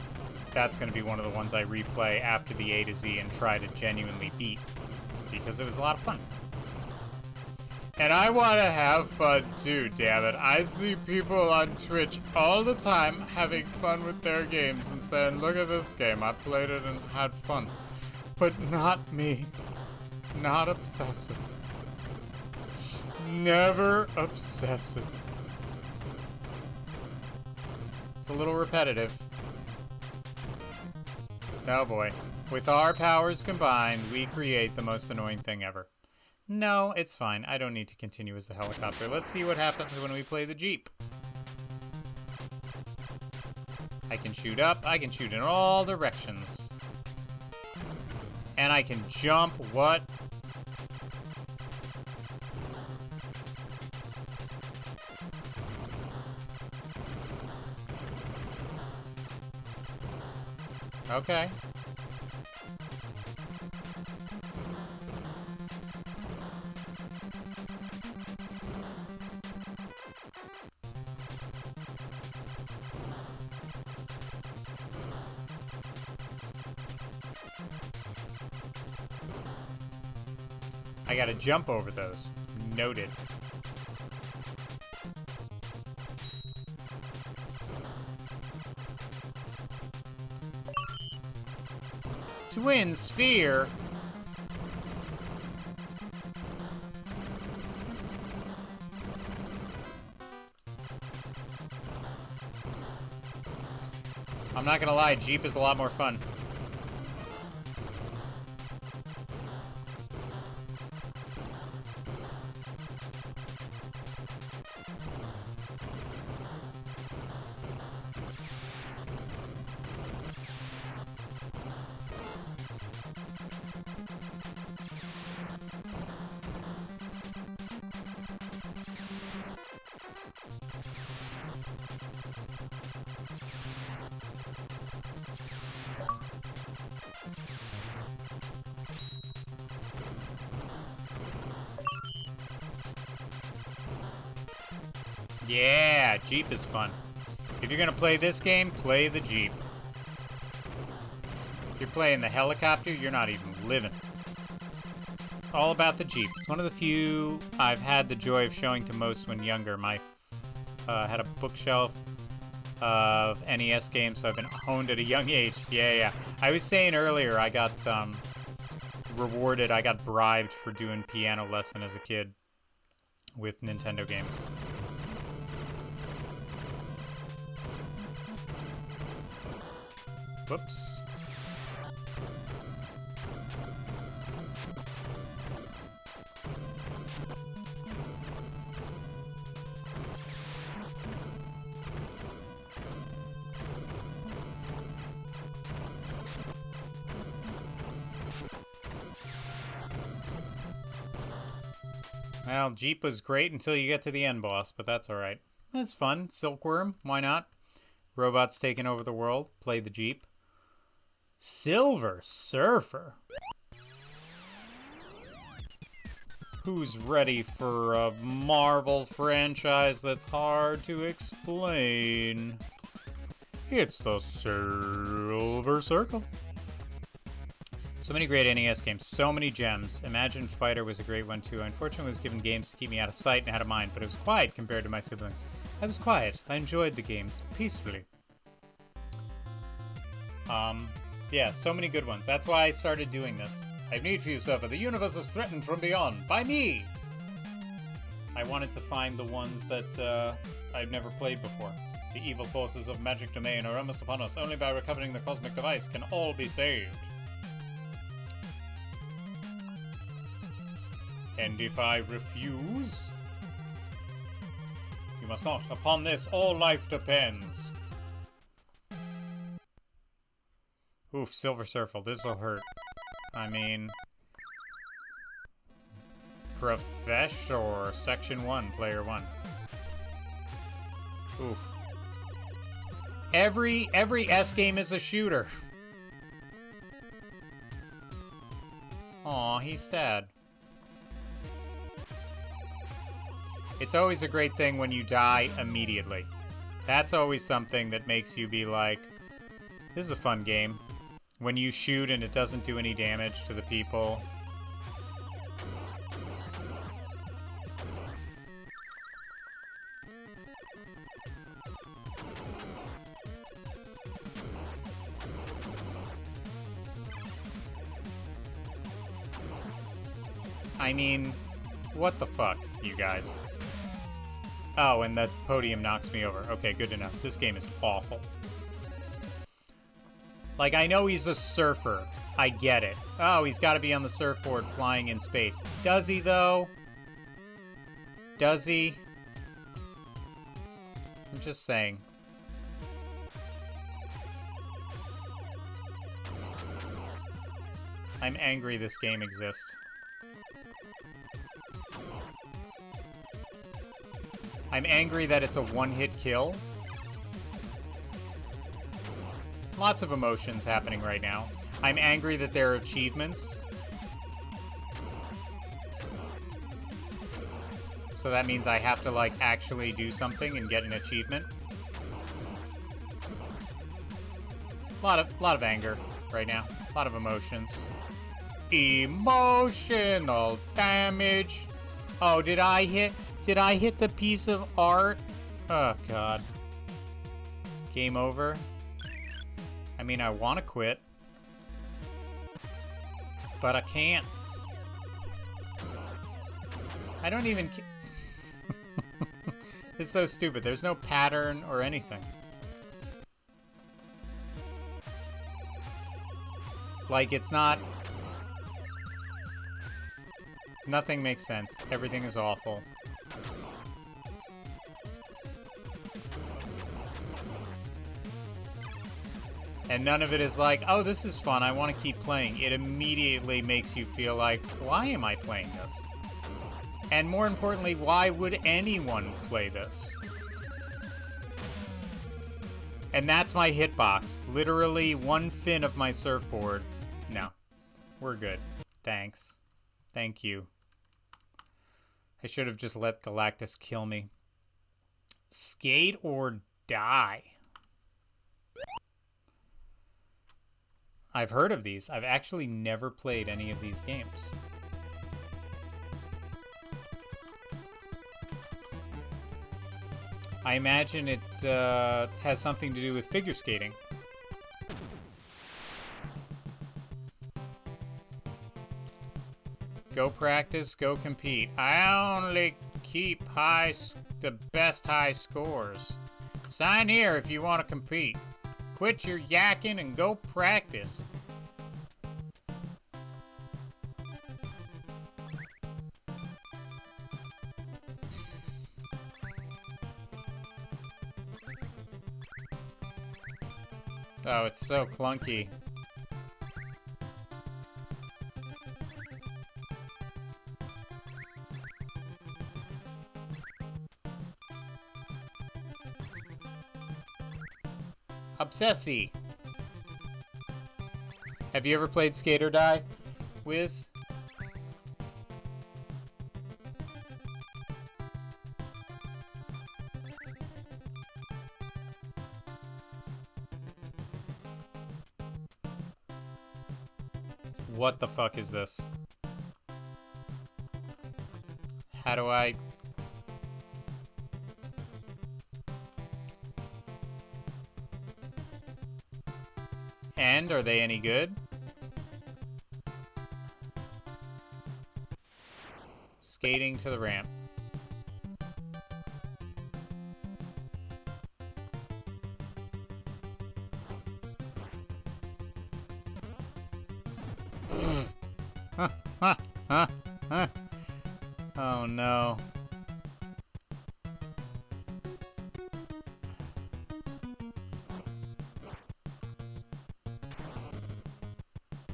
that's going to be one of the ones I replay after the A to Z and try to genuinely beat, because it was a lot of fun. And I want to have fun too, damn it. I see people on Twitch all the time having fun with their games and saying, look at this game, I played it and had fun. But not me. Not obsessive. Never obsessive. It's a little repetitive. Oh boy. With our powers combined, we create the most annoying thing ever. No, it's fine. I don't need to continue as the helicopter. Let's see what happens when we play the Jeep. I can shoot up. I can shoot in all directions. And I can jump. What? Okay. I gotta jump over those. Noted. Twin sphere? I'm not gonna lie, Jeep is a lot more fun. Yeah, Jeep is fun. If you're gonna play this game, play the Jeep. If you're playing the helicopter, you're not even living. It's all about the Jeep. It's one of the few I've had the joy of showing to most when younger. My had a bookshelf of NES games, so I've been honed at a young age. Yeah. I was saying earlier, I got rewarded. I got bribed for doing piano lesson as a kid with Nintendo games. Whoops. Well, Jeep was great until you get to the end boss, but that's alright. That's fun. Silkworm, why not? Robots taking over the world. Play the Jeep. Silver Surfer? Who's ready for a Marvel franchise that's hard to explain? It's the Silver Circle. So many great NES games, so many gems. Imagine Fighter was a great one too. I unfortunately was given games to keep me out of sight and out of mind, but it was quiet compared to my siblings. I was quiet. I enjoyed the games peacefully. Yeah, so many good ones. That's why I started doing this. I have need for you, Surfer. The universe is threatened from beyond. By me! I wanted to find the ones that I've never played before. The evil forces of Magic Domain are almost upon us. Only by recovering the cosmic device can all be saved. And if I refuse? You must not. Upon this, all life depends. Oof, Silver Surfer, this'll hurt. I mean... Professor, Section 1, Player 1. Oof. Every S game is a shooter. Aw, he's sad. It's always a great thing when you die immediately. That's always something that makes you be like, this is a fun game. When you shoot and it doesn't do any damage to the people. I mean, what the fuck? you guys. Oh, and the podium knocks me over. Okay, good to know. This game is awful. Like, I know he's a surfer. I get it. Oh, he's got to be on the surfboard flying in space. Does he, though? Does he? I'm just saying. I'm angry this game exists. I'm angry that it's a one-hit kill. Lots of emotions happening right now. I'm angry that there are achievements. So that means I have to, like, actually do something and get an achievement. Lot of anger right now. A lot of emotions. Emotional damage. Oh, did I hit the piece of art? Oh, God. Game over. I mean, I want to quit. But I can't. I don't even... It's so stupid. There's no pattern or anything. Like, it's not... Nothing makes sense. Everything is awful. And none of it is like, oh, this is fun, I want to keep playing. It immediately makes you feel like, why am I playing this? And more importantly, why would anyone play this? And that's my hitbox. Literally one fin of my surfboard. No. We're good. Thanks. Thank you. I should have just let Galactus kill me. Skate or die. I've heard of these. I've actually never played any of these games. I imagine it has something to do with figure skating. Go practice, go compete. I only keep the best high scores. Sign here if you want to compete. Quit your yakking and go practice. Oh, it's so clunky. Obsessi. Have you ever played Skate or Die, Wiz? What the fuck is this? How do I... And are they any good? Skating to the ramp. Oh no.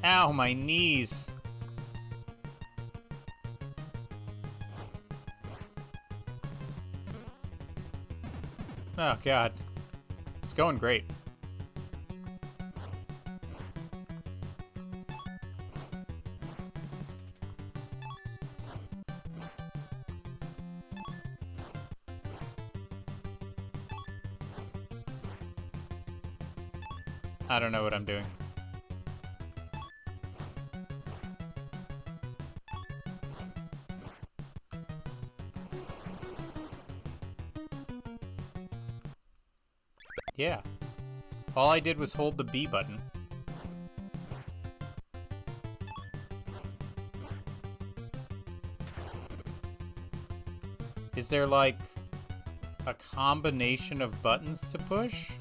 Ow, my knees. Oh god. It's going great. I don't know what I'm doing. Yeah. All I did was hold the B button. Is there like a combination of buttons to push?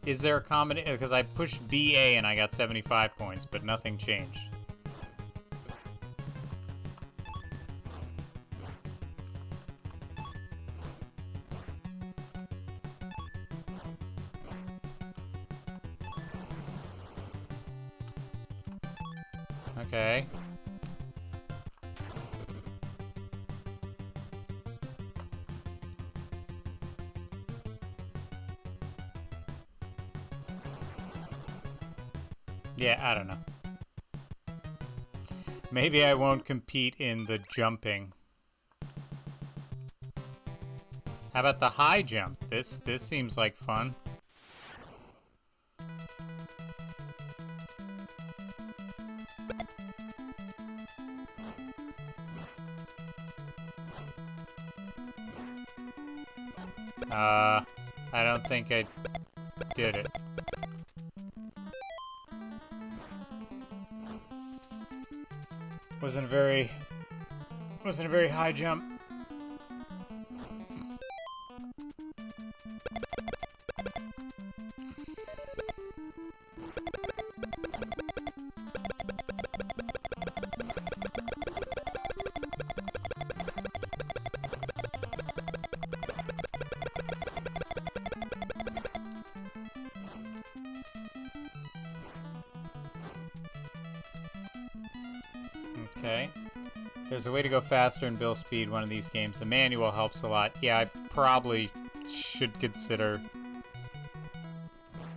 Is there a combination? Because I pushed BA and I got 75 points, but nothing changed. Okay. Yeah, I don't know. Maybe I won't compete in the jumping. How about the high jump? This seems like fun. I don't think I did it. Wasn't a very high jump. Okay. There's a way to go faster and build speed one of these games. The manual helps a lot. Yeah, I probably should consider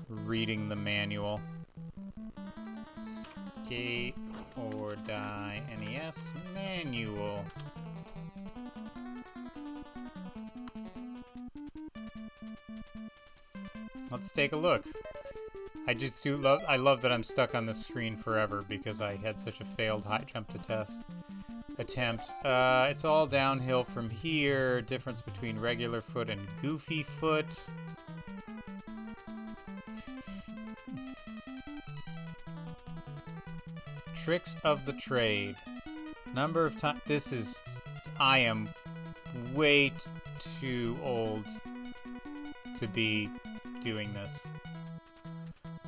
reading the manual. Skate or Die NES manual. Let's take a look. I love that I'm stuck on this screen forever because I had such a failed high jump attempt. It's all downhill from here. Difference between regular foot and goofy foot. Tricks of the trade. Number of times. I am way too old to be doing this.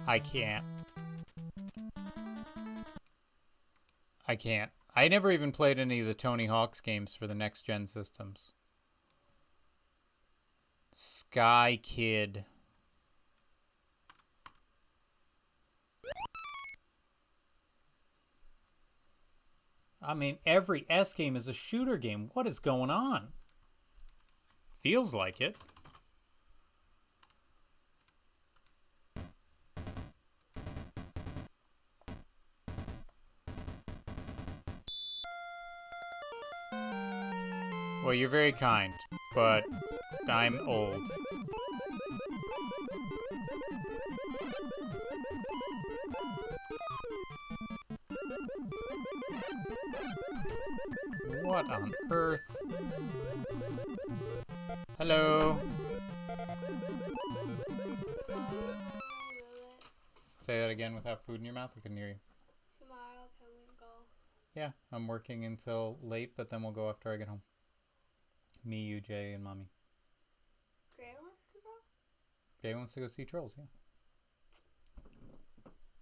I can't. I never even played any of the Tony Hawk's games for the next gen systems. Sky Kid. I mean, every S game is a shooter game. What is going on? Feels like it. Well, you're very kind, but I'm old. What on earth? Hello? Say that again without food in your mouth? I couldn't hear you. Tomorrow, can we go? Yeah, I'm working until late, but then we'll go after I get home. Me, you, Jay, and Mommy. Gray wants to go? Jay wants to go see Trolls, yeah.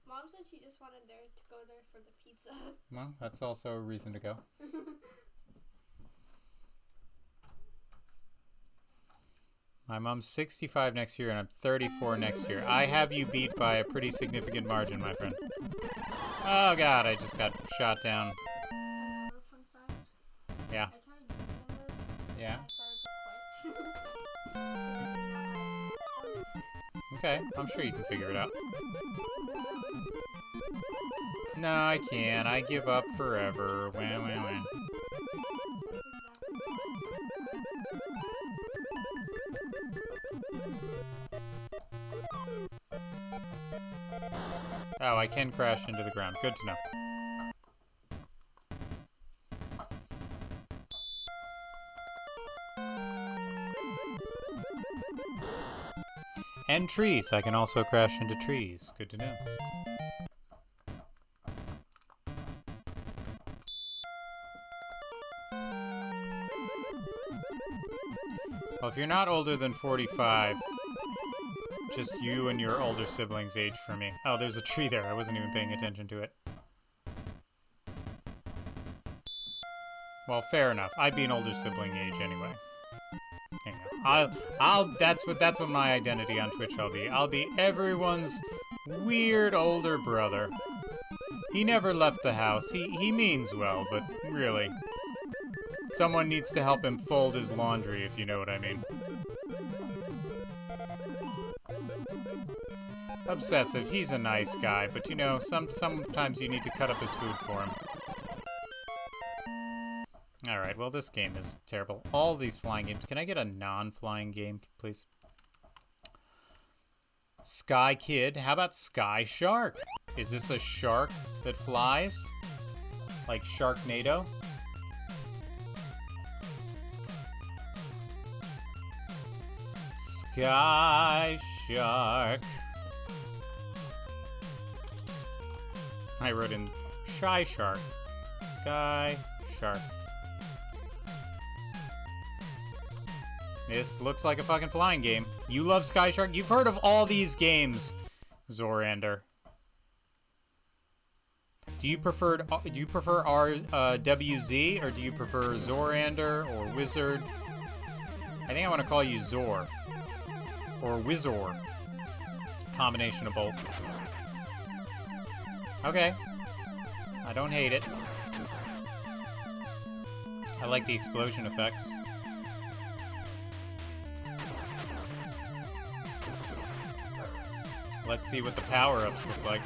Mom said she just wanted to go there for the pizza. Well, that's also a reason to go. My mom's 65 next year, and I'm 34 next year. I have you beat by a pretty significant margin, my friend. Oh, God, I just got shot down. Fun fact. Yeah. I tried doing this. Yeah. I started to quit. Okay, I'm sure you can figure it out. No, I can't. I give up forever. Wah, wah, wah. Oh, I can crash into the ground. Good to know. trees. I can also crash into trees. Good to know. Well, if you're not older than 45, just you and your older siblings age for me. Oh, there's a tree there. I wasn't even paying attention to it. Well, fair enough. I'd be an older sibling age anyway. That's what my identity on Twitch I'll be. I'll be everyone's weird older brother. He never left the house. He means well, but really, someone needs to help him fold his laundry, if you know what I mean. Obsessive, he's a nice guy, but you know, sometimes you need to cut up his food for him. Alright, well this game is terrible. All these flying games. Can I get a non-flying game, please? Sky Kid. How about Sky Shark? Is this a shark that flies? Like Sharknado? Sky Shark. I wrote in Shy Shark. Sky Shark. This looks like a fucking flying game. You love Sky Shark? You've heard of all these games, Zorander. Do you prefer RWZ, or do you prefer Zorander or Wizard? I think I want to call you Zor. Or Wizor. Combination of both. Okay. I don't hate it. I like the explosion effects. Let's see what the power-ups look like.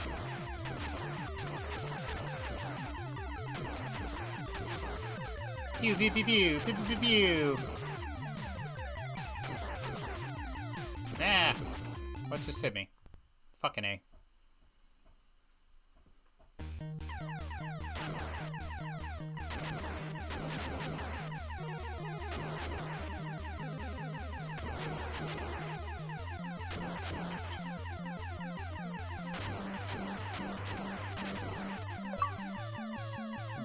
Pew, pew, pew, pew, pew, pew, pew, pew. Nah. What just hit me? Fucking A.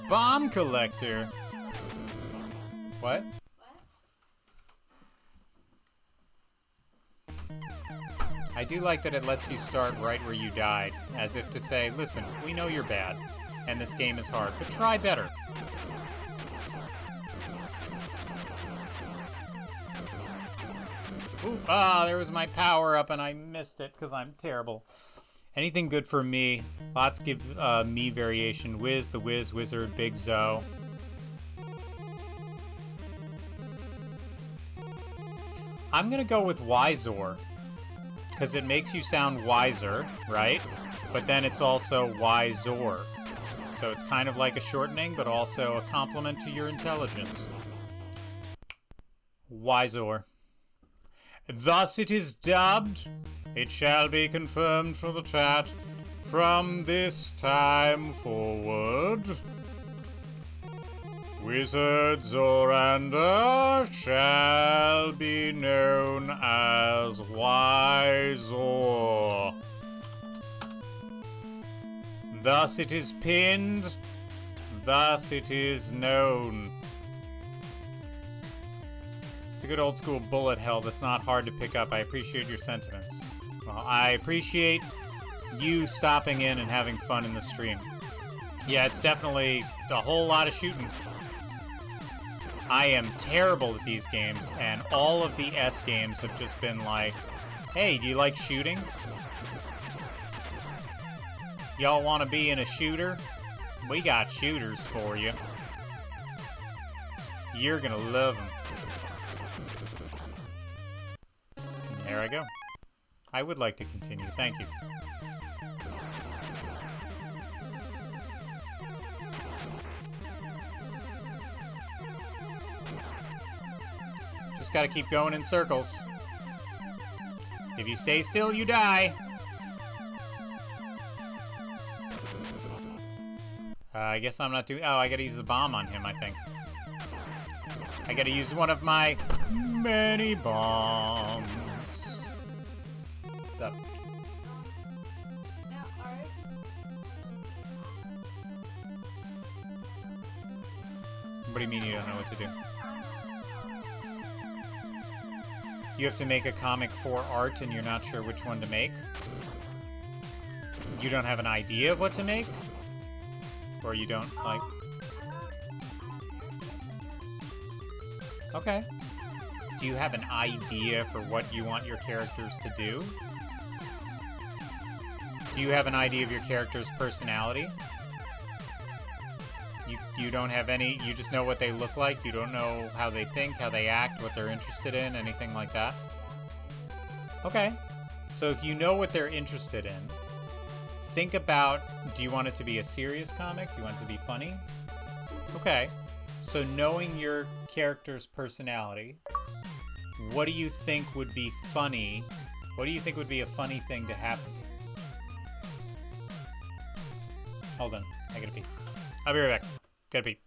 Bomb collector. What? I do like that it lets you start right where you died, as if to say, listen, we know you're bad, and this game is hard, but try better. Ooh, there was my power up and I missed it because I'm terrible. Anything good for me? Lots give me variation. Wiz, the Wiz, Wizard, Big Zo. I'm gonna go with Wizor, because it makes you sound wiser, right? But then it's also Wizor. So it's kind of like a shortening, but also a compliment to your intelligence. Wizor. Thus it is dubbed. It shall be confirmed from the chat. From this time forward, Wizard Zorander shall be known as Wizor. Thus it is pinned, thus it is known. It's a good old school bullet hell that's not hard to pick up. I appreciate your sentiments. Well, I appreciate you stopping in and having fun in the stream. Yeah, it's definitely a whole lot of shooting. I am terrible at these games, and all of the S games have just been like, hey, do you like shooting? Y'all want to be in a shooter? We got shooters for you. You're gonna love them. There I go. I would like to continue. Thank you. Just gotta keep going in circles. If you stay still, you die. I guess I'm not doing... Oh, I gotta use the bomb on him, I think. I gotta use one of my many bombs. What do you mean you don't know what to do? You have to make a comic for art and you're not sure which one to make? You don't have an idea of what to make? Or you don't, like... Okay. Do you have an idea for what you want your characters to do? Do you have an idea of your character's personality? You don't have any, you just know what they look like, you don't know how they think, how they act, what they're interested in, anything like that? Okay. So if you know what they're interested in, think about, do you want it to be a serious comic? Do you want it to be funny? Okay. So knowing your character's personality, what do you think would be funny? What do you think would be a funny thing to happen? Hold on, I gotta pee. I'll be right back. Gotta pee.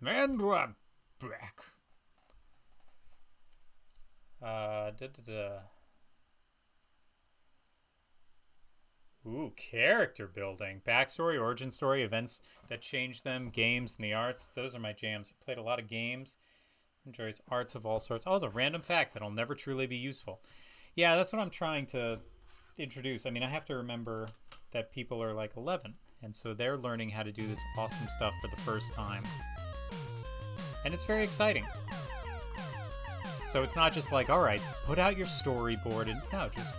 And we're back. Ooh, character building. Backstory, origin story, events that change them, games, and the arts. Those are my jams. I played a lot of games. Enjoys arts of all sorts. Oh, the random facts that'll never truly be useful. Yeah, that's what I'm trying to introduce. I mean, I have to remember that people are like 11, and so they're learning how to do this awesome stuff for the first time. And it's very exciting. So it's not just like, all right, put out your storyboard, and no, just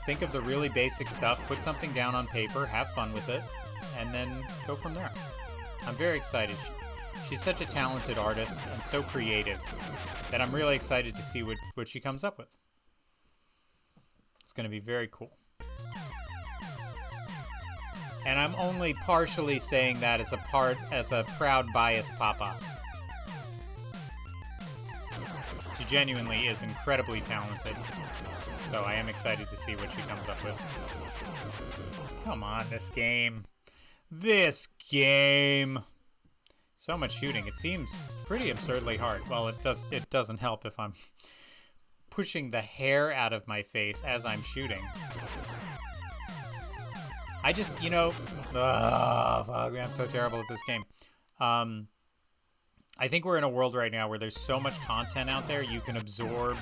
think of the really basic stuff, put something down on paper, have fun with it, and then go from there. I'm very excited. She's such a talented artist and so creative that I'm really excited to see what she comes up with. It's going to be very cool. And I'm only partially saying that as a proud biased papa. She genuinely is incredibly talented. So I am excited to see what she comes up with. Come on, this game. This game. So much shooting. It seems pretty absurdly hard. Well, it doesn't help if I'm pushing the hair out of my face as I'm shooting. I just, fuck, I'm so terrible at this game. I think we're in a world right now where there's so much content out there you can absorb.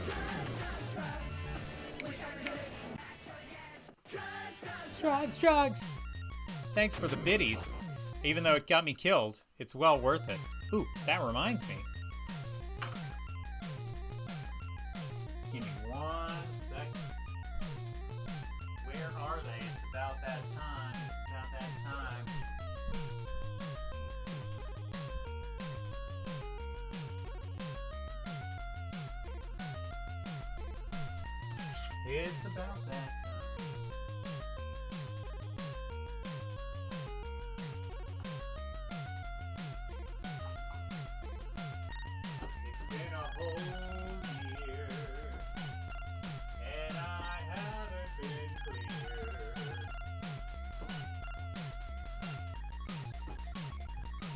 Drugs! Thanks for the biddies. Even though it got me killed, it's well worth it. Ooh, that reminds me. Give me 1 second. Where are they? It's about that time. It's about that time. It's about that time. It's been a whole year, and I haven't been clear.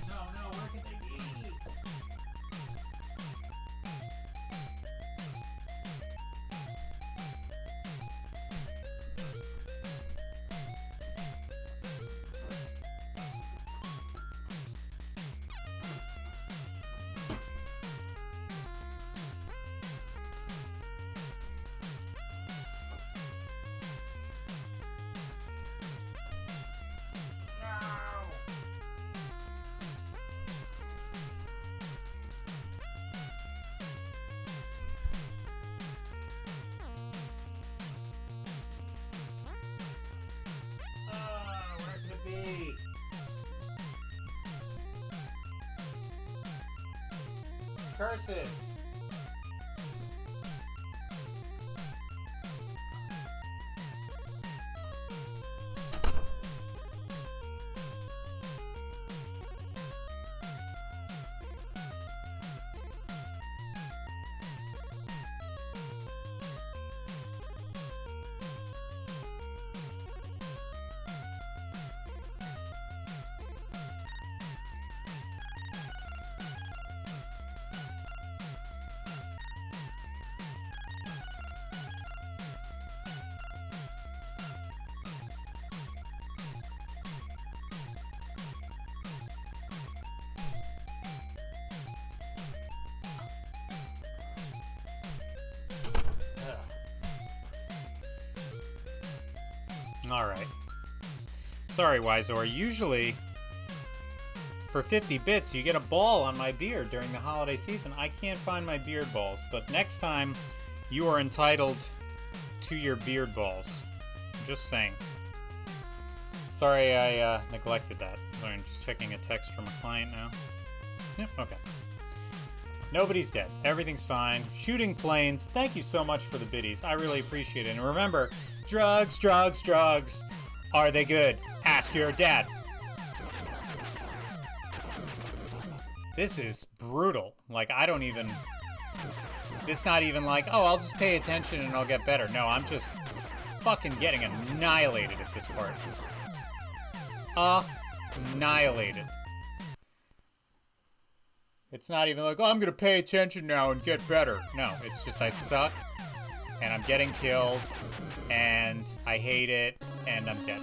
No, where can they be? Where could it be? Curses! Alright. Sorry, Wyzor. Usually, for 50 bits, you get a ball on my beard during the holiday season. I can't find my beard balls, but next time, you are entitled to your beard balls. I'm just saying. Sorry I neglected that. Sorry, I'm just checking a text from a client now. Yep, okay. Nobody's dead. Everything's fine. Shooting planes. Thank you so much for the biddies. I really appreciate it. And remember, drugs. Are they good? Ask your dad. This is brutal. Like, I don't even... It's not even like, oh, I'll just pay attention and I'll get better. No, I'm just fucking getting annihilated at this part. Annihilated. It's not even like, oh, I'm gonna pay attention now and get better. No, it's just I suck, and I'm getting killed, and I hate it, and I'm dead.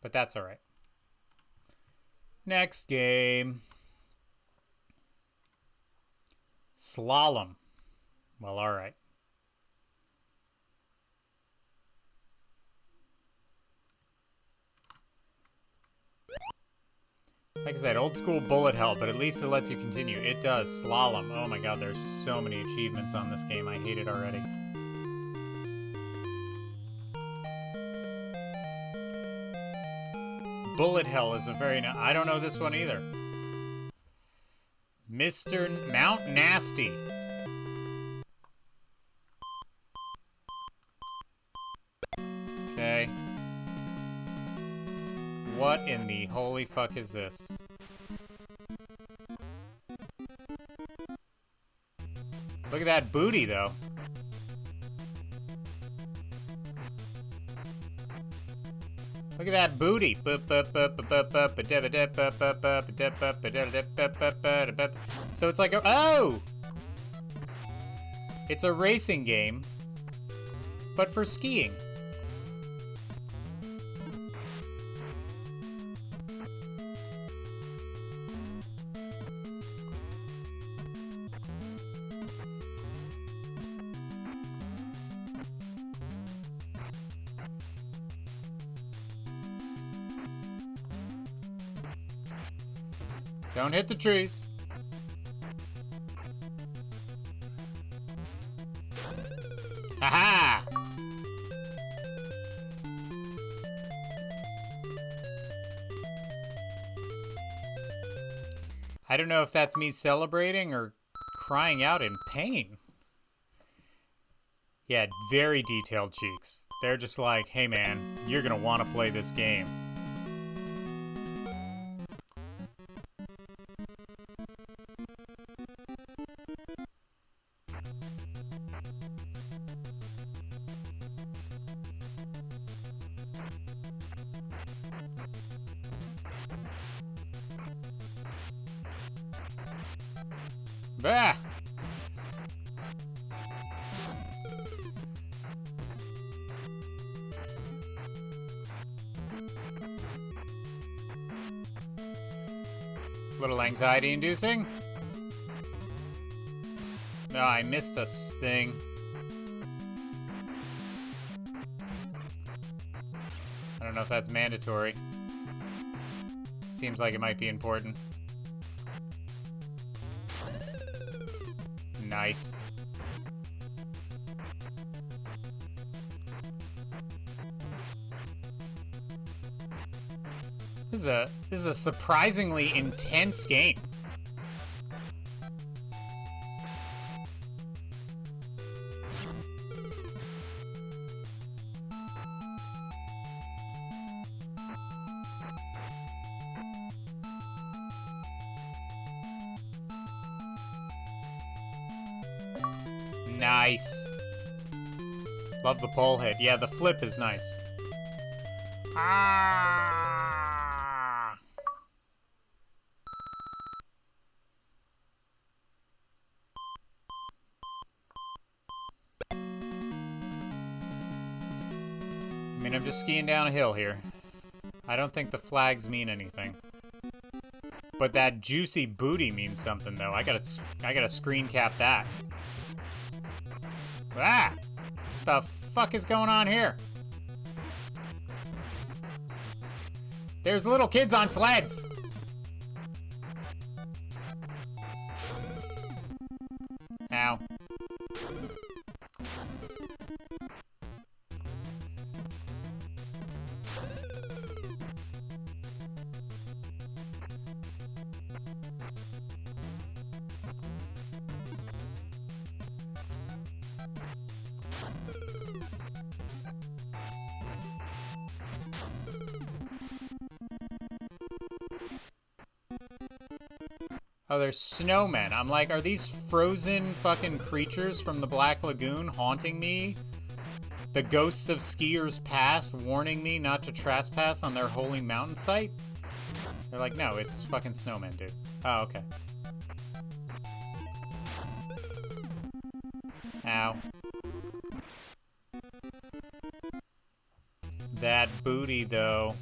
But that's alright. Next game. Slalom. Well, alright. Like I said, old school bullet hell, but at least it lets you continue. It does. Slalom. Oh my god, there's so many achievements on this game. I hate it already. Bullet hell is a very... I don't know this one either. Mr. Mount Nasty. Okay. What in the holy fuck is this? Look at that booty, though. Look at that booty. So it's like a... Oh! It's a racing game, but for skiing. Don't hit the trees. Ha-ha! I don't know if that's me celebrating or crying out in pain. Yeah, very detailed cheeks. They're just like, hey man, you're gonna want to play this game. Bah! Little anxiety inducing. No, I missed a thing. I don't know if that's mandatory. Seems like it might be important. Nice. This is a surprisingly intense game. Nice. Love the pole hit. Yeah, the flip is nice. Ah! I mean, I'm just skiing down a hill here. I don't think the flags mean anything. But that juicy booty means something, though. I gotta screen cap that. Ah! What the fuck is going on here? There's little kids on sleds! Ow. Oh, there's snowmen. I'm like, are these frozen fucking creatures from the Black Lagoon haunting me? The ghosts of skiers past warning me not to trespass on their holy mountain site? They're like, no, it's fucking snowmen, dude. Oh, okay. Ow. That booty, though.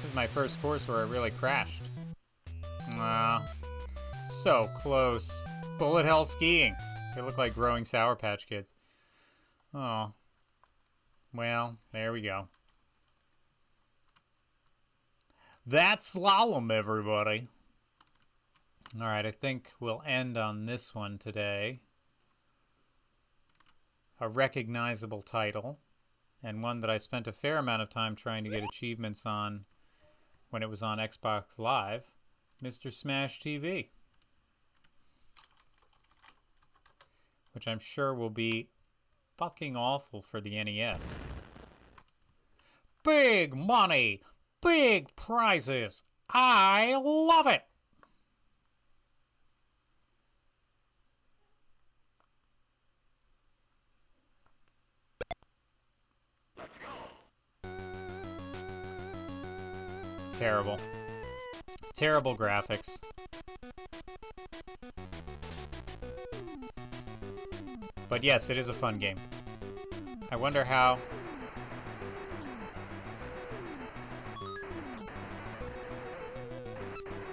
This is my first course where I really crashed. So close. Bullet hell skiing. They look like growing Sour Patch Kids. Oh. Well, there we go. That's slalom, everybody. Alright, I think we'll end on this one today. A recognizable title, and one that I spent a fair amount of time trying to get achievements on when it was on Xbox Live, Mr. Smash TV. Which I'm sure will be fucking awful for the NES. Big money! Big prizes! I love it! Terrible. Terrible graphics. But yes, it is a fun game. I wonder how...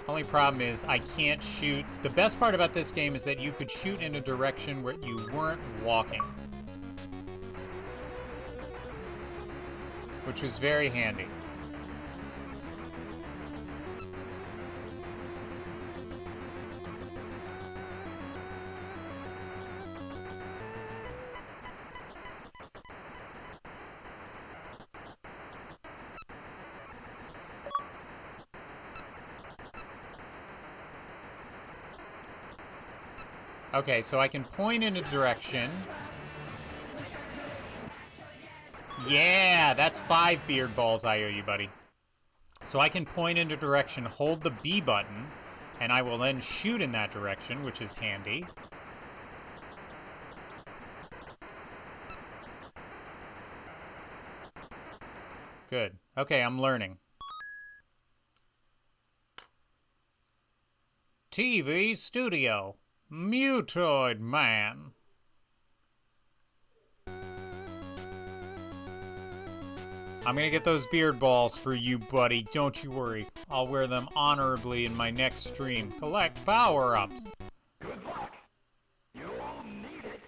Only problem is I can't shoot... The best part about this game is that you could shoot in a direction where you weren't walking. Which was very handy. Okay, so I can point in a direction. Yeah, that's 5 beard balls I owe you, buddy. So I can point in a direction, hold the B button, and I will then shoot in that direction, which is handy. Good. Okay, I'm learning. TV Studio. Mutoid Man. I'm gonna get those beard balls for you, buddy. Don't you worry. I'll wear them honorably in my next stream. Collect power-ups. Good luck. You all need it.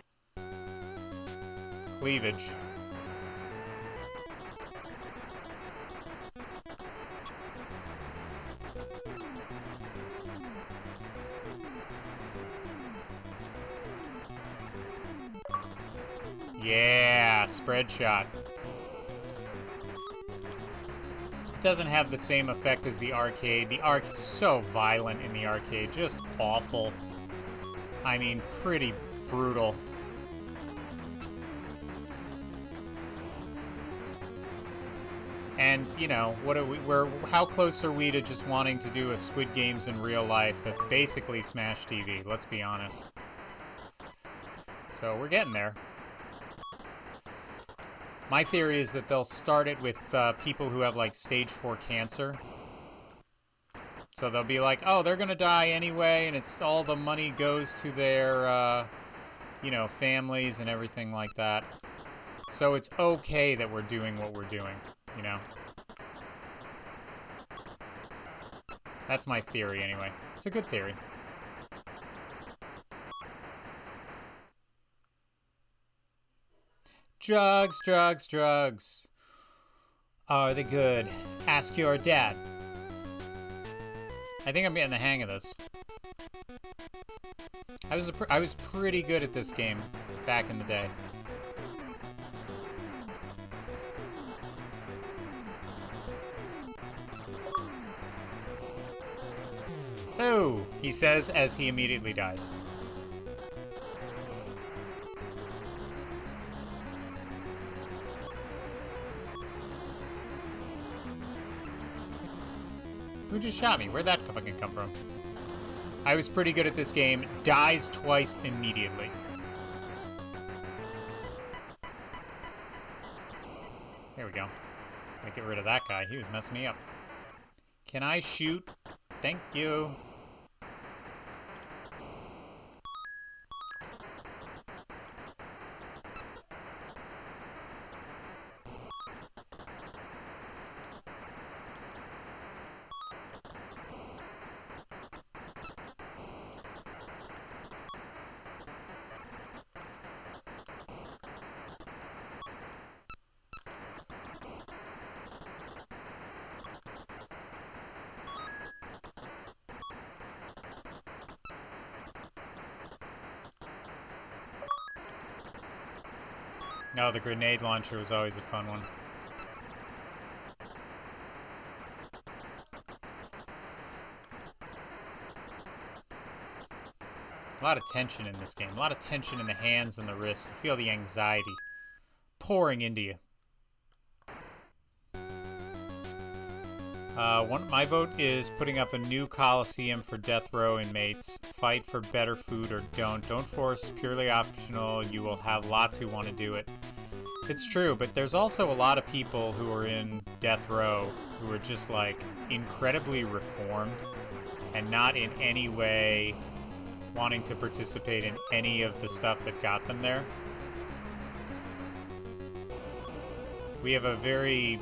Cleavage. Yeah, spread shot. It doesn't have the same effect as the arcade. The arcade's so violent in the arcade, just awful. I mean, pretty brutal. And, you know, what are how close are we to just wanting to do a Squid Games in real life that's basically Smash TV, let's be honest. So, we're getting there. My theory is that they'll start it with people who have, like, stage 4 cancer. So they'll be like, oh, they're gonna die anyway, and it's all the money goes to their, you know, families and everything like that. So it's okay that we're doing what we're doing, you know? That's my theory, anyway. It's a good theory. Drugs, drugs, drugs. Are they good? Ask your dad. I think I'm getting the hang of this. I was pretty good at this game back in the day. Oh, he says as he immediately dies. Who just shot me? Where'd that fucking come from? I was pretty good at this game. Dies twice immediately. There we go. Gotta get rid of that guy. He was messing me up. Can I shoot? Thank you. No, the grenade launcher was always a fun one. A lot of tension in this game. A lot of tension in the hands and the wrists. You feel the anxiety pouring into you. My vote is putting up a new coliseum for death row inmates. Fight for better food or don't. Don't force, purely optional. You will have lots who want to do it. It's true, but there's also a lot of people who are in death row who are just like incredibly reformed and not in any way wanting to participate in any of the stuff that got them there. We have a very,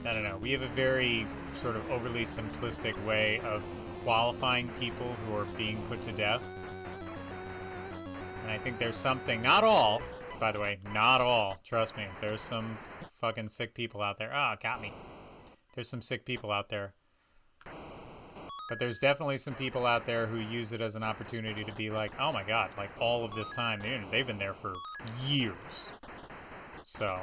I don't know, we have a very sort of overly simplistic way of qualifying people who are being put to death. And I think there's something, not all, by the way, not all, trust me, there's some fucking sick people out there. Ah, got me. There's some sick people out there. But there's definitely some people out there who use it as an opportunity to be like, oh my god, like all of this time, they've been there for years. So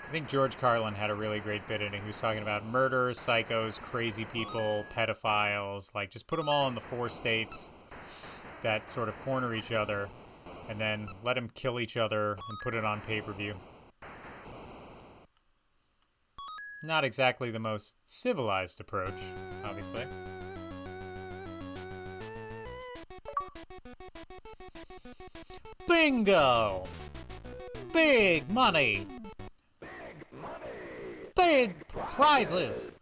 I think George Carlin had a really great bit in it. He was talking about murderers, psychos, crazy people, pedophiles, like just put them all in the 4 states that sort of corner each other and then let them kill each other and put it on pay-per-view. Not exactly the most civilized approach, obviously. Bingo! Big money! Big prizes!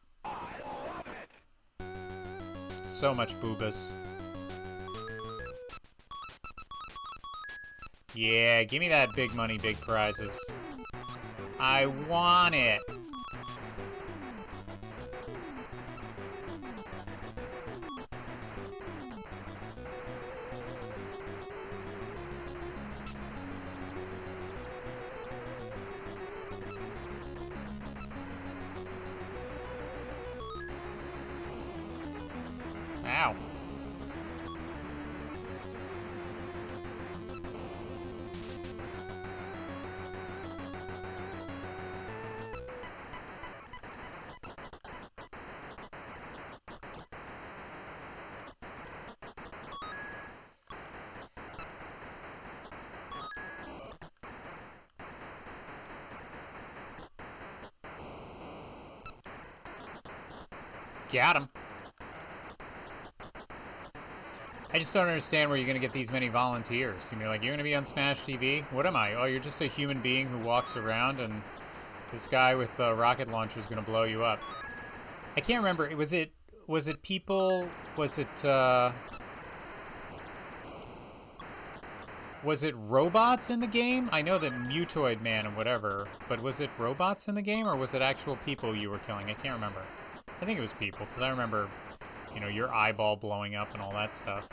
So much boobas. Yeah, give me that big money, big prizes. I want it. Ow. Got him. I just don't understand where you're going to get these many volunteers. You're going to be like, you're going to be on Smash TV? What am I? Oh, you're just a human being who walks around and this guy with a rocket launcher is going to blow you up. I can't remember. Was it people? Was it robots in the game? I know that Mutoid Man and whatever, but was it robots in the game or was it actual people you were killing? I can't remember. I think it was people because I remember, you know, your eyeball blowing up and all that stuff.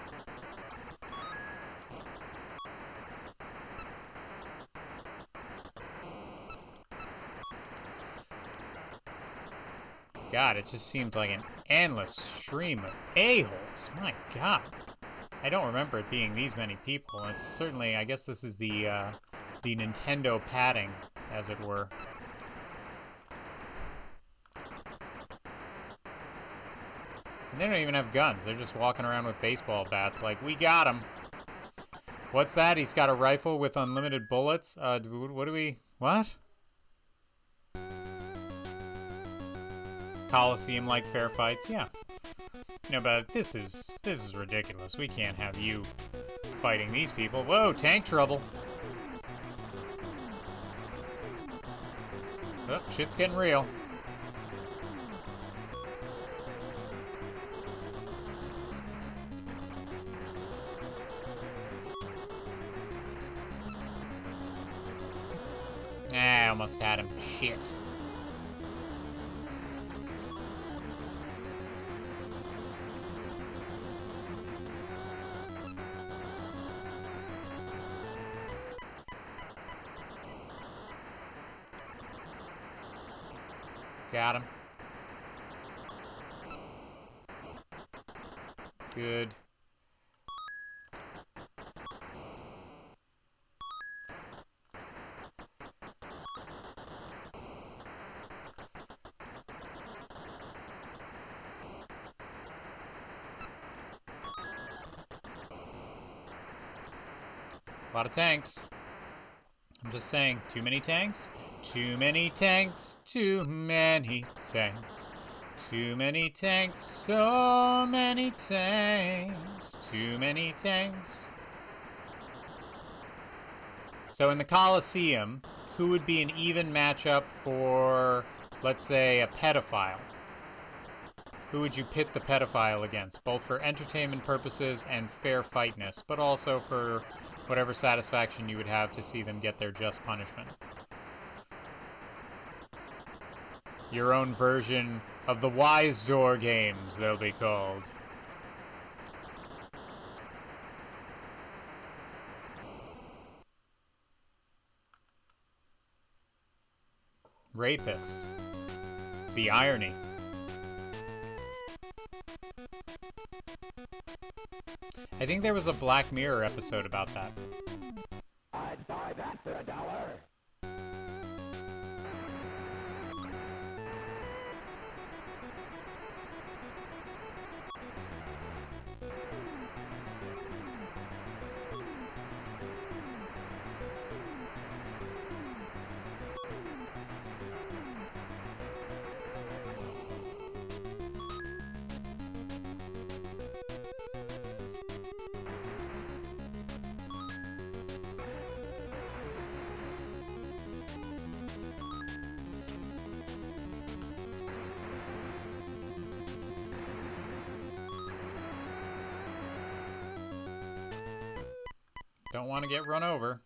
God, it just seemed like an endless stream of a-holes. My God. I don't remember it being these many people. It's certainly, I guess this is the Nintendo padding, as it were. And they don't even have guns. They're just walking around with baseball bats like, we got him. What's that? He's got a rifle with unlimited bullets? What? Coliseum-like fair fights? Yeah. No, but this is ridiculous. We can't have you fighting these people. Whoa, tank trouble. Oh, shit's getting real. Ah, almost had him. Shit. Got him. Good. A lot of tanks. I'm just saying, too many tanks? Too many tanks, too many tanks. Too many tanks, so many tanks. Too many tanks. So in the Colosseum, who would be an even matchup for, let's say, a pedophile? Who would you pit the pedophile against, both for entertainment purposes and fair fightness, but also for whatever satisfaction you would have to see them get their just punishment? Your own version of the Wise Door games, they'll be called. Rapist. The irony. I think there was a Black Mirror episode about that. I'd buy that for $1. Don't want to get run over.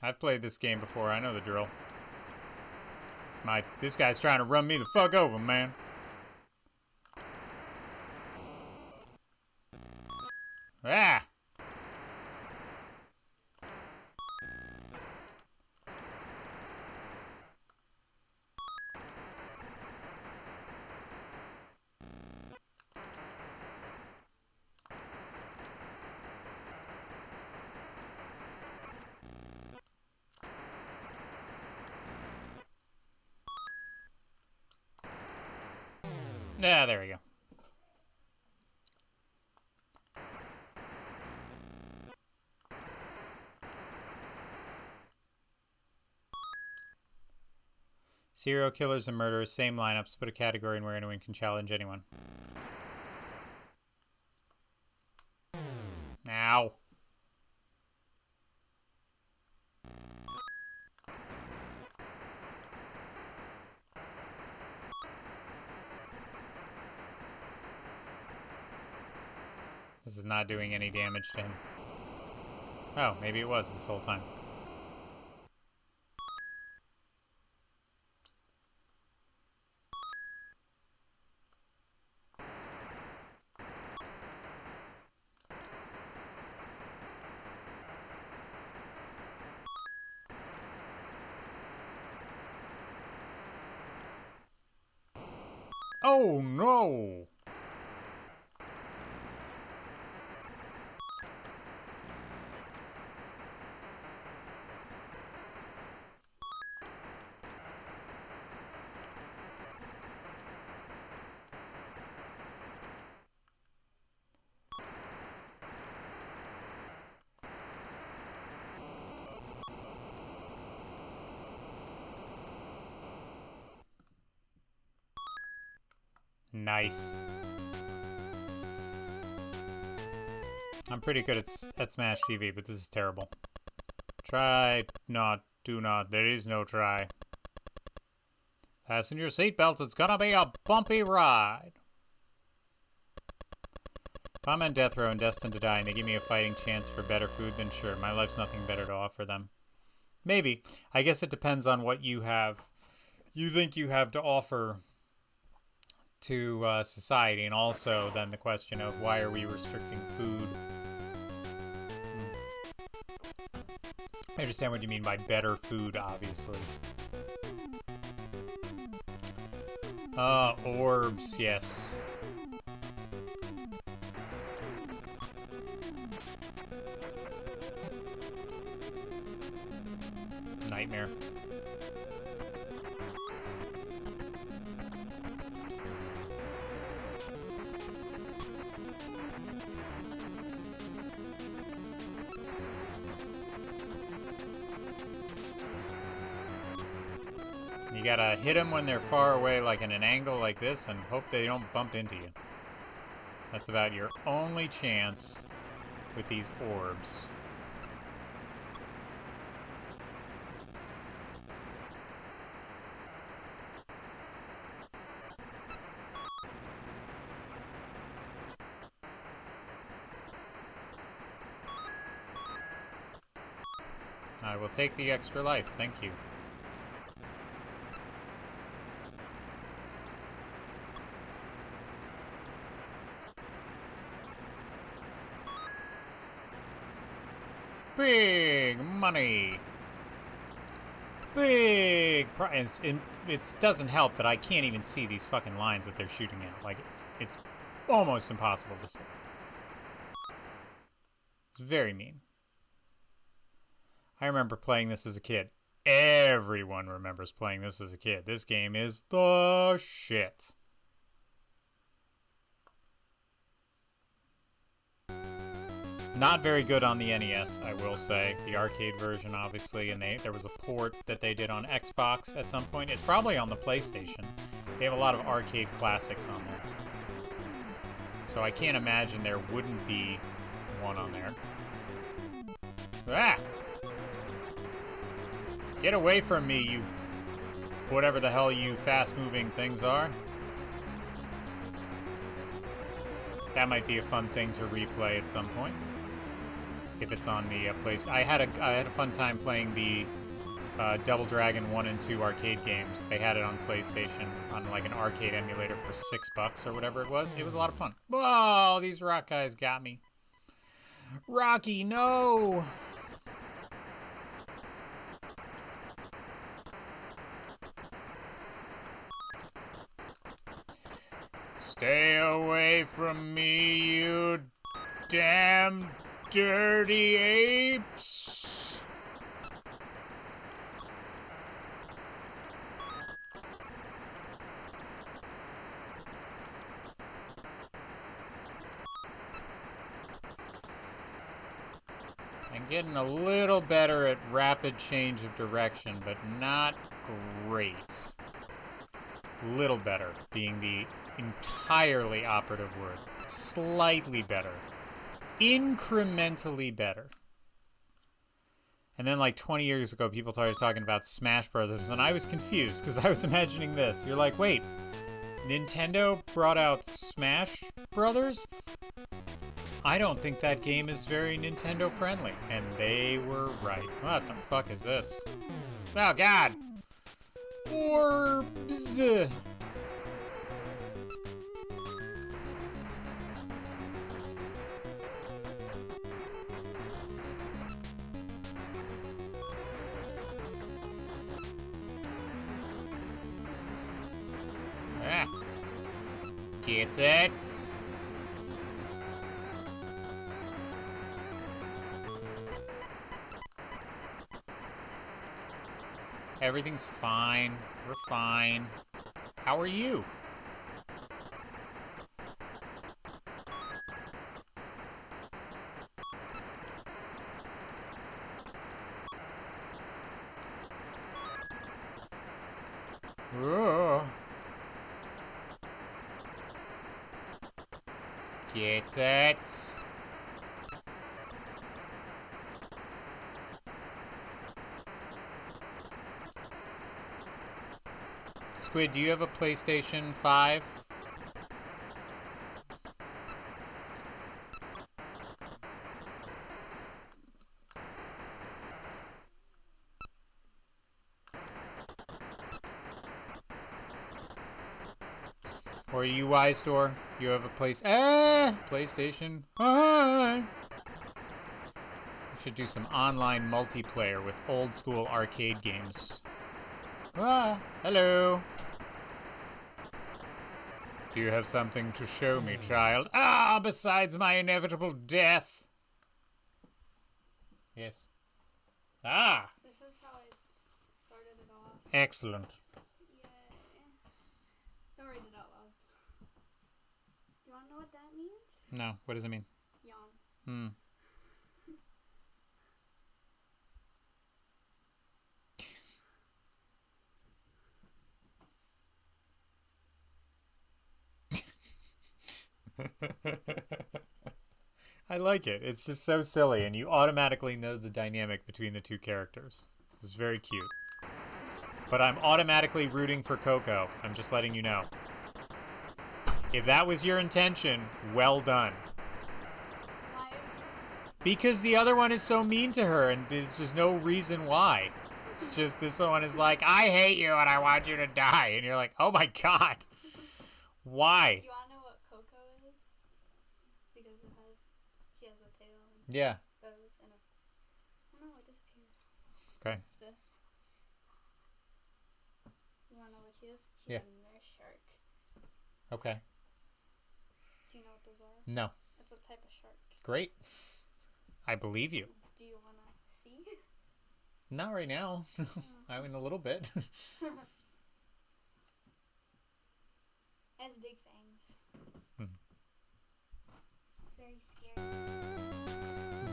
I've played this game before. I know the drill. This guy's trying to run me the fuck over, man. Ah! Yeah, there we go. Serial killers and murderers, same lineups, put a category in where anyone can challenge anyone. Ow. This is not doing any damage to him. Oh, maybe it was this whole time. Oh no! Nice. I'm pretty good at Smash TV, but this is terrible. Try not, do not. There is no try. Fasten your seatbelts. It's gonna be a bumpy ride. If I'm on death row and destined to die and they give me a fighting chance for better food, then sure, my life's nothing better to offer them. Maybe. I guess it depends on what you think you have to offer to society, and also then the question of why are we restricting food? I understand what you mean by better food, obviously. Orbs, yes. Nightmare. You gotta hit them when they're far away, like in an angle like this, and hope they don't bump into you. That's about your only chance with these orbs. I will take the extra life, thank you. Big money. Big prize. It doesn't help that I can't even see these fucking lines that they're shooting at. Like, it's almost impossible to see. It's very mean. I remember playing this as a kid. Everyone remembers playing this as a kid. This game is the shit. Not very good on the NES, I will say. The arcade version, obviously, and there was a port that they did on Xbox at some point. It's probably on the PlayStation. They have a lot of arcade classics on there. So I can't imagine there wouldn't be one on there. Ah! Get away from me, you... whatever the hell you fast-moving things are. That might be a fun thing to replay at some point. If it's on the place. I had a fun time playing the Double Dragon 1 and 2 arcade games. They had it on PlayStation on like an arcade emulator for $6 or whatever it was. It was a lot of fun. Whoa, these rock guys got me. Rocky, no! Stay away from me, you damn dirty apes! I'm getting a little better at rapid change of direction, but not great. Little better being the entirely operative word. Slightly better. Incrementally better. And then like 20 years ago, people started talking about Smash Brothers, and I was confused because I was imagining this. You're like, wait, Nintendo brought out Smash Brothers? I don't think that game is very Nintendo friendly. And they were right. What the fuck is this? Oh, God! Orbs! Ah. Get it? Everything's fine. We're fine. How are you? Whoa. Get it? Squid, do you have a PlayStation 5? Or a UI store? You have a PlayStation? We should do some online multiplayer with old school arcade games. Hello. Do you have something to show me, child? Besides my inevitable death. Yes. This is how I started it off. Excellent. Yay. Don't read it out loud. You wanna know what that means? No, what does it mean? Yawn. I like it. It's just so silly, and you automatically know the dynamic between the two characters. It's very cute. But I'm automatically rooting for Coco. I'm just letting you know. If that was your intention, well done. Why? Because the other one is so mean to her, and there's just no reason why. It's just this one is like, I hate you and I want you to die. And you're like, oh my god. Why? Do you want to know what Coco is? Because she has a tail and Yeah. those and a... Oh no, it disappeared. Okay. What's this? You want to know what she is? She's Yeah. a nurse shark. Okay. Do you know what those are? No. It's a type of shark. Great. I believe you. Do you want to see? Not right now. I'm in a little bit. It has big fangs. It's very scary.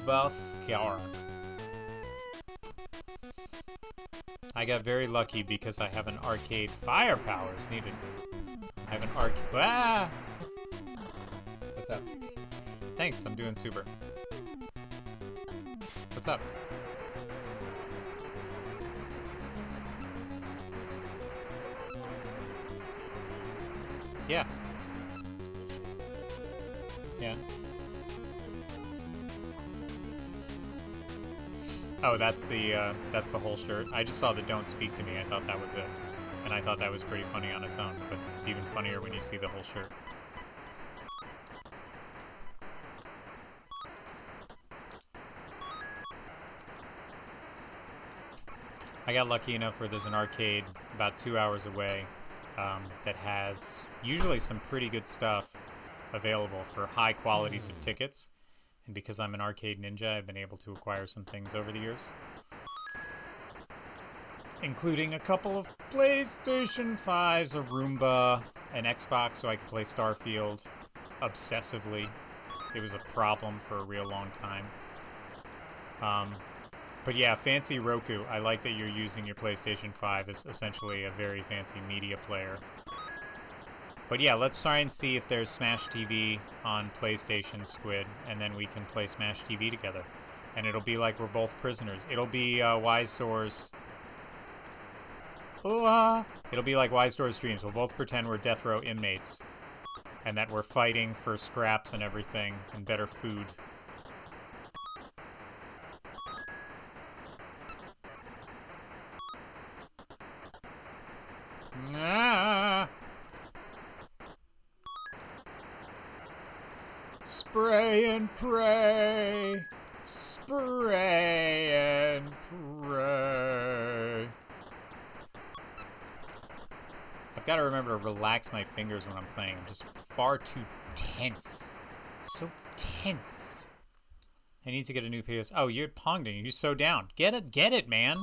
Vascar. I got very lucky because I have an arcade firepowers needed. I have an arcade. Ah! What's up? Thanks, I'm doing super. What's up? Yeah. Yeah. Oh, that's the whole shirt. I just saw the "Don't Speak to Me." I thought that was it, and I thought that was pretty funny on its own. But it's even funnier when you see the whole shirt. I got lucky enough where there's an arcade about 2 hours away that has usually some pretty good stuff available for high qualities of tickets. And because I'm an arcade ninja, I've been able to acquire some things over the years. Including a couple of PlayStation 5s, a Roomba, an Xbox so I could play Starfield obsessively. It was a problem for a real long time. But yeah, fancy Roku. I like that you're using your PlayStation 5 as essentially a very fancy media player. But yeah, let's try and see if there's Smash TV on PlayStation Squid, and then we can play Smash TV together. And it'll be like we're both prisoners. It'll be Wise Doors. It'll be like Wise Doors streams. We'll both pretend we're death row inmates, and that we're fighting for scraps and everything, and better food. Ah. Spray and pray. Spray and pray. I've got to remember to relax my fingers when I'm playing. I'm just far too tense. So tense. I need to get a new PS. Oh, you're Pongding. You're so down. Get it, man.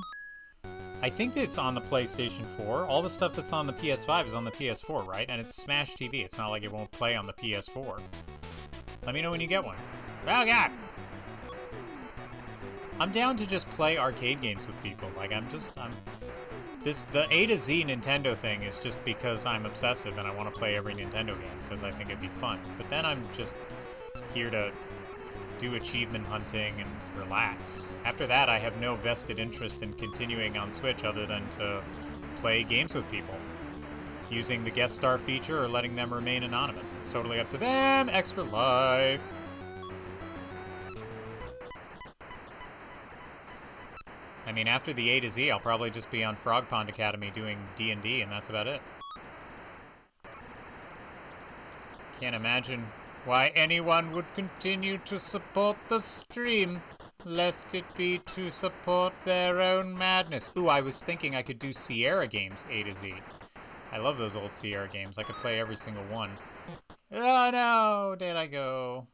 I think that it's on the PlayStation 4. All the stuff that's on the PS5 is on the PS4, right? And it's Smash TV. It's not like it won't play on the PS4. Let me know when you get one. Oh, God! I'm down to just play arcade games with people. Like, the A to Z Nintendo thing is just because I'm obsessive and I want to play every Nintendo game because I think it'd be fun. But then I'm just here to do achievement hunting and relax. After that, I have no vested interest in continuing on Switch other than to play games with people, using the guest star feature or letting them remain anonymous. It's totally up to them. Extra life. I mean, after the A to Z, I'll probably just be on Frog Pond Academy doing D&D, and that's about it. Can't imagine why anyone would continue to support the stream, lest it be to support their own madness. Ooh, I was thinking I could do Sierra games A to Z. I love those old Sierra games. I could play every single one. Oh no, dead I go.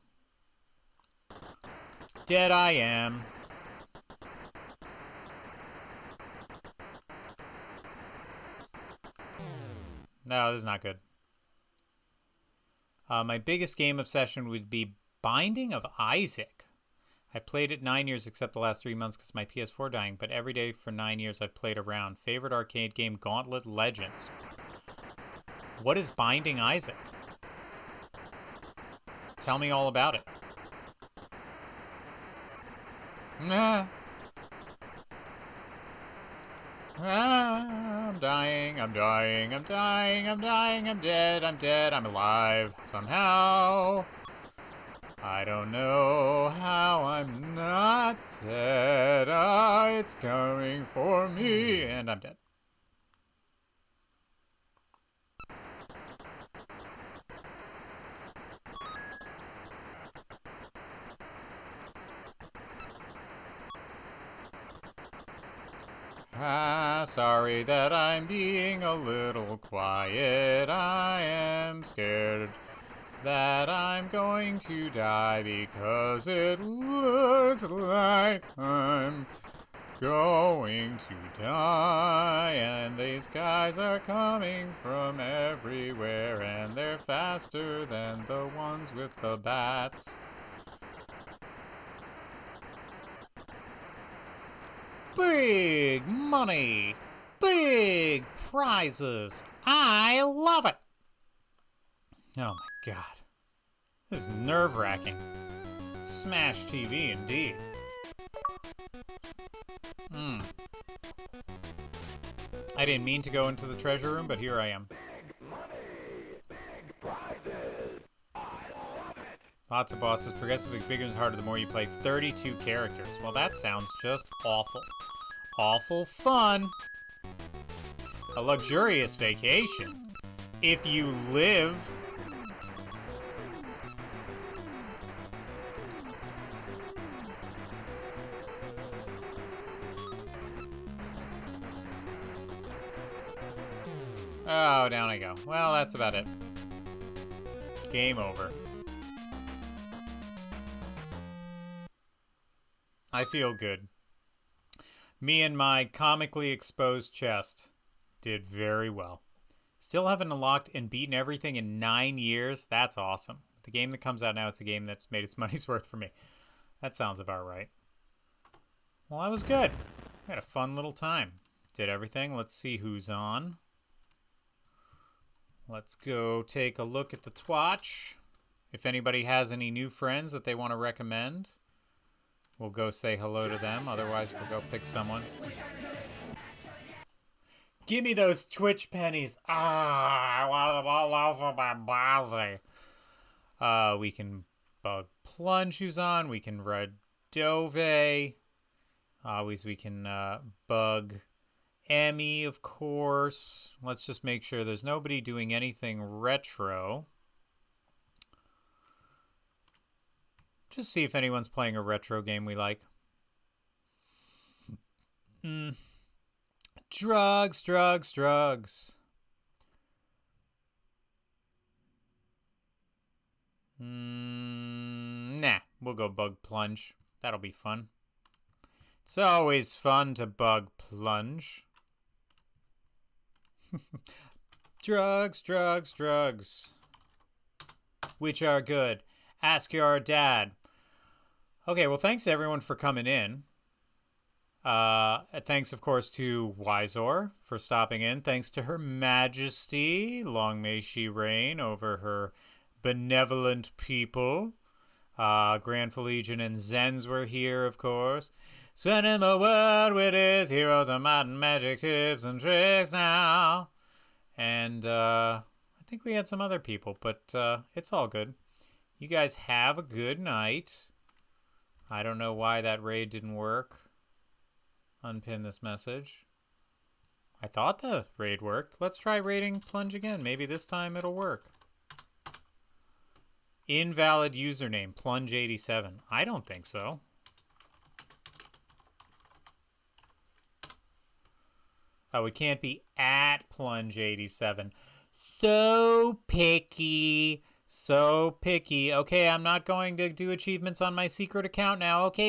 Dead I am. No, this is not good. My biggest game obsession would be Binding of Isaac. I played it 9 years except the last 3 months because my PS4 dying, but every day for 9 years I've played around. Favorite arcade game, Gauntlet Legends. What is Binding Isaac? Tell me all about it. Nah. I'm dying, I'm dying, I'm dying, I'm dying, I'm dead, I'm alive somehow. I don't know how I'm not dead. It's coming for me, and I'm dead. Sorry that I'm being a little quiet. I am scared that I'm going to die because it looks like I'm going to die. And these guys are coming from everywhere, and they're faster than the ones with the bats. Big money! Big prizes! I love it! Oh my god. This is nerve-wracking. Smash TV indeed. I didn't mean to go into the treasure room, but here I am. Big money, big prizes. I love it. Lots of bosses, progressively bigger and harder the more you play. 32 characters. Well, that sounds just awful. Awful fun. A luxurious vacation. If you live. Oh, down I go. Well, that's about it. Game over. I feel good. Me and my comically exposed chest did very well. Still haven't unlocked and beaten everything in 9 years. That's awesome. The game that comes out now, it's a game that's made its money's worth for me. That sounds about right. Well, that was good. I had a fun little time. Did everything. Let's see who's on. Let's go take a look at the Twatch. If anybody has any new friends that they want to recommend, we'll go say hello to them. Otherwise, we'll go pick someone. Give me those Twitch pennies. I want them all over my body. We can bug Plunge, who's on. We can ride Dove. Always we can bug Emmy, of course. Let's just make sure there's nobody doing anything retro. Just see if anyone's playing a retro game we like. Drugs, drugs, drugs. Nah, we'll go bug Plunge. That'll be fun. It's always fun to bug Plunge. Drugs, drugs, drugs. Which are good. Ask your dad. Okay, well, thanks everyone for coming in. Thanks, of course, to Wyzor for stopping in. Thanks to Her Majesty. Long may she reign over her benevolent people. Grand Legion and Zens were here, of course. Spinning the world with his heroes and modern magic tips and tricks now. And I think we had some other people, but it's all good. You guys have a good night. I don't know why that raid didn't work. Unpin this message. I thought the raid worked. Let's try raiding Plunge again. Maybe this time it'll work. Invalid username, Plunge87. I don't think so. Oh, it can't be at Plunge87. So picky. So picky. Okay, I'm not going to do achievements on my secret account now. Okay, bye.